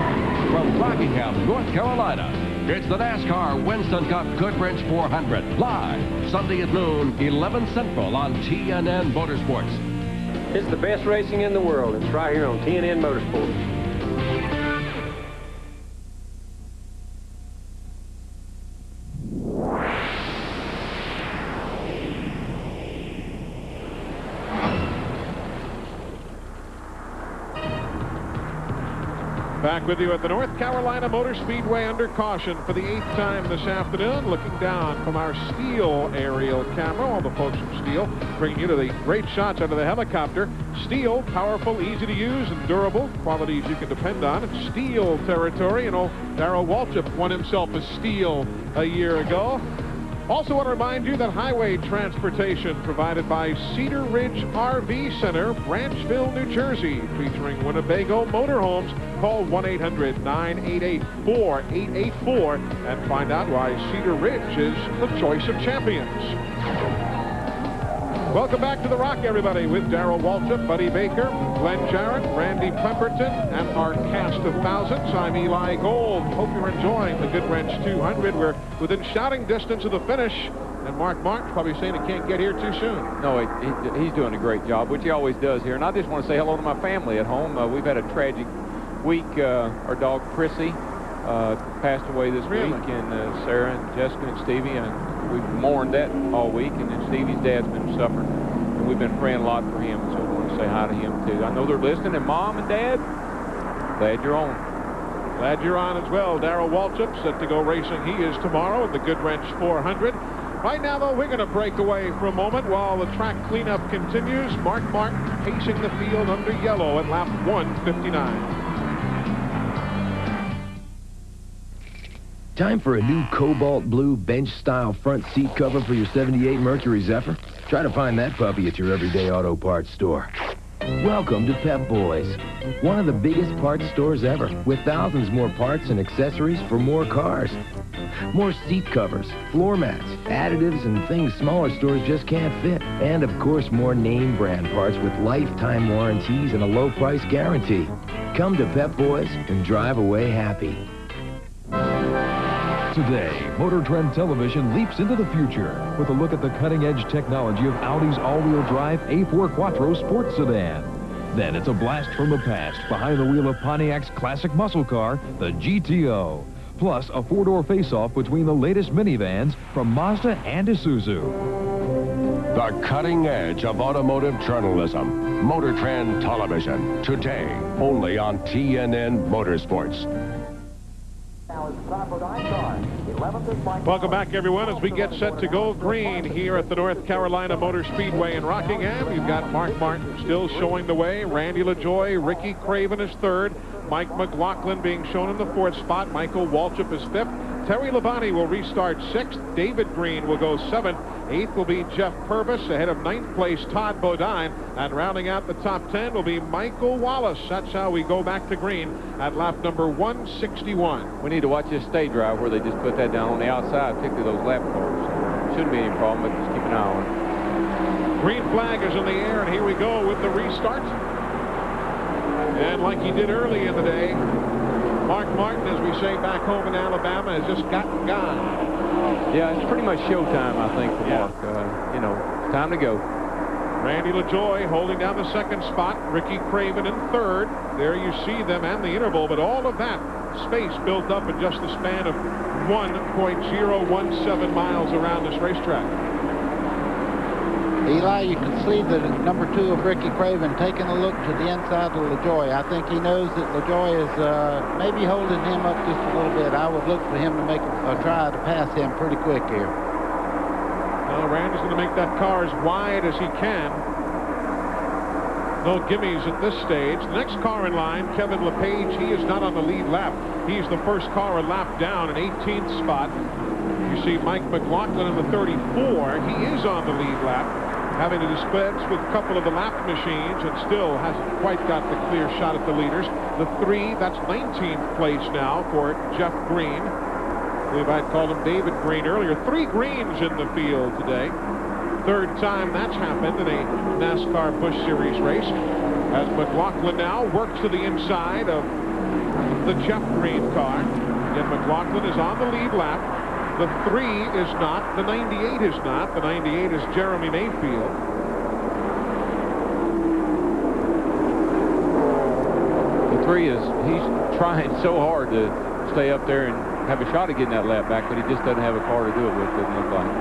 From Rockingham, North Carolina, it's the NASCAR Winston Cup Goodwrench 400, live Sunday at noon, 11 Central on TNN Motorsports. It's the best racing in the world. It's right here on TNN Motorsports. Back with you at the North Carolina Motor Speedway under caution for the 8th time this afternoon. Looking down from our Steel aerial camera, all the folks from Steel bringing you to the great shots out of the helicopter. Steel, powerful, easy to use, and durable. Qualities you can depend on. It's Steel territory. You know, Darrell Waltrip won himself a Steel a year ago. Also want to remind you that highway transportation provided by Cedar Ridge RV Center, Branchville, New Jersey, featuring Winnebago Motorhomes. Call 1-800-988-4884 and find out why Cedar Ridge is the choice of champions. Welcome back to The Rock, everybody, with Darrell Waltrip, Buddy Baker, Glenn Jarrett, Randy Pemberton, and our cast of thousands. I'm Eli Gold. Hope you're enjoying the Goodwrench 200. We're within shouting distance of the finish, and Mark Martin's probably saying he can't get here too soon. No, he's doing a great job, which he always does here. And I just want to say hello to my family at home. We've had a tragic week. Our dog, Prissy, passed away this week, and Sarah and Jessica and Stevie, and we've mourned that all week, and then Stevie's dad's been suffering, and we've been praying a lot for him, so I want to say hi to him, too. I know they're listening, and Mom and Dad, glad you're on. Glad you're on as well. Darrell Waltrip set to go racing. He is tomorrow in the Goodwrench 400. Right now, though, we're going to break away for a moment while the track cleanup continues. Mark Martin pacing the field under yellow at lap 159. Time for a new cobalt blue bench-style front seat cover for your 78 Mercury Zephyr? Try to find that puppy at your everyday auto parts store. Welcome to Pep Boys, one of the biggest parts stores ever, with thousands more parts and accessories for more cars. More seat covers, floor mats, additives, and things smaller stores just can't fit. And, of course, more name brand parts with lifetime warranties and a low price guarantee. Come to Pep Boys and drive away happy. Today, Motor Trend Television leaps into the future with a look at the cutting-edge technology of Audi's all-wheel drive A4 Quattro sports sedan. Then it's a blast from the past behind the wheel of Pontiac's classic muscle car, the GTO. Plus, a four-door face-off between the latest minivans from Mazda and Isuzu. The cutting edge of automotive journalism. Motor Trend Television. Today, only on TNN Motorsports. Welcome back, everyone, as we get set to go green here at the North Carolina Motor Speedway in Rockingham. You've got Mark Martin still showing the way, Randy LaJoie, Ricky Craven is third, Mike McLaughlin being shown in the fourth spot, Michael Waltrip is fifth, Terry Labonte will restart sixth, David Green will go seventh, eighth will be Jeff Purvis, ahead of ninth place Todd Bodine, and rounding out the top 10 will be Michael Wallace. That's how we go back to green at lap number 161. We need to watch this stay drive where they just put that down on the outside, particularly those lap cars. Shouldn't be any problem, but just keep an eye on it. Green flag is in the air, and here we go with the restart. And like he did early in the day, Mark Martin, as we say back home in Alabama, has just gotten gone. Yeah, it's pretty much showtime, I think, for Mark. You know, it's time to go. Randy LaJoie holding down the second spot. Ricky Craven in third. There you see them and the interval, but all of that space built up in just the span of 1.017 miles around this racetrack. Eli, you can see the number 2 of Ricky Craven taking a look to the inside of LaJoie. I think he knows that LaJoie is maybe holding him up just a little bit. I would look for him to make a try to pass him pretty quick here. Well, Randy's going to make that car as wide as he can. No gimmies at this stage. The next car in line, Kevin LePage, he is not on the lead lap. He's the first car a lap down, an 18th spot. You see Mike McLaughlin in the 34. He is on the lead lap, having to dispense with a couple of the lap machines and still hasn't quite got the clear shot at the leaders. The 3, that's 19th place now for Jeff Green. I believe I'd called him David Green earlier. 3 greens in the field today. Third time that's happened in a NASCAR Busch Series race. As McLaughlin now works to the inside of the Jeff Green car. Again, McLaughlin is on the lead lap. The 3 is not. The 98 is not. The 98 is Jeremy Mayfield. The 3 is, he's trying so hard to stay up there and have a shot at getting that lap back, but he just doesn't have a car to do it with, doesn't look like.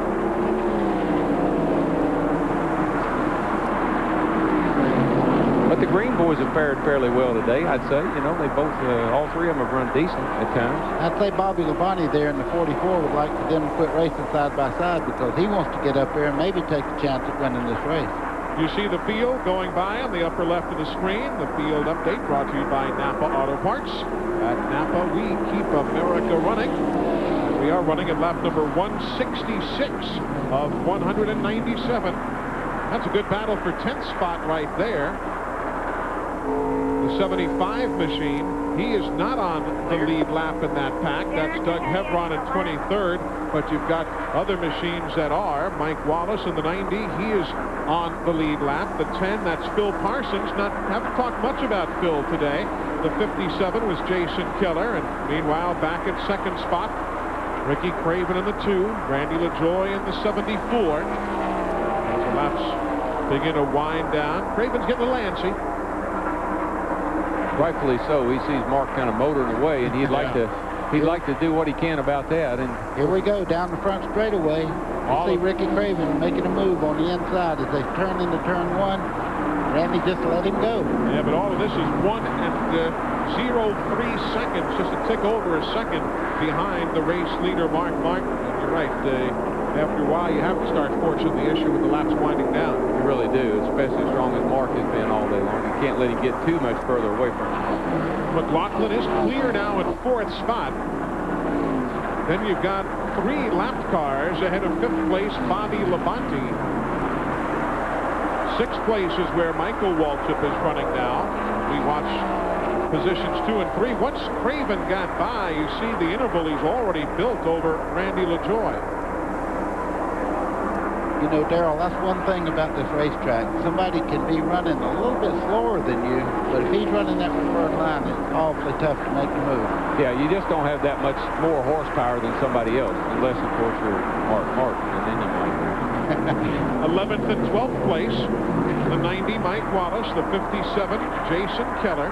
But the Green boys have fared fairly well today, I'd say. You know, they both, all 3 of them have run decent at times. I'd say Bobby Labonte there in the 44 would like for them to quit racing side by side because he wants to get up there and maybe take a chance at winning this race. You see the field going by on the upper left of the screen. The field update brought to you by Napa Auto Parts. At Napa, we keep America running. And we are running at lap number 166 of 197. That's a good battle for 10th spot right there. The 75 machine, he is not on the lead lap in that pack. That's Doug Hebron in 23rd, but you've got other machines that are. Mike Wallace in the 90, he is on the lead lap. The 10, that's Phil Parsons. Haven't talked much about Phil today. The 57 was Jason Keller, and meanwhile, back at second spot, Ricky Craven in the 2, Randy LaJoie in the 74. As the laps begin to wind down, Craven's getting a little antsy. Rightfully so. He sees Mark kind of motoring away, and he'd like to do what he can about that. And here we go down the front straightaway. You see Ricky Craven making a move on the inside as they turn into turn 1. Randy just let him go. Yeah, but all of this is 1.03 seconds, just a tick over a second behind the race leader Mark Martin. And you're right. After a while, you have to start forcing the issue with the laps winding down. You really do, especially as strong as Mark has been all day long. You can't let him get too much further away from him. McLaughlin is clear now in 4th spot. Then you've got 3 lapped cars ahead of 5th place Bobby Labonte. 6th place is where Michael Waltrip is running now. We watch positions 2 and 3. Once Craven got by, you see the interval he's already built over Randy LaJoie. You know, Darrell, that's one thing about this racetrack. Somebody can be running a little bit slower than you, but if he's running that preferred line, it's awfully tough to make the move. Yeah, you just don't have that much more horsepower than somebody else, unless, of course, you're Mark Martin, and then you might. 11th and 12th place, the 90, Mike Wallace. The 57, Jason Keller.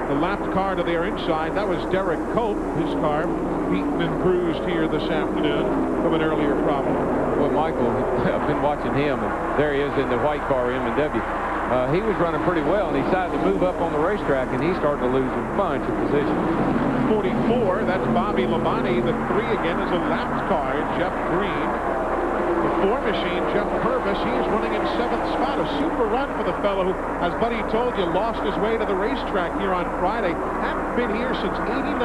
The lapped car to their inside, that was Derek Cope. His car beaten and bruised here this afternoon from an earlier problem. Well, Michael, I've been watching him, and there he is in the white car, M&W. He was running pretty well, and he decided to move up on the racetrack, and he started to lose a bunch of positions. 44, that's Bobby Labonte. The 3 again is a lapped car, Jeff Green. The 4 machine, Jeff Purvis, he is running in 7th spot. A super run for the fellow who, as Buddy told you, lost his way to the racetrack here on Friday. Hadn't been here since '89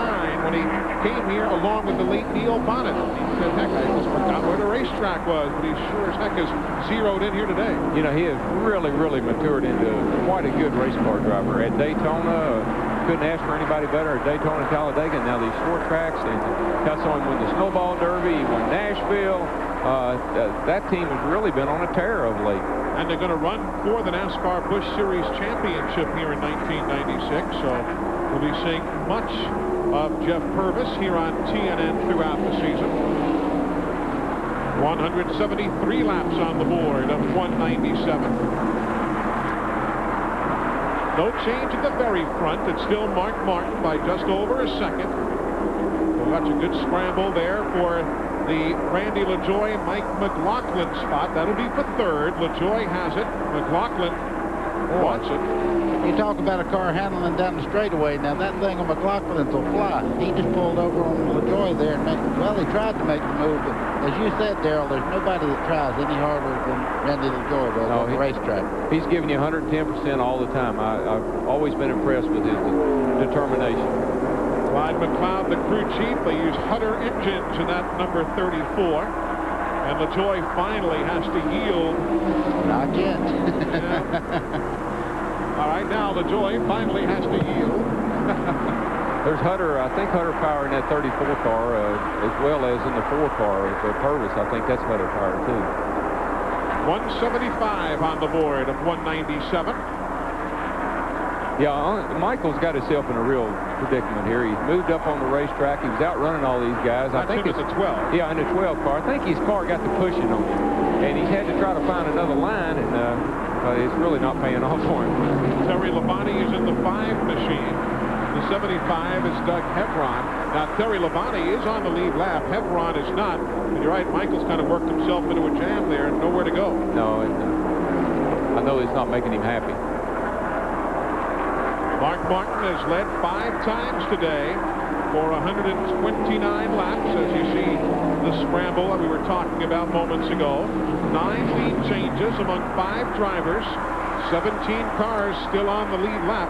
when he came here along with the late Neil Bonnet. He said, heck, I just forgot where the racetrack was, but he sure as heck is zeroed in here today. You know, he has really, really matured into quite a good race car driver. At Daytona, couldn't ask for anybody better. At Daytona and Talladega, now these short tracks, and got someone win the Snowball Derby, he won Nashville. That team has really been on a tear of late. And they're going to run for the NASCAR Busch Series Championship here in 1996. So we'll be seeing much of Jeff Purvis here on TNN throughout the season. 173 laps on the board of 197. No change at the very front. It's still Mark Martin by just over a second. So that's a good scramble there for the Randy LaJoie and Mike McLaughlin spot. That'll be for third. LaJoie has it. McLaughlin wants it. You talk about a car handling down the straightaway. Now, that thing on McLaughlin's will fly. He just pulled over on LaJoie there and he tried to make the move. But as you said, Darrell, there's nobody that tries any harder than Randy LaJoie does on the racetrack. He's giving you 110% all the time. I've always been impressed with his determination. Clyde McLeod, the crew chief. They use Hutter engines in that number 34. And LaJoie finally has to yield. Not yet. All right, now LaJoie finally has to yield. There's Hutter, I think Hutter power in that 34 car, as well as in the 4 car. The Purvis, I think that's Hutter power, too. 175 on the board of 197. Yeah, Michael's got himself in a real predicament here. He's moved up on the racetrack. He was outrunning all these guys. I think it's a 12. Yeah, in the 12 car. I think his car got the pushing on him. And he's had to try to find another line, and it's really not paying off for him. Terry Labonte is in the 5 machine. The 75 is Doug Hebron. Now, Terry Labonte is on the lead lap. Hebron is not. And you're right, Michael's kind of worked himself into a jam there and nowhere to go. No, I know it's not making him happy. Mark Martin has led 5 times today for 129 laps, as you see the scramble that we were talking about moments ago. 9 lead changes among 5 drivers. 17 cars still on the lead lap.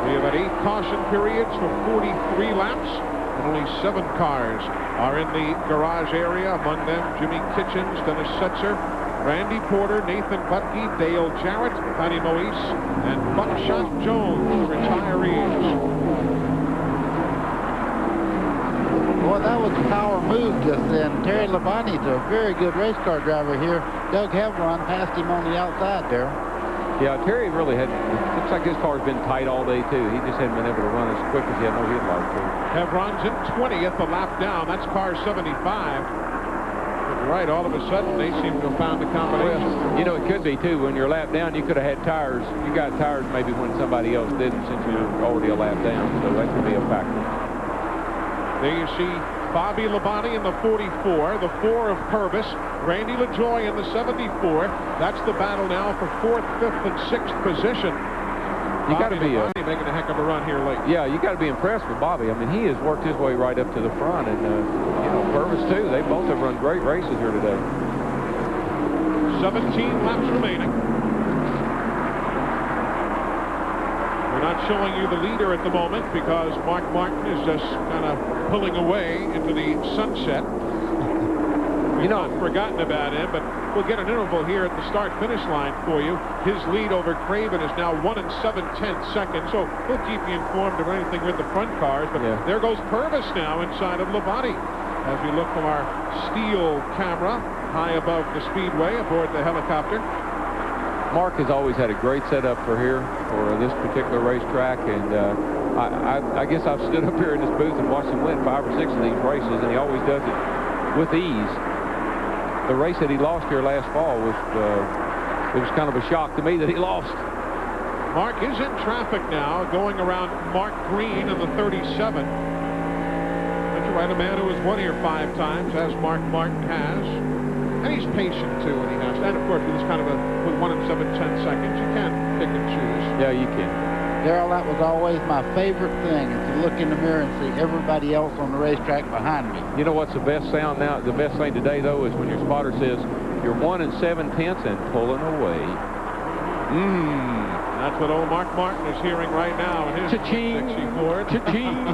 We have had 8 caution periods for 43 laps, and only 7 cars are in the garage area. Among them, Jimmy Kitchens, Dennis Setzer, Randy Porter, Nathan Butke, Dale Jarrett, Patty Moise, and Buckshot Jones, the retirees. Boy, that was a power move just then. Terry Labonte's a very good race car driver here. Doug Hebron passed him on the outside there. Yeah, Terry really looks like his car's been tight all day, too. He just hadn't been able to run as quick as he had he'd like to. Hebron's in 20th, a lap down. That's car 75. Right, all of a sudden they seem to have found a combination. Well, you know, it could be too. When you're a lap down, you could have had tires. You got tires maybe when somebody else didn't, since you're already a lap down. So that could be a factor. There you see Bobby Labonte in the 44, the 4 of Purvis, Randy LaJoie in the 74. That's the battle now for 4th, 5th, and 6th position. You got to be making a heck of a run here late. Yeah, you got to be impressed with Bobby. I mean, he has worked his way right up to the front, and you know, Purvis too. They both have run great races here today. 17 laps remaining. We're not showing you the leader at the moment because Mark Martin is just kind of pulling away into the sunset. We've not forgotten about him, but we'll get an interval here at the start-finish line for you. His lead over Craven is now 1 7/10 seconds, so we'll keep you informed of anything with the front cars. But there goes Purvis now inside of Labonte as we look from our steel camera high above the speedway aboard the helicopter. Mark has always had a great setup for here, for this particular racetrack, and I guess I've stood up here in this booth and watched him win 5 or 6 of these races, and he always does it with ease. The race that he lost here last fall was, it was kind of a shock to me that he lost. Mark is in traffic now, going around Mark Green in the 37. That's right, a man who has won here 5 times, as Mark Martin has. And he's patient, too, and he has. And, of course, with this kind of with 1 7/10 seconds, you can't pick and choose. Yeah, you can. Darrell, that was always my favorite thing, is to look in the mirror and see everybody else on the racetrack behind me. You know what's the best sound now? The best thing today, though, is when your spotter says, you're 1 7/10 and pulling away. That's what old Mark Martin is hearing right now in his Dixie Ford. Cha-ching!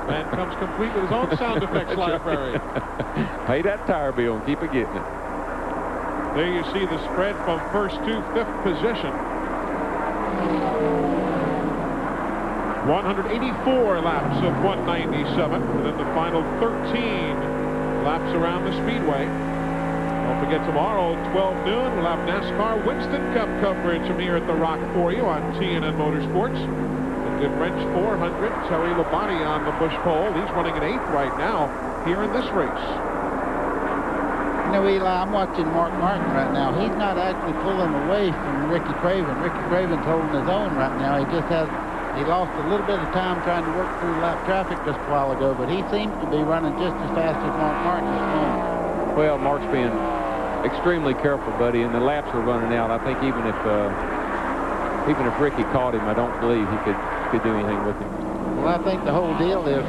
Man comes complete with his own sound effects library. Pay that tire bill and keep it getting it. There you see the spread from 1st to 5th position. 184 laps of 197, and then the final 13 laps around the speedway. Don't forget, tomorrow, 12 noon, we'll have NASCAR Winston Cup coverage from here at the Rock for you on TNN Motorsports. The Goodwrench 400, Terry Labonte on the Busch pole. He's running an 8th right now here in this race. You know, Eli, I'm watching Mark Martin right now. He's not actually pulling away from Ricky Craven. Ricky Craven's holding his own right now. He lost a little bit of time trying to work through lap traffic just a while ago, but he seems to be running just as fast as Mark Martin this morning. Well, Mark's being extremely careful, buddy, and the laps are running out. I think even if Ricky caught him, I don't believe he could do anything with him. Well, I think the whole deal is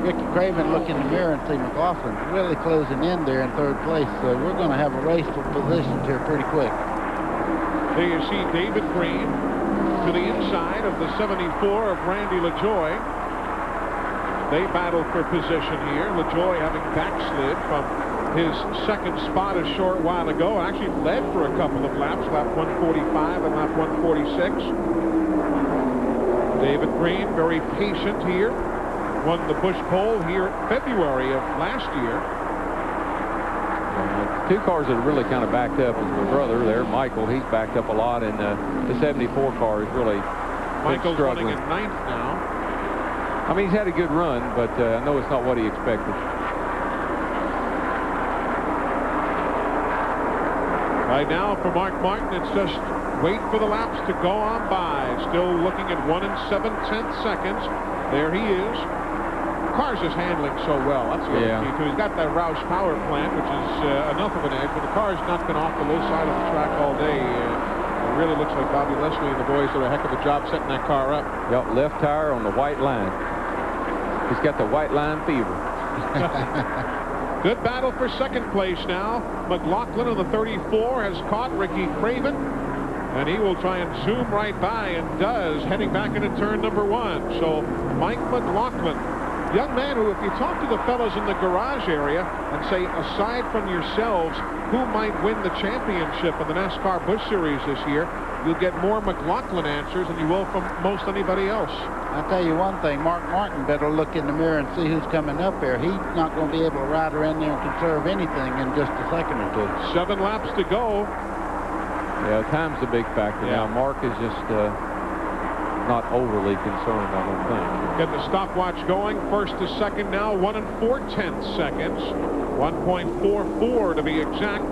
Ricky Craven look in the mirror and see McLaughlin really closing in there in third place. So we're going to have a race for positions here pretty quick. There you see David Green to the inside of the 74 of Randy LaJoy. They battle for position here. LaJoy having backslid from his second spot a short while ago. Actually led for a couple of laps, lap 145 and lap 146. David Green, very patient here. Won the Busch Pole here in February of last year. Two cars that are really kind of backed up is my brother there, Michael. He's backed up a lot, and the 74 car is really Michael's struggling. running in ninth now. I mean, he's had a good run, but I know it's not what he expected. Right now for Mark Martin, it's just wait for the laps to go on by. Still looking at 1 7/10 seconds. There he is. Car's just handling so well. That's the other key, too. He's got that Roush power plant, which is enough of an edge, but the car's not been off the low side of the track all day. It really looks like Bobby Leslie and the boys did a heck of a job setting that car up. Yep, left tire on the white line. He's got the white line fever. Good battle for second place now. McLaughlin on the 34 has caught Ricky Craven, and he will try and zoom right by, and does, heading back into turn number 1. So Mike McLaughlin, young man who, if you talk to the fellows in the garage area and say, aside from yourselves, who might win the championship in the NASCAR Busch Series this year, you'll get more McLaughlin answers than you will from most anybody else. I'll tell you one thing, Mark Martin better look in the mirror and see who's coming up there. He's not going to be able to ride her in there and conserve anything in just a second or two. 7 laps to go. Yeah, time's a big factor now. Mark is just not overly concerned, I don't think. Get the stopwatch going. First to second now, 1 4/10 seconds. 1.44 to be exact.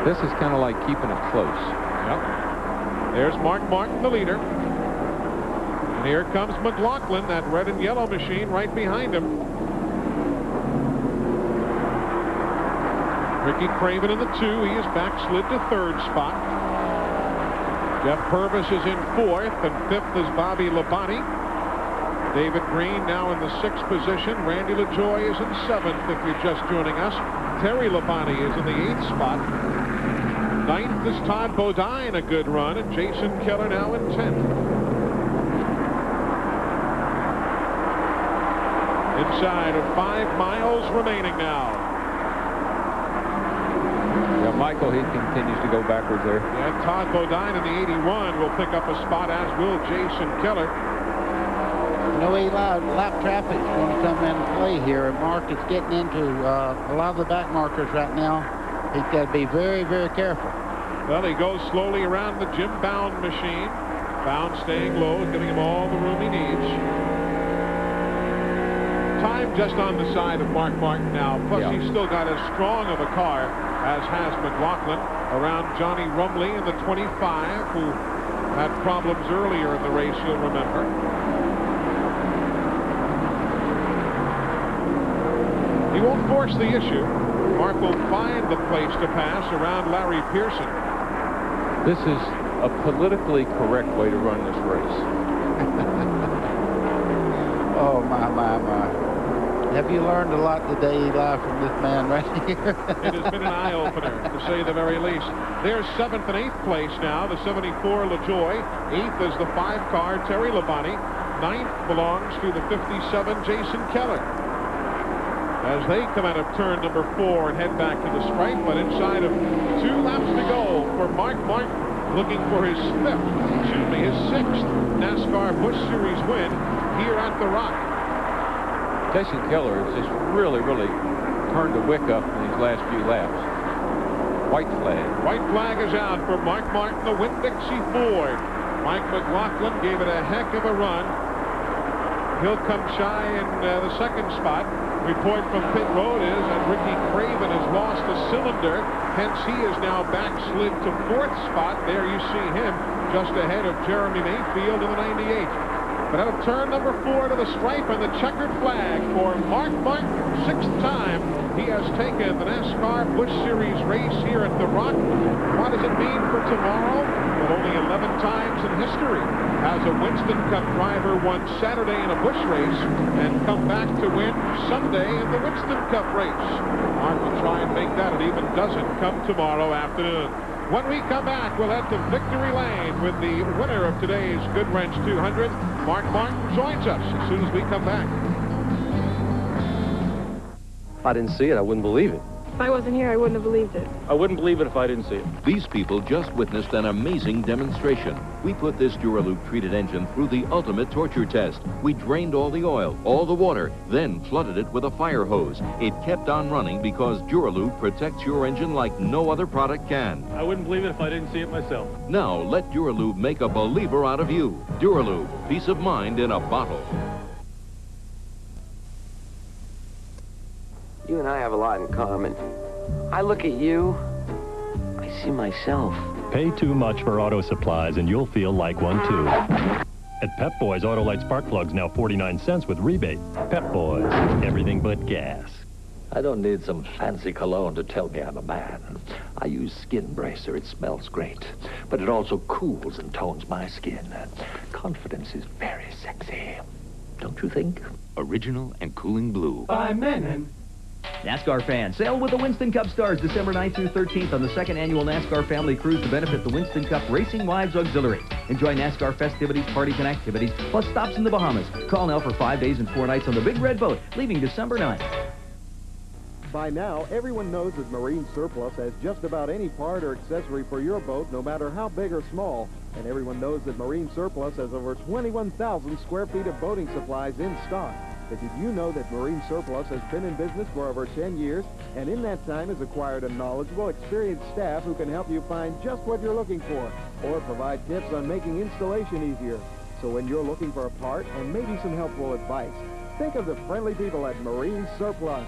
This is kind of like keeping it close. Yep. There's Mark Martin, the leader. And here comes McLaughlin, that red and yellow machine right behind him. Ricky Craven in the 2. He is backslid to third spot. Jeff Purvis is in 4th, and 5th is Bobby Labonte. David Green now in the 6th position. Randy LaJoy is in 7th if you're just joining us. Terry Labonte is in the 8th spot. 9th is Todd Bodine, a good run, and Jason Keller now in 10th. Inside of 5 miles remaining now. Yeah, Michael, he continues to go backwards there. And Todd Bodine in the 81 will pick up a spot, as will Jason Keller. You know, Eli, lap traffic is going to come into play here, and Mark is getting into a lot of the back markers right now. He's got to be very, very careful. Well, he goes slowly around the Jim Bound machine. Bound staying low, giving him all the room he needs. Time just on the side of Mark Martin now. Plus, he's still got as strong of a car as has McLaughlin. Around Johnny Rumley in the 25, who had problems earlier in the race, you'll remember. He won't force the issue. Mark will find the place to pass around Larry Pearson. This is a politically correct way to run this race. Oh, my. Have you learned a lot today, Eli, from this man right here? It has been an eye-opener, to say the very least. There's 7th and 8th place now, the 74 LaJoy. 8th is the 5-car Terry Labonte. 9th belongs to the 57 Jason Keller. As they come out of turn number 4 and head back to the stripe, but inside of 2 laps to go for Mark Martin, looking for his 6th NASCAR Busch Series win here at the Rock. Jason Keller has just really turned the wick up in these last few laps. White flag. White flag is out for Mark Martin, the Winn-Dixie Ford. Mike McLaughlin gave it a heck of a run He'll come shy in the second spot. Report from pit road is that Ricky Craven has lost a cylinder. Hence, he is now backslid to fourth spot. There you see him just ahead of Jeremy Mayfield in the 98. But out of turn number 4 to the stripe and the checkered flag for Mark Martin, 6th time he has taken the NASCAR Busch Series race here at the Rock. What does it mean for tomorrow? Well, only 11 times in history has a Winston Cup driver won Saturday in a Busch race and come back to win Sunday in the Winston Cup race. Mark will try and make that an even dozen come tomorrow afternoon. When we come back, we'll head to Victory Lane with the winner of today's Goodwrench 200. Mark Martin joins us as soon as we come back. If I didn't see it, I wouldn't believe it. If I wasn't here, I wouldn't have believed it. I wouldn't believe it if I didn't see it. These people just witnessed an amazing demonstration. We put this Duraloop treated engine through the ultimate torture test. We drained all the oil, all the water, then flooded it with a fire hose. It kept on running because Duraloop protects your engine like no other product can. I wouldn't believe it if I didn't see it myself. Now let Duraloop make a believer out of you. Duraloop, peace of mind in a bottle. You and I have a lot in common. I look at you, I see myself. Pay too much for auto supplies and you'll feel like one too. At Pep Boys, Autolite spark plugs now 49 cents with rebate. Pep Boys, everything but gas. I don't need some fancy cologne to tell me I'm a man. I use Skin Bracer. It smells great, but it also cools and tones my skin. Confidence is very sexy, don't you think? Original and cooling blue. By Menon. NASCAR fans, sail with the Winston Cup Stars December 9th through 13th on the second annual NASCAR Family Cruise to benefit the Winston Cup Racing Wives Auxiliary. Enjoy NASCAR festivities, parties, and activities, plus stops in the Bahamas. Call now for 5 days and 4 nights on the Big Red Boat, leaving December 9th. By now, everyone knows that Marine Surplus has just about any part or accessory for your boat, no matter how big or small. And everyone knows that Marine Surplus has over 21,000 square feet of boating supplies in stock. But did you know that Marine Surplus has been in business for over 10 years, and in that time has acquired a knowledgeable, experienced staff who can help you find just what you're looking for, or provide tips on making installation easier. So when you're looking for a part and maybe some helpful advice, think of the friendly people at Marine Surplus.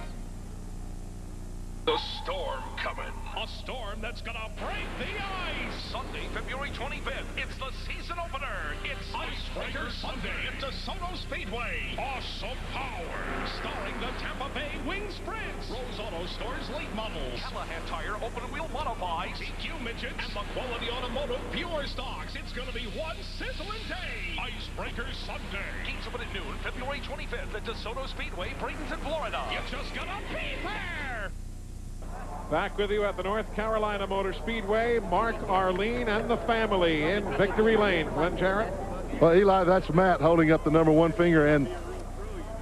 The storm coming. A storm that's gonna break the ice. Sunday, February 25th. It's the season opener. It's Icebreaker Sunday at DeSoto Speedway. Awesome power. Starring the Tampa Bay Wing Sprints. Rose Auto Store's late models. Callahan Tire open wheel modifies. EQ midgets. And the Quality Automotive Pure Stocks. It's gonna be one sizzling day. Icebreaker Sunday. Gates open at noon, February 25th at DeSoto Speedway, Bradenton, Florida. You just gotta be there. Back with you at the North Carolina Motor Speedway, Mark, Arlene, and the family in Victory Lane. Glenn Jarrett. Well, Eli, that's Matt holding up the number 1 finger, and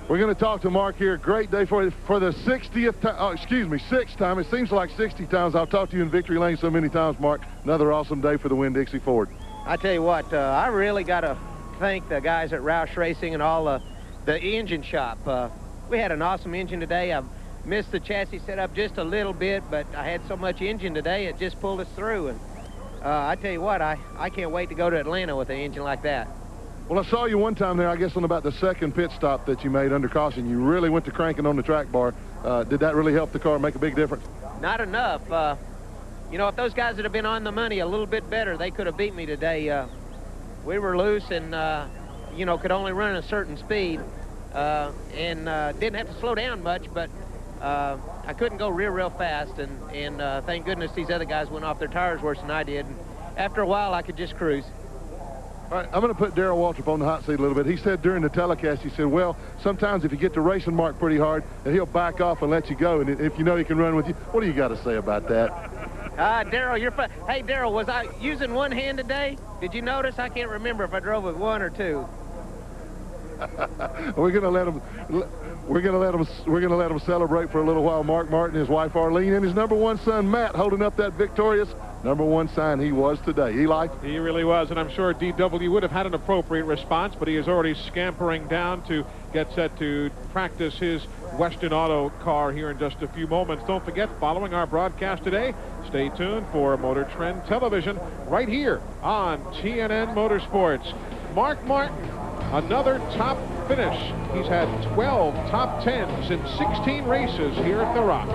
we're going to talk to Mark here. Great day for the 60th time. Oh, excuse me, 6th time. It seems like 60 times. I'll talk to you in Victory Lane so many times, Mark. Another awesome day for the Winn-Dixie Ford. I tell you what, I really got to thank the guys at Roush Racing and all the engine shop. We had an awesome engine today. I've missed the chassis setup just a little bit, but I had so much engine today, it just pulled us through. And I tell you what, I can't wait to go to Atlanta with an engine like that. Well, I saw you one time there, I guess, on about the second pit stop that you made under caution. You really went to cranking on the track bar. Did that really help the car make a big difference? Not enough. You know, if those guys had been on the money a little bit better, they could have beat me today. We were loose and, you know, could only run at a certain speed and didn't have to slow down much, but I couldn't go real fast, and thank goodness these other guys went off their tires worse than I did. And after a while, I could just cruise. All right, I'm going to put Darrell Waltrip on the hot seat a little bit. He said during the telecast, he said, well, sometimes if you get to racing Mark pretty hard, he'll back off and let you go, and if you know he can run with you. What do you got to say about that? Darrell, you're fun. Hey, Darrell, was I using one hand today? Did you notice? I can't remember if I drove with one or two. We're going to let him celebrate for a little while. Mark Martin, his wife Arlene, and his number 1 son Matt holding up that victorious number 1 sign he was today. Eli? He really was, and I'm sure DW would have had an appropriate response, but he is already scampering down to get set to practice his Western Auto car here in just a few moments. Don't forget, following our broadcast today, stay tuned for Motor Trend Television right here on TNN Motorsports. Mark Martin, another top finish. He's had 12 top 10s in 16 races here at the Rock.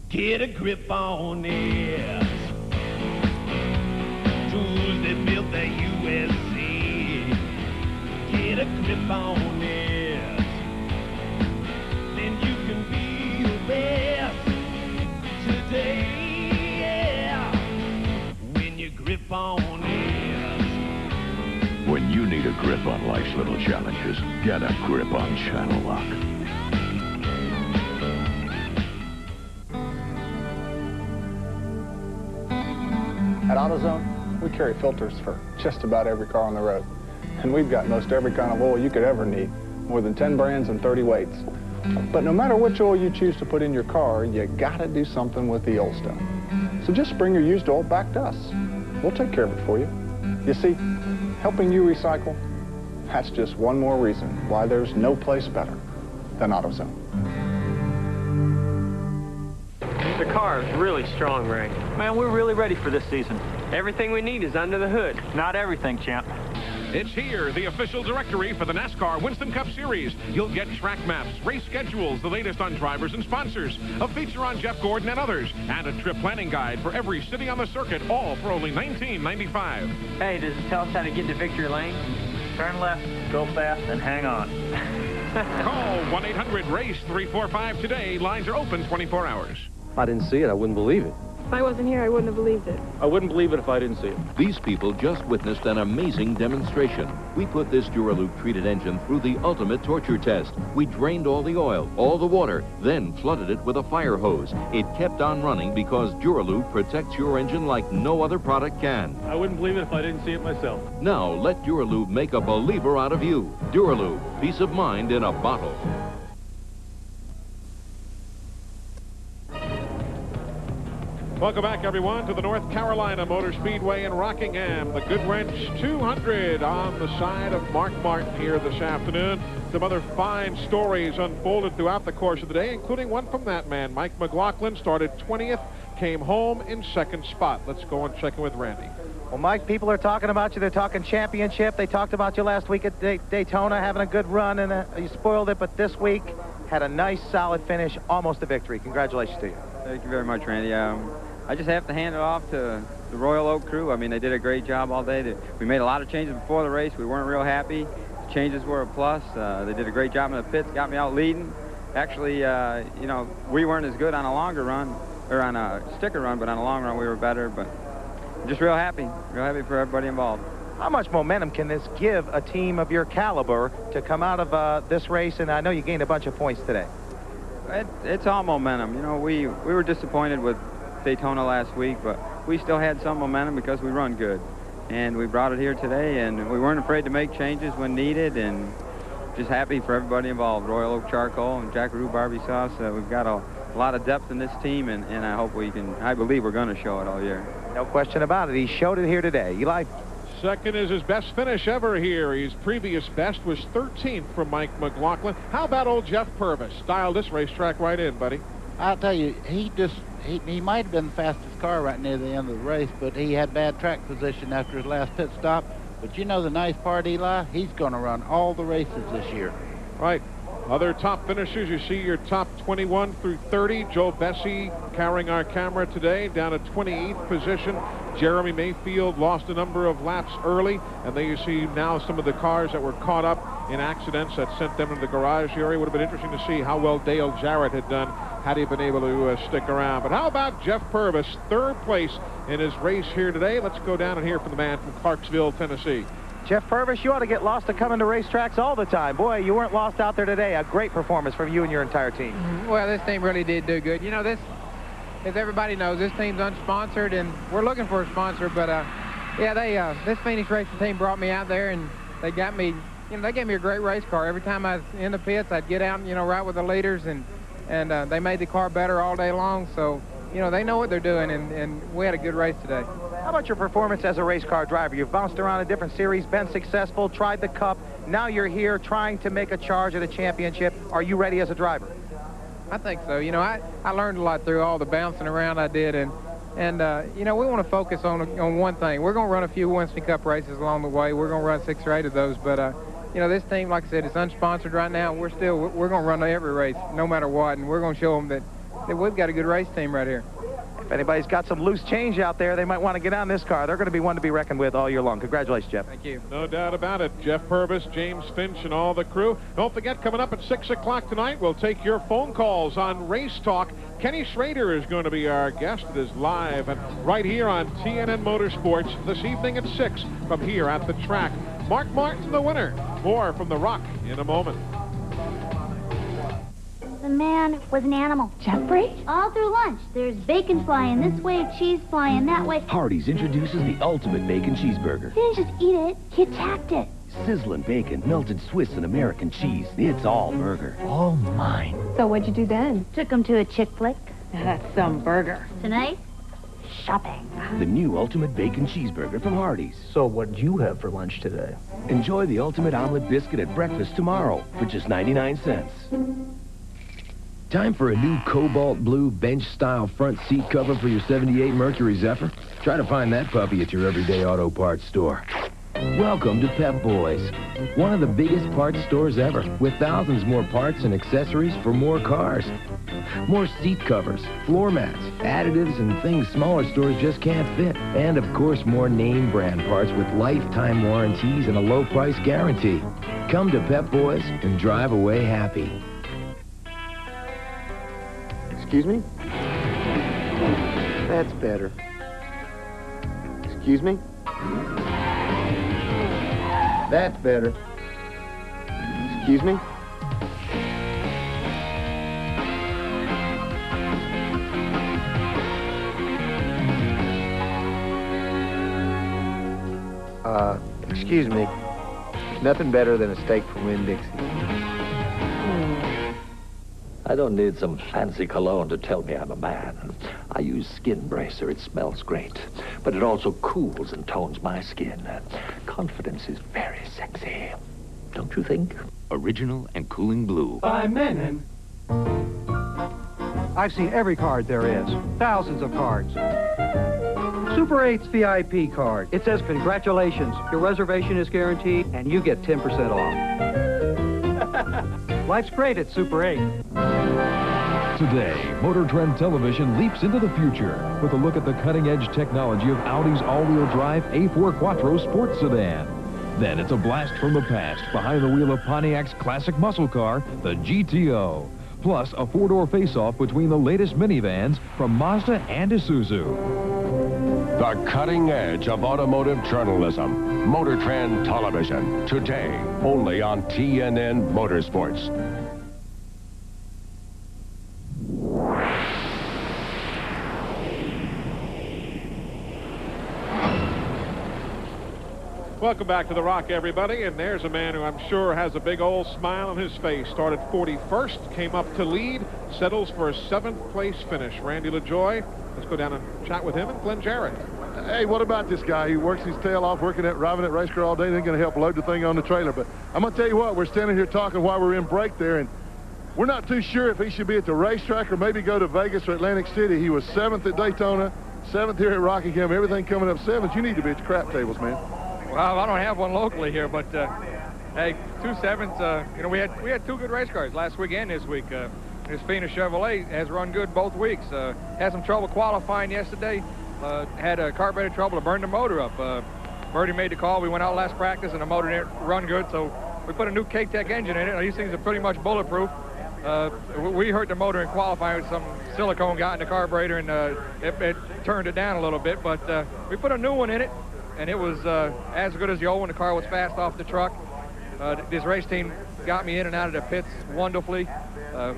Get a grip on this. Tools that built the USA. Get a grip on this. Then you can be the best today. Yeah. When you grip on this. When you need a grip on life's little challenges, get a grip on Channel Lock. At AutoZone, we carry filters for just about every car on the road. And we've got most every kind of oil you could ever need, more than 10 brands and 30 weights. But no matter which oil you choose to put in your car, you gotta do something with the old stuff. So just bring your used oil back to us. We'll take care of it for you. You see, helping you recycle, that's just one more reason why there's no place better than AutoZone. The car is really strong, Ray. Man, we're really ready for this season. Everything we need is under the hood. Not everything, champ. It's here, the official directory for the NASCAR Winston Cup Series. You'll get track maps, race schedules, the latest on drivers and sponsors, a feature on Jeff Gordon and others, and a trip planning guide for every city on the circuit, all for only $19.95. Hey, does it tell us how to get to victory lane? Turn left, go fast, and hang on. Call 1-800-RACE-345 today. Lines are open 24 hours. If I didn't see it, I wouldn't believe it. If I wasn't here, I wouldn't have believed it. I wouldn't believe it if I didn't see it. These people just witnessed an amazing demonstration. We put this Duraloop treated engine through the ultimate torture test. We drained all the oil, all the water, then flooded it with a fire hose. It kept on running because Duraloop protects your engine like no other product can. I wouldn't believe it if I didn't see it myself. Now let Duraloop make a believer out of you. Duraloop, peace of mind in a bottle. Welcome back, everyone, to the North Carolina Motor Speedway in Rockingham. The Goodwrench 200 on the side of Mark Martin here this afternoon. Some other fine stories unfolded throughout the course of the day, including one from that man. Mike McLaughlin started 20th, came home in second spot. Let's go and check in with Randy. Well, Mike, people are talking about you. They're talking championship. They talked about you last week at Daytona, having a good run, and you spoiled it. But this week, had a nice, solid finish, almost a victory. Congratulations to you. Thank you very much, Randy. I just have to hand it off to the Royal Oak crew. I mean, they did a great job all day. We made a lot of changes before the race. We weren't real happy. The changes were a plus. They did a great job in the pits, got me out leading. Actually, you know, we weren't as good on a longer run, or on a sticker run, but on a long run we were better. But just real happy for everybody involved. How much momentum can this give a team of your caliber to come out of this race? And I know you gained a bunch of points today. It's all momentum. You know, we were disappointed with Daytona last week, but we still had some momentum because we run good. And we brought it here today, and we weren't afraid to make changes when needed, and just happy for everybody involved. Royal Oak Charcoal and Jackaroo Barbie Sauce. We've got a lot of depth in this team, and I hope I believe we're going to show it all year. No question about it. He showed it here today. Eli? Second is his best finish ever here. His previous best was 13th from Mike McLaughlin. How about old Jeff Purvis? Styled this racetrack right in, buddy. I'll tell you, he might have been the fastest car right near the end of the race, but he had bad track position after his last pit stop. But you know the nice part, Eli? He's going to run all the races this year. Right. Other top finishers, you see your top 21 through 30. Joe Bessie carrying our camera today down at 28th position. Jeremy Mayfield lost a number of laps early, and then you see now some of the cars that were caught up in accidents that sent them into the garage area. Would have been interesting to see how well Dale Jarrett had done had he been able to stick around. But how about Jeff Purvis, third place in his race here today? Let's go down and hear from the man from Clarksville, Tennessee. Jeff Purvis, you ought to get lost to coming to racetracks all the time. Boy, you weren't lost out there today. A great performance from you and your entire team. Well, this team really did do good. You know, this, as everybody knows, this team's unsponsored, and we're looking for a sponsor. But, yeah, this Phoenix racing team brought me out there, and they got me, they gave me a great race car. Every time I was in the pits, I'd get out, right with the leaders, and they made the car better all day long. So, they know what they're doing, and we had a good race today. How about your performance as a race car driver? You've bounced around a different series, been successful, tried the Cup. Now you're here trying to make a charge at a championship. Are you ready as a driver? I think so. I learned a lot through all the bouncing around I did, and And, you know, we want to focus on one thing. We're going to run a few Winston Cup races along the way. We're going to run 6 or 8 of those. But, you know, this team, like I said, is unsponsored right now. We're going to run every race, no matter what. And we're going to show them that we've got a good race team right here. If anybody's got some loose change out there, they might want to get on this car. They're going to be one to be reckoned with all year long. Congratulations, Jeff. Thank you. No doubt about it. Jeff Purvis, James Finch, and all the crew. Don't forget, coming up at 6 o'clock tonight, we'll take your phone calls on Race Talk. Kenny Schrader is going to be our guest. It is live and right here on TNN Motorsports this evening at 6 from here at the track. Mark Martin, the winner. More from The Rock in a moment. The man was an animal. Jeffrey? All through lunch, there's bacon flying this way, cheese flying that way. Hardee's introduces the ultimate bacon cheeseburger. He didn't just eat it, he attacked it. Sizzling bacon, melted Swiss and American cheese. It's all burger. All mine. So what'd you do then? Took him to a chick flick. That's some burger. Tonight, shopping. The new ultimate bacon cheeseburger from Hardee's. So what did you have for lunch today? Enjoy the ultimate omelet biscuit at breakfast tomorrow for just 99 cents. Time for a new cobalt blue bench-style front seat cover for your 78 Mercury Zephyr? Try to find that puppy at your everyday auto parts store. Welcome to Pep Boys, one of the biggest parts stores ever, with thousands more parts and accessories for more cars. More seat covers, floor mats, additives, and things smaller stores just can't fit. And, of course, more name brand parts with lifetime warranties and a low price guarantee. Come to Pep Boys and drive away happy. Excuse me? That's better. Excuse me? That's better. Excuse me? Excuse me. Nothing better than a steak from Winn-Dixie. I don't need some fancy cologne to tell me I'm a man. I use Skin Bracer. It smells great, but it also cools and tones my skin. Confidence is very sexy, don't you think? Original and cooling blue. By Menon. I've seen every card there is. Thousands of cards. Super 8's VIP card. It says, congratulations, your reservation is guaranteed, and you get 10% off. Life's great at Super 8. Today, Motor Trend Television leaps into the future with a look at the cutting-edge technology of Audi's all-wheel drive A4 Quattro sports sedan. Then it's a blast from the past behind the wheel of Pontiac's classic muscle car, the GTO. Plus, a four-door face-off between the latest minivans from Mazda and Isuzu. The cutting edge of automotive journalism. Motor Trend Television. Today, only on TNN Motorsports. Welcome back to The Rock, everybody. And there's a man who I'm sure has a big old smile on his face. Started 41st, came up to lead, settles for a 7th place finish. Randy LaJoy. Let's go down and chat with him and Glenn Jarrett. Hey, what about this guy? He works his tail off driving that race car all day, and then going to help load the thing on the trailer. But I'm going to tell you what, we're standing here talking while we're in break there, and we're not too sure if he should be at the racetrack or maybe go to Vegas or Atlantic City. He was 7th at Daytona, 7th here at Rockingham. Everything coming up 7th. You need to be at the crap tables, man. Well, I don't have one locally here, but hey, 2 7s. You know, we had 2 good race cars last week and this week. This Phoenix Chevrolet has run good both weeks. Had some trouble qualifying yesterday. Had a carburetor trouble to burn the motor up. Birdie made the call. We went out last practice and the motor didn't run good, so we put a new K-Tech engine in it. These things are pretty much bulletproof. We hurt the motor in qualifying with some silicone got in the carburetor, and it turned it down a little bit, but we put a new one in it, and it was as good as the old one. The car was fast off the truck. This race team got me in and out of the pits wonderfully.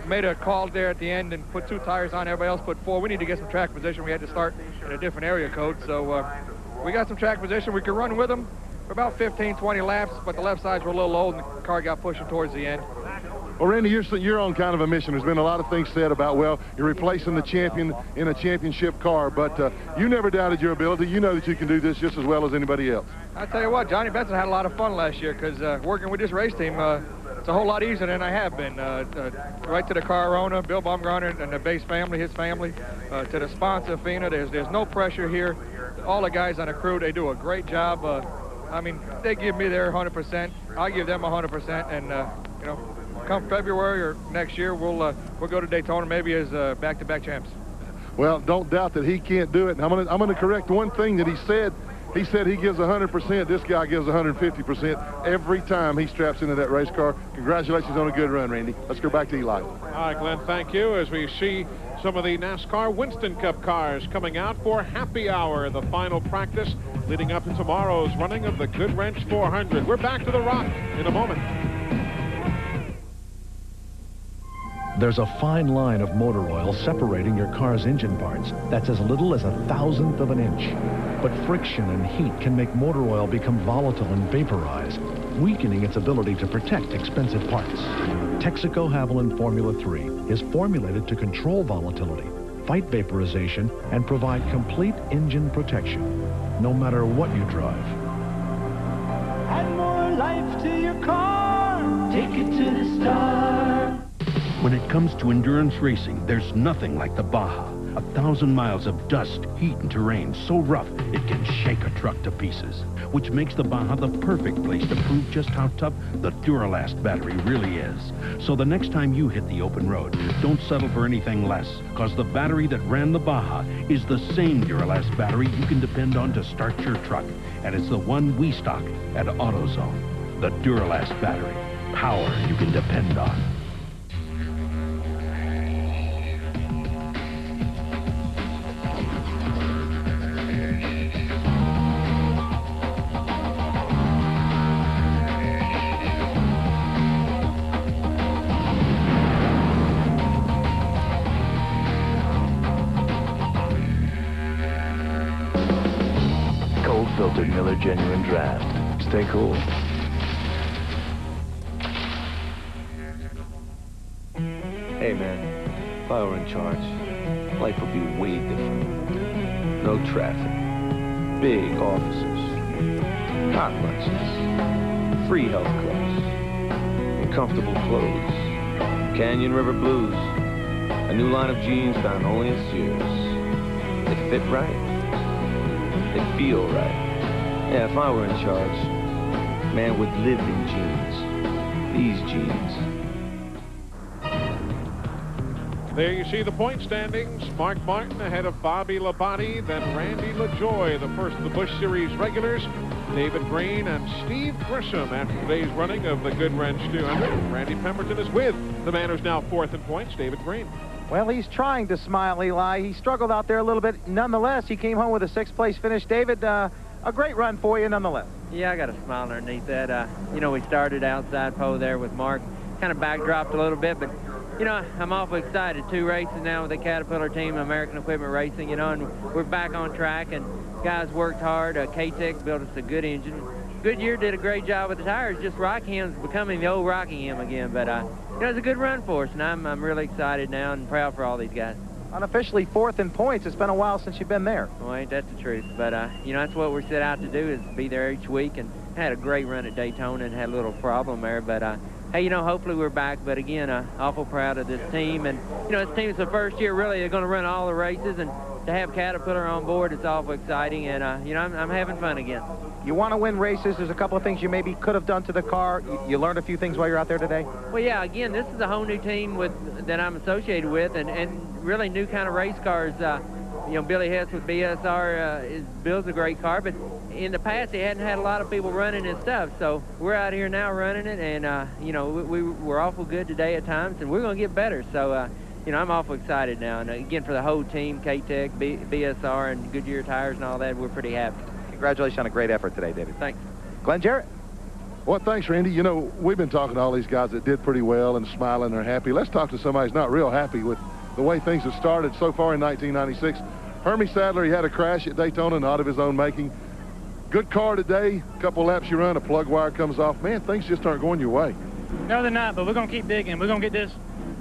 Made a call there at the end and put 2 tires on. Everybody else put 4. We need to get some track position. We had to start in a different area code, so we got some track position. We could run with them for about 15, 20 laps, but the left sides were a little old and the car got pushing towards the end. Well, Randy, you're on kind of a mission. There's been a lot of things said about, well, you're replacing the champion in a championship car, but you never doubted your ability. You know that you can do this just as well as anybody else. I tell you what, Johnny Benson had a lot of fun last year because working with this race team, It's a whole lot easier than I have been. Right to the car owner, Bill Baumgartner, and the base family, his family, to the sponsor, FINA. There's no pressure here. All the guys on the crew, they do a great job. I mean, they give me their 100%. I give them 100%, and you know, come February or next year, we'll go to Daytona maybe as back-to-back champs. Well, don't doubt that he can't do it. And I'm gonna correct one thing that he said. He said he gives 100%. This guy gives 150% every time he straps into that race car. Congratulations on a good run, Randy. Let's go back to Eli. All right, Glenn, thank you. As we see some of the NASCAR Winston Cup cars coming out for happy hour, the final practice leading up to tomorrow's running of the Goodwrench 400. We're back to the Rock in a moment. There's a fine line of motor oil separating your car's engine parts that's as little as 1/1000th of an inch. But friction and heat can make motor oil become volatile and vaporize, weakening its ability to protect expensive parts. Texaco Havoline Formula 3 is formulated to control volatility, fight vaporization, and provide complete engine protection, no matter what you drive. Add more life to your car. Take it to the star. When it comes to endurance racing, there's nothing like the Baja. 1,000 miles of dust, heat, and terrain so rough it can shake a truck to pieces, which makes the Baja the perfect place to prove just how tough the Duralast battery really is. So the next time you hit the open road, don't settle for anything less, because the battery that ran the Baja is the same Duralast battery you can depend on to start your truck, and it's the one we stock at AutoZone. The Duralast battery. Power you can depend on. Filtered Miller Genuine Draft. Stay cool. Hey man, if I were in charge, life would be way different. No traffic, big offices, hot lunches, free health clubs, comfortable clothes, Canyon River Blues, a new line of jeans found only at Sears. They fit right. They feel right. Yeah, if I were in charge, man would live in jeans. These jeans. There you see the point standings. Mark Martin ahead of Bobby Labonte, then Randy LaJoy, the first of the Busch Series regulars, David Green and Steve Grisham after today's running of the Goodwrench 200. Randy Pemberton is with the man who's now fourth in points, David Green. Well, he's trying to smile, Eli. He struggled out there a little bit. Nonetheless, he came home with a sixth-place finish. David, a great run for you, nonetheless. Yeah, I got a smile underneath that. You know, we started outside pole there with Mark. Kind of backdropped a little bit, but, you know, I'm awful excited. 2 races now with the Caterpillar team, American Equipment Racing, you know, and we're back on track, and guys worked hard. K-Tech built us a good engine. Goodyear did a great job with the tires. Just Rockingham's becoming the old Rockingham again, but, you know, it's a good run for us, and I'm really excited now and proud for all these guys. Unofficially fourth in points. It's been a while since you've been there. Well, ain't that the truth? But, you know, that's what we're set out to do, is be there each week. And had a great run at Daytona and had a little problem there. But, hey, you know, hopefully we're back. But, again, awful proud of this team. And, you know, this team is the first year, really, they're going to run all the races. And to have Caterpillar on board, it's awful exciting. And, you know, I'm having fun again. You want to win races. There's a couple of things you maybe could have done to the car. You learned a few things while you're out there today? Well, yeah, again, this is a whole new team that I'm associated with, and really new kind of race cars. You know, Billy Hess with BSR builds a great car, but in the past he hadn't had a lot of people running his stuff. So we're out here now running it, and, you know, we're awful good today at times, and we're going to get better. So, you know, I'm awful excited now. And, again, for the whole team, K-Tech, BSR, and Goodyear tires and all that, we're pretty happy. Congratulations on a great effort today, David. Thanks. Glenn Jarrett. Well, thanks, Randy. You know, we've been talking to all these guys that did pretty well and smiling and are happy. Let's talk to somebody who's not real happy with the way things have started so far in 1996. Hermie Sadler, he had a crash at Daytona, not of his own making. Good car today. A couple laps you run, a plug wire comes off. Man, things just aren't going your way. No, they're not, but we're going to keep digging. We're going to get this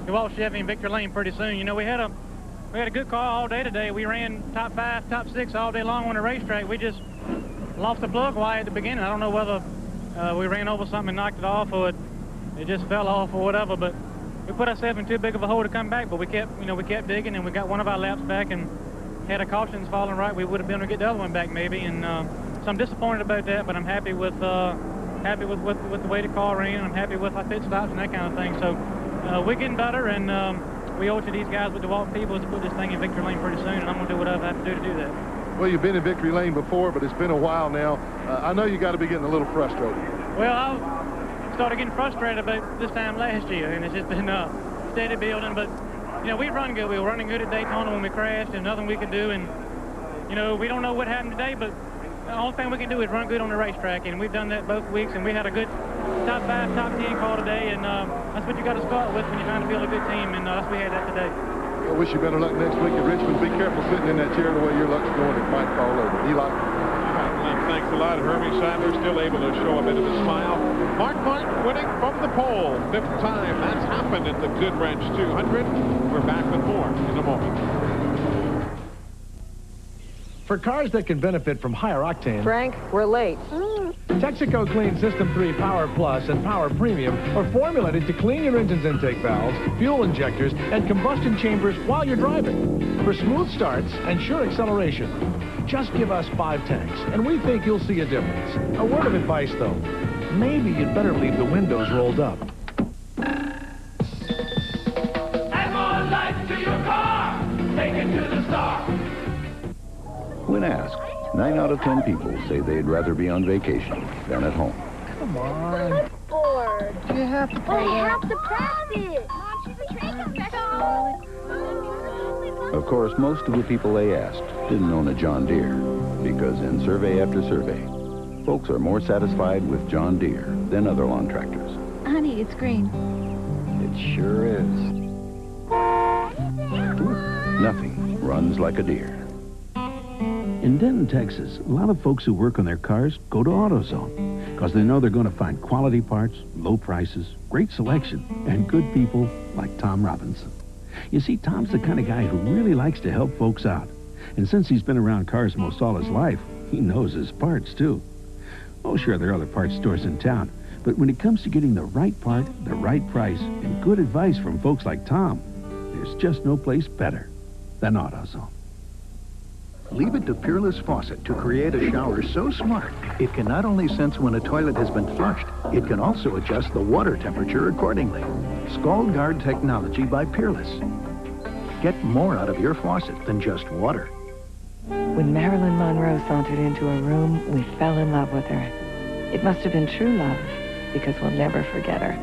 to Walt Chevy and Victor Lane pretty soon. You know, we had a good car all day today. We ran top 5, top 6 all day long on the racetrack. We just lost the plug wire at the beginning. I don't know whether we ran over something and knocked it off, or it it just fell off or whatever. But we put ourselves in too big of a hole to come back. But we kept digging, and we got one of our laps back. And had our cautions fallen right, we would have been able to get the other one back maybe. And so I'm disappointed about that, but I'm happy with the way the car ran. I'm happy with our pit stops and that kind of thing. So we're getting better, and we owe it to these guys with the Walton Peoples to put this thing in victory lane pretty soon, and I'm going to do whatever I have to do that. Well, you've been in victory lane before, but it's been a while now. I know you got to be getting a little frustrated. Well, I started getting frustrated about this time last year, and it's just been steady building. But, we run good. We were running good at Daytona when we crashed, and nothing we could do. And, we don't know what happened today, but the only thing we can do is run good on the racetrack, and we've done that both weeks, and we had a good top 5, top 10 car today, and that's what you got to start with when you're trying to build a good team, and that's what we had that today. I wish you better luck next week at Richmond. Be careful sitting in that chair the way your luck's going. It might fall over. Eli? Thanks a lot. Hermie Sadler still able to show a bit of a smile. Mark Martin winning from the pole. 5th time that's happened at the Goodwrench 200. We're back with more in a moment. For cars that can benefit from higher octane, Frank, we're late. Texaco Clean System 3 Power Plus and Power Premium are formulated to clean your engine's intake valves, fuel injectors, and combustion chambers while you're driving. For smooth starts and sure acceleration, just give us 5 tanks, and we think you'll see a difference. A word of advice, though. Maybe you'd better leave the windows rolled up. Add more life to your car. Take it to the star. When asked, 9 out of 10 people say they'd rather be on vacation than at home. Come on. Board. You have to play. I have to practice. Mom, she's a train professional. Of course, most of the people they asked didn't own a John Deere, because in survey after survey, folks are more satisfied with John Deere than other lawn tractors. Honey, it's green. It sure is. Nothing runs like a Deere. In Denton, Texas, a lot of folks who work on their cars go to AutoZone because they know they're going to find quality parts, low prices, great selection, and good people like Tom Robinson. You see, Tom's the kind of guy who really likes to help folks out. And since he's been around cars most all his life, he knows his parts, too. Oh, sure, there are other parts stores in town, but when it comes to getting the right part, the right price, and good advice from folks like Tom, there's just no place better than AutoZone. Leave it to Peerless Faucet to create a shower so smart, it can not only sense when a toilet has been flushed, it can also adjust the water temperature accordingly. Scald Guard technology by Peerless. Get more out of your faucet than just water. When Marilyn Monroe sauntered into a room, we fell in love with her. It must have been true love, because we'll never forget her.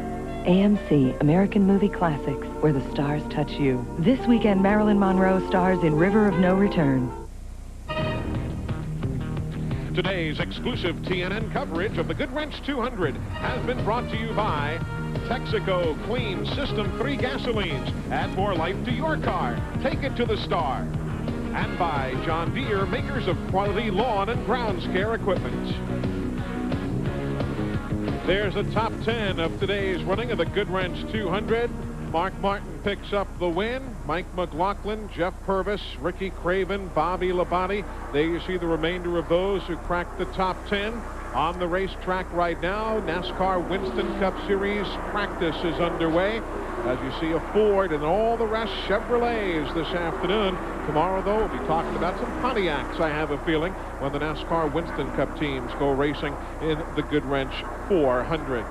AMC, American Movie Classics, where the stars touch you. This weekend, Marilyn Monroe stars in River of No Return. Today's exclusive TNN coverage of the Goodwrench 200 has been brought to you by Texaco Clean System 3 Gasolines. Add more life to your car. Take it to the star. And by John Deere, makers of quality lawn and grounds care equipment. There's the top 10 of today's running of the Goodwrench 200. Mark Martin picks up the win. Mike McLaughlin, Jeff Purvis, Ricky Craven, Bobby Labonte. There you see the remainder of those who cracked the top 10. On the racetrack right now, NASCAR Winston Cup Series practice is underway. As you see, a Ford and all the rest Chevrolets this afternoon. Tomorrow, though, we'll be talking about some Pontiacs, I have a feeling, when the NASCAR Winston Cup teams go racing in the Goodwrench 400.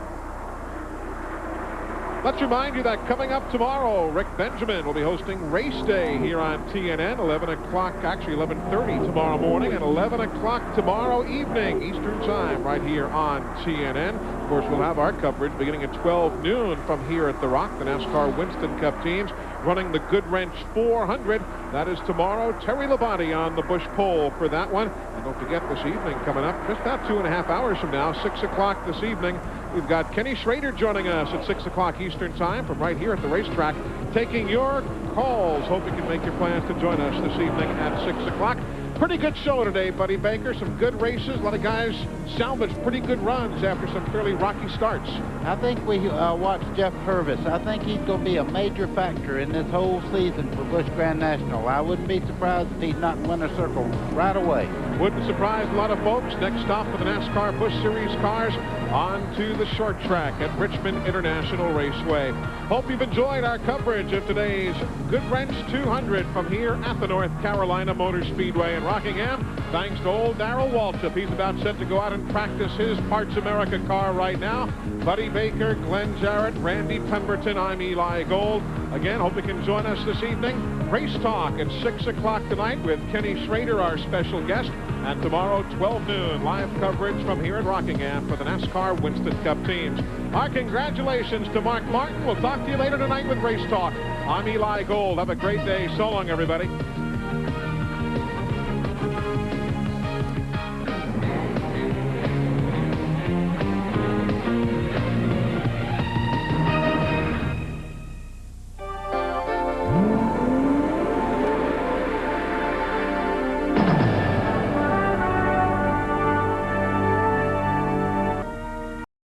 Let's remind you that coming up tomorrow, Rick Benjamin will be hosting Race Day here on TNN, 11 o'clock, actually 11:30 tomorrow morning, and 11 o'clock tomorrow evening, Eastern Time, right here on TNN. Of course, we'll have our coverage beginning at 12 noon from here at The Rock, the NASCAR Winston Cup teams running the Goodwrench 400. That is tomorrow. Terry Labonte on the Busch pole for that one. And don't forget this evening coming up, just about 2.5 hours from now, 6 o'clock this evening, we've got Kenny Schrader joining us at 6 o'clock Eastern Time from right here at the racetrack, taking your calls. Hope you can make your plans to join us this evening at 6 o'clock. Pretty good show today, Buddy Baker. Some good races. A lot of guys salvaged pretty good runs after some fairly rocky starts. I think we watched Jeff Purvis. I think he's going to be a major factor in this whole season for Busch Grand National. I wouldn't be surprised if he's not in winner's circle right away. Wouldn't surprise a lot of folks. Next stop for the NASCAR Busch Series cars on to the short track at Richmond International Raceway. Hope you've enjoyed our coverage of today's Goodwrench 200 from here at the North Carolina Motor Speedway in Rockingham. Thanks to old Darrell Waltrip. He's about set to go out and practice his Parts America car right now. Buddy Baker, Glenn Jarrett, Randy Pemberton, I'm Eli Gold. Again, hope you can join us this evening. Race Talk at 6 o'clock tonight with Kenny Schrader, our special guest. And tomorrow, 12 noon, live coverage from here at Rockingham for the NASCAR Winston Cup teams. Our congratulations to Mark Martin. We'll talk to you later tonight with Race Talk. I'm Eli Gold. Have a great day. So long, everybody.